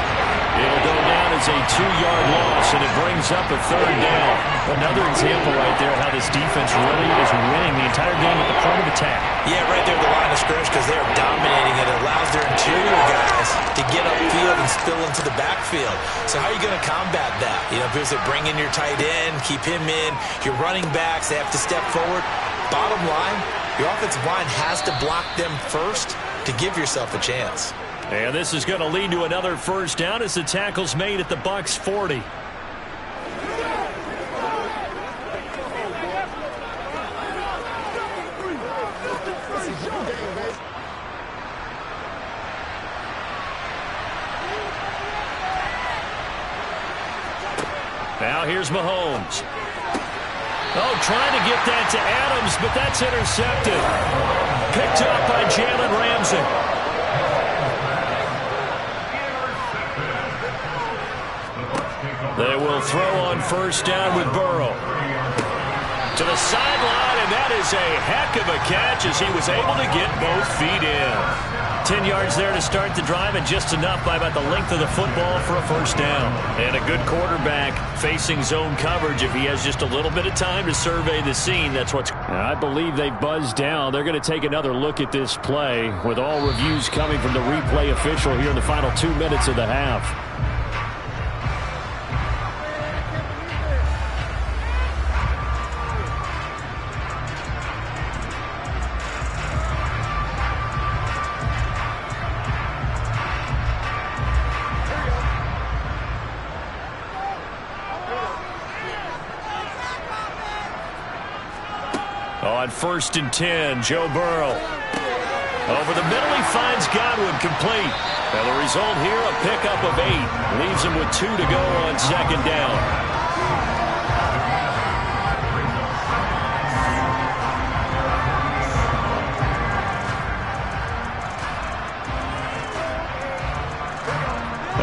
It'll go down as a 2-yard loss, and it brings up a 3rd down. Another example right there how this defense really is winning the entire game at the point of attack. Yeah, right there at the line of scrimmage because they're dominating it. It allows their interior guys to get upfield and spill into the backfield. So how are you going to combat that? You know, if you bring in your tight end, keep him in, your running backs, they have to step forward. Bottom line, your offensive line has to block them first to give yourself a chance. And this is going to lead to another 1st down as the tackle's made at the Bucs 40. Now here's Mahomes. Oh, trying to get that to Adams, but that's intercepted. Picked up by Jalen Ramsey. They will throw on 1st down with Burrow. To the sideline, and that is a heck of a catch as he was able to get both feet in. 10 yards there to start the drive, and just enough by about the length of the football for a 1st down. And a good quarterback facing zone coverage. If he has just a little bit of time to survey the scene, that's what's... I believe they buzzed down. They're going to take another look at this play with all reviews coming from the replay official here in the final 2 minutes of the half. On 1st and 10, Joe Burrow. Over the middle, he finds Godwin complete. And the result here, a pickup of 8. Leaves him with 2 to go on 2nd down.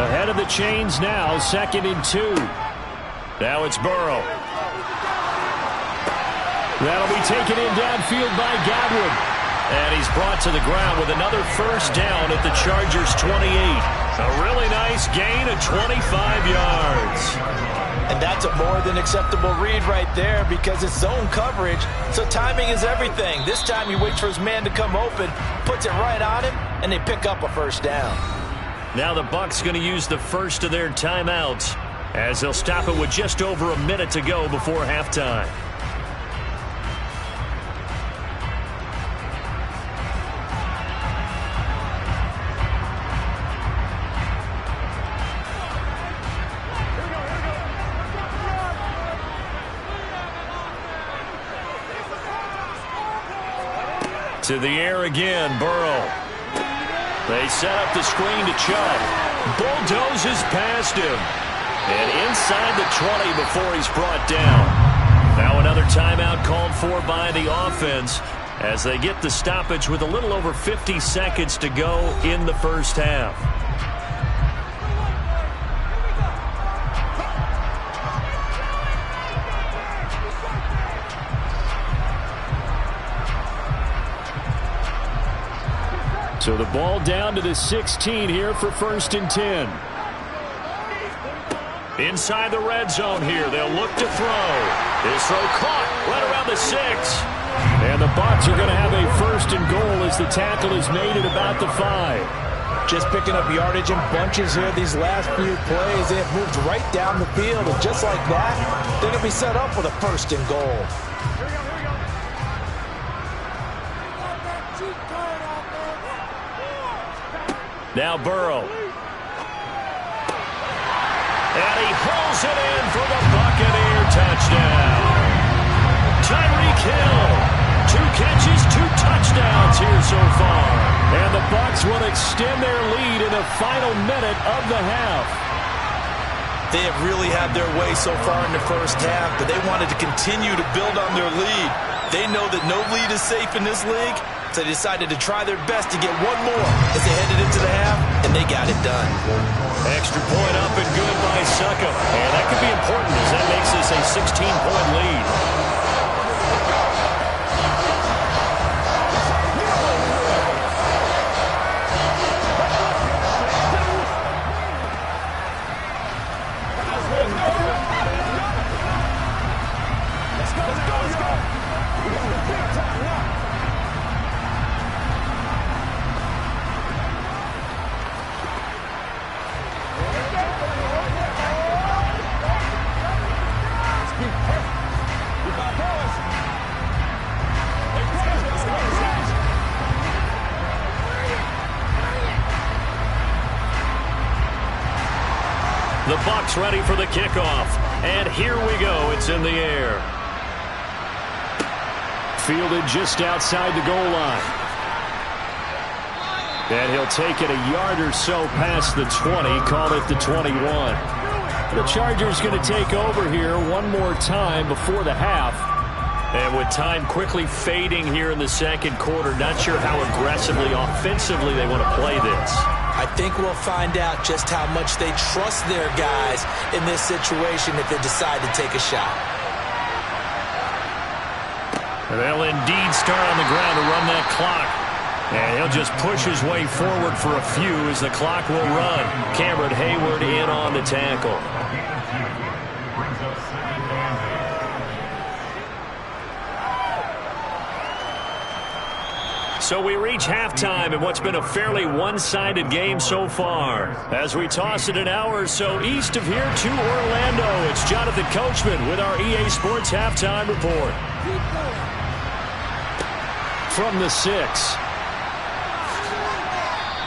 Ahead of the chains now, 2nd and 2. Now it's Burrow. That'll be taken in downfield by Godwin. And he's brought to the ground with another 1st down at the Chargers' 28. A really nice gain of 25 yards. And that's a more than acceptable read right there because it's zone coverage, so timing is everything. This time he waits for his man to come open, puts it right on him, and they pick up a 1st down. Now the Bucs going to use the first of their timeouts as they'll stop it with just over a minute to go before halftime. To the air again, Burrow. They set up the screen to Chubb. Bulldozes past him. And inside the 20 before he's brought down. Now another timeout called for by the offense as they get the stoppage with a little over 50 seconds to go in the 1st half. So the ball down to the 16 here for 1st and 10. Inside the red zone here, they'll look to throw. His throw caught right around the 6. And the Bucs are going to have a 1st and goal as the tackle is made at about the 5. Just picking up yardage in bunches here these last few plays. They have moved right down the field, and just like that, they're going to be set up with a 1st and goal. Now Burrow. And he hauls it in for the Buccaneers. touchdown. Tyreek Hill. 2 catches, 2 touchdowns here so far. And the Bucs will extend their lead in the final minute of the half. They have really had their way so far in the first half, but they wanted to continue to build on their lead. They know that no lead is safe in this league, so they decided to try their best to get one more as they headed into the half, and they got it done. Extra point up and good by Succop. And that could be important as that makes this a 16-point lead. The Bucs ready for the kickoff. And here we go. It's in the air. Fielded just outside the goal line. And he'll take it a yard or so past the 20. Call it the 21. The Chargers going to take over here one more time before the half. And with time quickly fading here in the second quarter, not sure how aggressively, offensively they want to play this. I think we'll find out just how much they trust their guys in this situation if they decide to take a shot. They'll indeed start on the ground to run that clock. And he'll just push his way forward for a few as the clock will run. Cameron Hayward in on the tackle. Brings up 2nd and 8. So we reach halftime in what's been a fairly one-sided game so far. As we toss it an hour or so east of here to Orlando, it's Jonathan Coachman with our EA Sports Halftime Report. From the 6.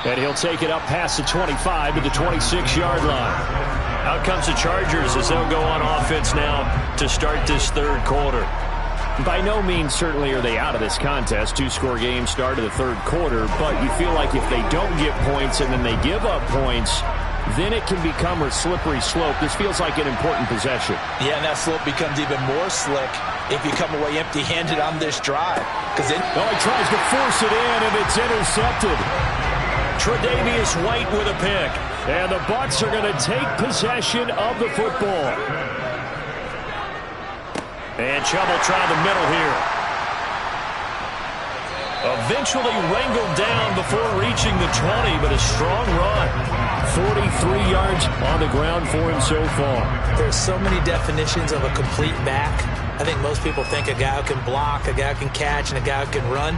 And he'll take it up past the 25 to the 26-yard line. Out comes the Chargers as they'll go on offense now to start this third quarter. By no means certainly are they out of this contest. 2-score game start of the third quarter, but you feel like if they don't get points and then they give up points, then it can become a slippery slope. This feels like an important possession. Yeah, and that slope becomes even more slick if you come away empty-handed on this drive. He tries to force it in, and it's intercepted. Tre'Davious White with a pick. And the Bucs are going to take possession of the football. And Chubb will try the middle here. Eventually wrangled down before reaching the 20, but a strong run. 43 yards on the ground for him so far. There's so many definitions of a complete back. I think most people think a guy who can block, a guy who can catch, and a guy who can run.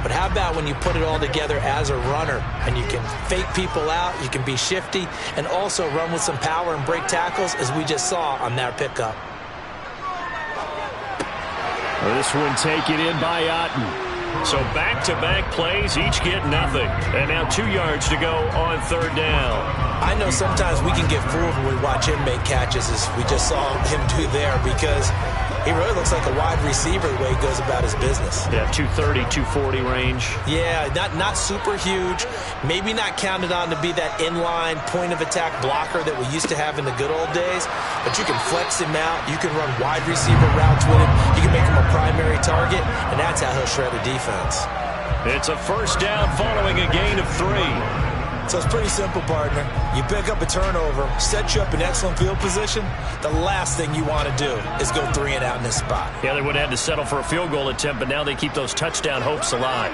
But how about when you put it all together as a runner and you can fake people out, you can be shifty, and also run with some power and break tackles, as we just saw on that pickup. This one taken in by Otten. So back-to-back plays, each get nothing. And now 2 yards to go on third down. I know sometimes we can get fooled when we watch him make catches, as we just saw him do there, because he really looks like a wide receiver the way he goes about his business. Yeah, 230, 240 range. Yeah, not super huge. Maybe not counted on to be that inline point-of-attack blocker that we used to have in the good old days, but you can flex him out. You can run wide receiver routes with him. You can make him a primary target, and that's how he'll shred a defense. It's a first down following a gain of 3. So it's pretty simple, partner. You pick up a turnover, set you up in excellent field position. The last thing you want to do is go 3 and out in this spot. Yeah, they would have had to settle for a field goal attempt, but now they keep those touchdown hopes alive.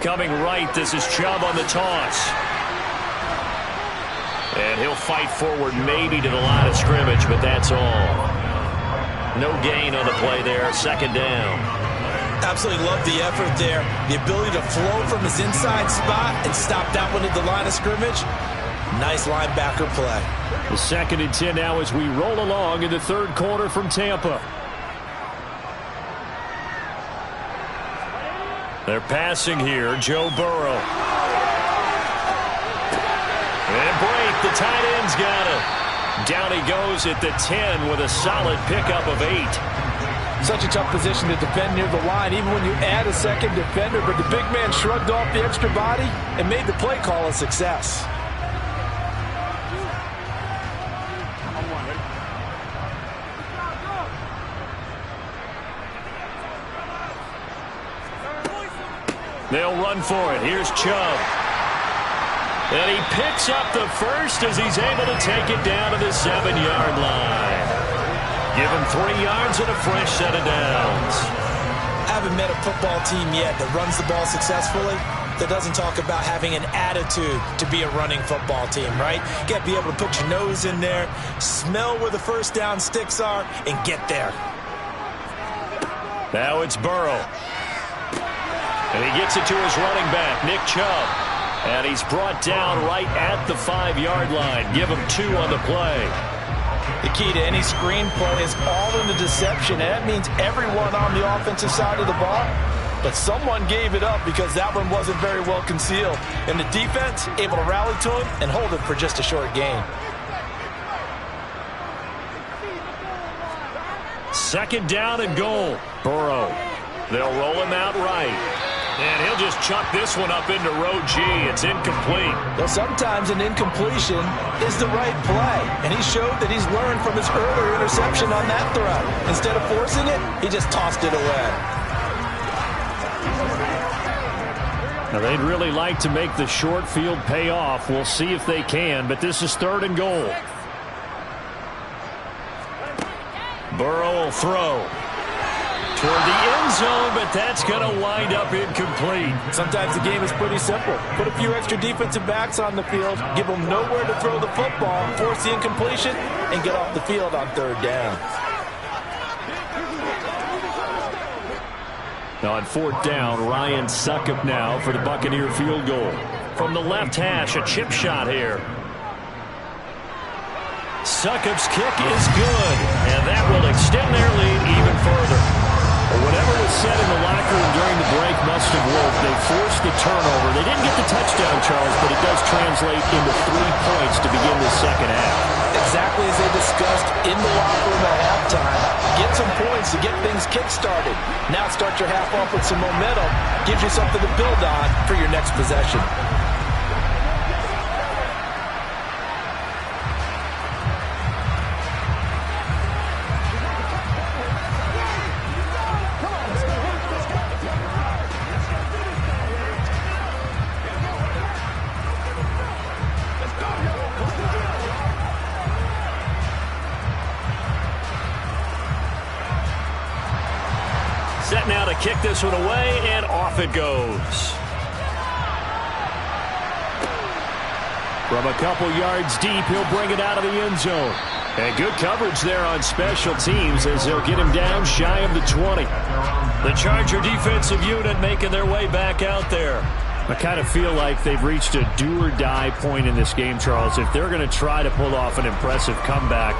Coming right, this is Chubb on the toss. And he'll fight forward maybe to the line of scrimmage, but that's all. No gain on the play there, second down. Absolutely love the effort there. The ability to flow from his inside spot and stop that one at the line of scrimmage. Nice linebacker play. The 2nd and 10 now as we roll along in the third quarter from Tampa. They're passing here, Joe Burrow. And break, the tight end's got it. Down he goes at the 10 with a solid pickup of 8. Such a tough position to defend near the line, even when you add a second defender. But the big man shrugged off the extra body and made the play call a success. They'll run for it. Here's Chubb. And he picks up the first as he's able to take it down to the 7-yard line. Give him 3 yards and a fresh set of downs. I haven't met a football team yet that runs the ball successfully that doesn't talk about having an attitude to be a running football team, right? You got to be able to put your nose in there, smell where the first down sticks are, and get there. Now it's Burrow. And he gets it to his running back, Nick Chubb. And he's brought down right at the 5-yard line. Give him 2 on the play. The key to any screen play is all in the deception, and that means everyone on the offensive side of the ball. But someone gave it up because that one wasn't very well concealed. And the defense able to rally to him and hold it for just a short gain. 2nd down and goal. Burrow. They'll roll him out right. And he'll just chuck this one up into row G. It's incomplete. Well, sometimes an incompletion is the right play. And he showed that he's learned from his earlier interception on that throw. Instead of forcing it, he just tossed it away. Now, they'd really like to make the short field pay off. We'll see if they can, but this is 3rd and goal. Burrow will throw toward the end zone, but that's going to wind up incomplete. Sometimes the game is pretty simple. Put a few extra defensive backs on the field, give them nowhere to throw the football, force the incompletion, and get off the field on 3rd down. Now on 4th down, Ryan Succop now for the Buccaneer field goal. From the left hash, a chip shot here. Succop's kick is good, and that will extend their lead even further. Whatever was said in the locker room during the break must have worked. They forced the turnover. They didn't get the touchdown, Charles, but it does translate into 3 points to begin the second half. Exactly as they discussed in the locker room at halftime. Get some points to get things kick-started. Now start your half off with some momentum. Gives you something to build on for your next possession. Set now to kick this one away, and off it goes. From a couple yards deep, he'll bring it out of the end zone. And good coverage there on special teams as they'll get him down shy of the 20. The Charger defensive unit making their way back out there. I kind of feel like they've reached a do-or-die point in this game, Charles. If they're going to try to pull off an impressive comeback,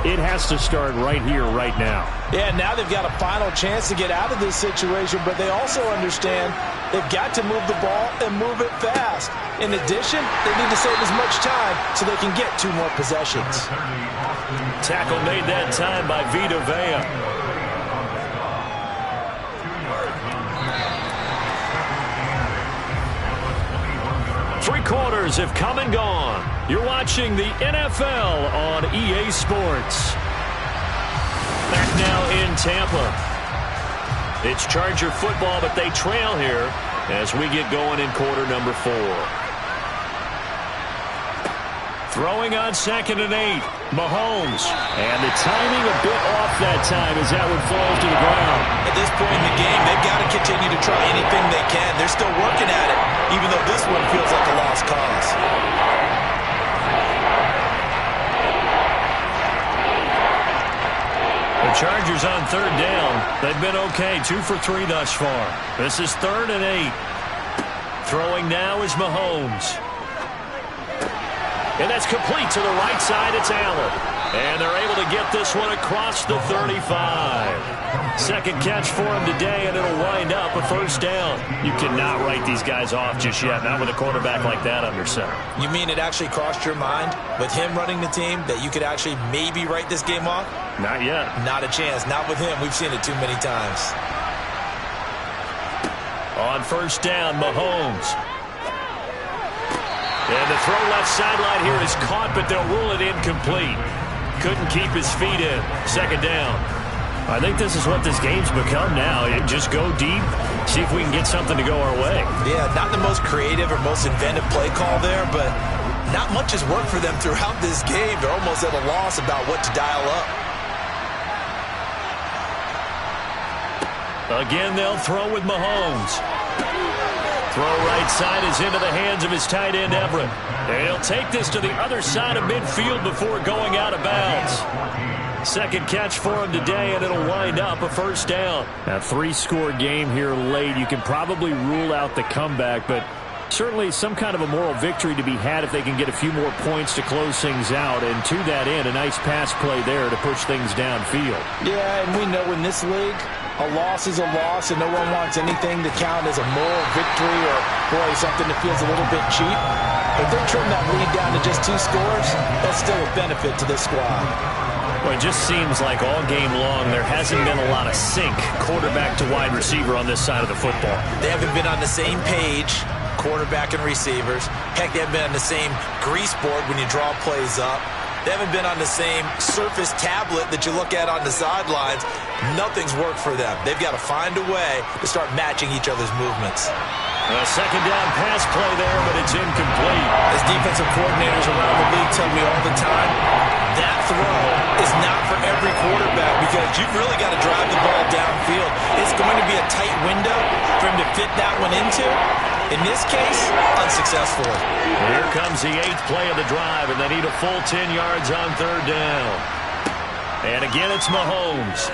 it has to start right here, right now. Yeah, now they've got a final chance to get out of this situation, but they also understand they've got to move the ball and move it fast. In addition, they need to save as much time so they can get 2 more possessions. Tackle made that time by Vita Vea. Three quarters have come and gone. You're watching the NFL on EA Sports. Back now in Tampa. It's Charger football, but they trail here as we get going in quarter number 4. Throwing on 2nd and 8. Mahomes. And the timing a bit off that time as that one falls to the ground. At this point in the game, they've got to continue to try anything they can. They're still working at it, even though this one feels like a lost cause. The Chargers on 3rd down. They've been okay, 2 for 3 thus far. This is 3rd and 8. Throwing now is Mahomes. And that's complete to the right side. It's Allen. And they're able to get this one across the 35. Second catch for him today, and it'll wind up a first down. You cannot write these guys off just yet, not with a quarterback like that under center. You mean it actually crossed your mind with him running the team that you could actually maybe write this game off? Not yet. Not a chance. Not with him. We've seen it too many times. On first down, Mahomes. And the throw left sideline here is caught, but they'll rule it incomplete. Couldn't keep his feet in. Second down. I think this is what this game's become now. Just go deep, see if we can get something to go our way. Yeah, not the most creative or most inventive play call there, but not much has worked for them throughout this game. They're almost at a loss about what to dial up. Again, they'll throw with Mahomes. Throw right side is into the hands of his tight end, Everett. And he'll take this to the other side of midfield before going out of bounds. Second catch for him today, and it'll wind up a first down. A 3-score game here late. You can probably rule out the comeback, but certainly some kind of a moral victory to be had if they can get a few more points to close things out. And to that end, a nice pass play there to push things downfield. Yeah, and we know in this league, a loss is a loss, and no one wants anything to count as a moral victory or, boy, something that feels a little bit cheap. If they trim that lead down to just 2 scores, that's still a benefit to this squad. Well, it just seems like all game long there hasn't been a lot of sync quarterback to wide receiver on this side of the football. They haven't been on the same page, quarterback and receivers. Heck, they haven't been on the same grease board when you draw plays up. They haven't been on the same Surface tablet that you look at on the sidelines. Nothing's worked for them. They've got to find a way to start matching each other's movements. A second down pass play there, but it's incomplete. As defensive coordinators around the league tell me all the time, that throw is not for every quarterback because you've really got to drive the ball downfield. It's going to be a tight window for him to fit that one into. In this case, unsuccessfully. Here comes the 8th play of the drive, and they need a full 10 yards on third down. And again, it's Mahomes.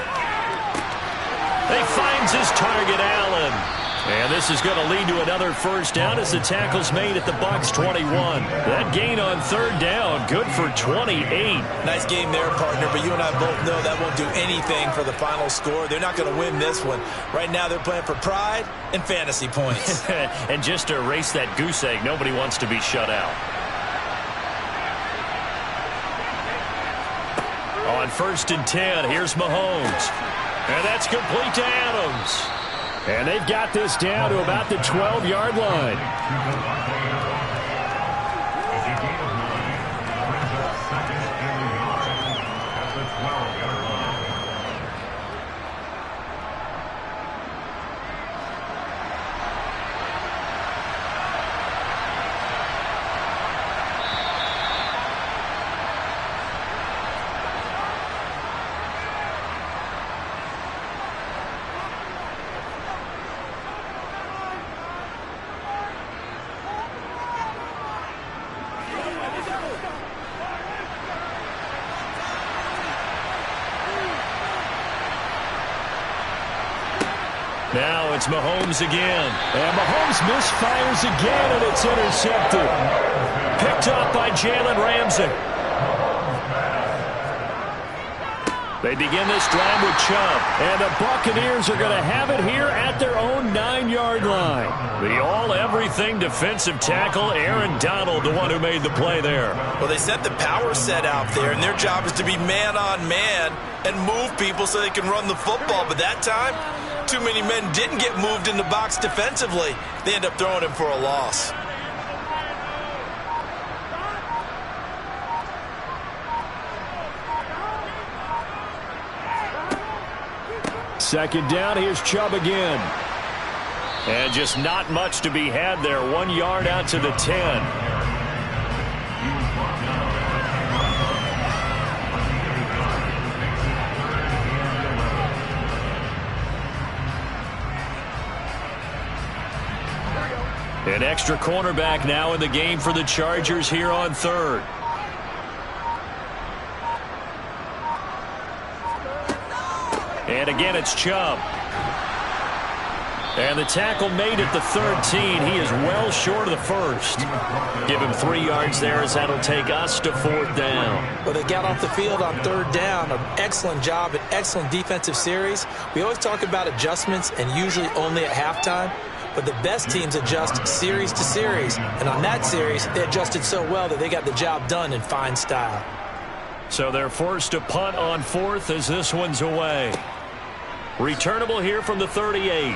He finds his target, Allen. And this is going to lead to another first down as the tackle's made at the Bucs 21. That gain on third down, good for 28. Nice game there, partner, but you and I both know that won't do anything for the final score. They're not going to win this one. Right now they're playing for pride and fantasy points. And just to erase that goose egg, nobody wants to be shut out. On first and 10, here's Mahomes. And that's complete to Adams. And they've got this down to about the 12-yard line. Now it's Mahomes again. And Mahomes misfires again, and it's intercepted. Picked up by Jalen Ramsey. They begin this drive with Chubb. And the Buccaneers are going to have it here at their own 9-yard line. The all-everything defensive tackle, Aaron Donald, the one who made the play there. Well, they set the power set out there, and their job is to be man-on-man and move people so they can run the football. But that time, too many men didn't get moved in the box defensively. They end up throwing him for a loss. Second down, here's Chubb again. And just not much to be had there. 1 yard out to the 10. An extra cornerback now in the game for the Chargers here on third. And again, it's Chubb. And the tackle made at the 13. He is well short of the first. Give him 3 yards there as that'll take us to 4th down. Well, they got off the field on 3rd down. An excellent job, an excellent defensive series. We always talk about adjustments and usually only at halftime. But the best teams adjust series to series. And on that series, they adjusted so well that they got the job done in fine style. So they're forced to punt on 4th as this one's away. Returnable here from the 38.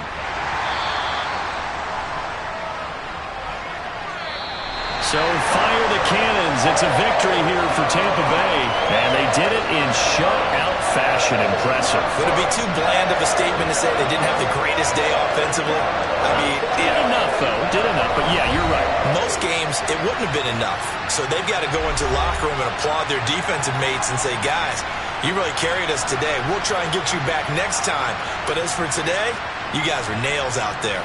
So fire the cannons. It's a victory here for Tampa Bay. And they did it in shutout fashion. Impressive. Would it be too bland of a statement to say they didn't have the greatest day offensively? I mean, did enough, though. Did enough. But, yeah, you're right. Most games, it wouldn't have been enough. So they've got to go into the locker room and applaud their defensive mates and say, guys, you really carried us today. We'll try and get you back next time. But as for today, you guys are nails out there.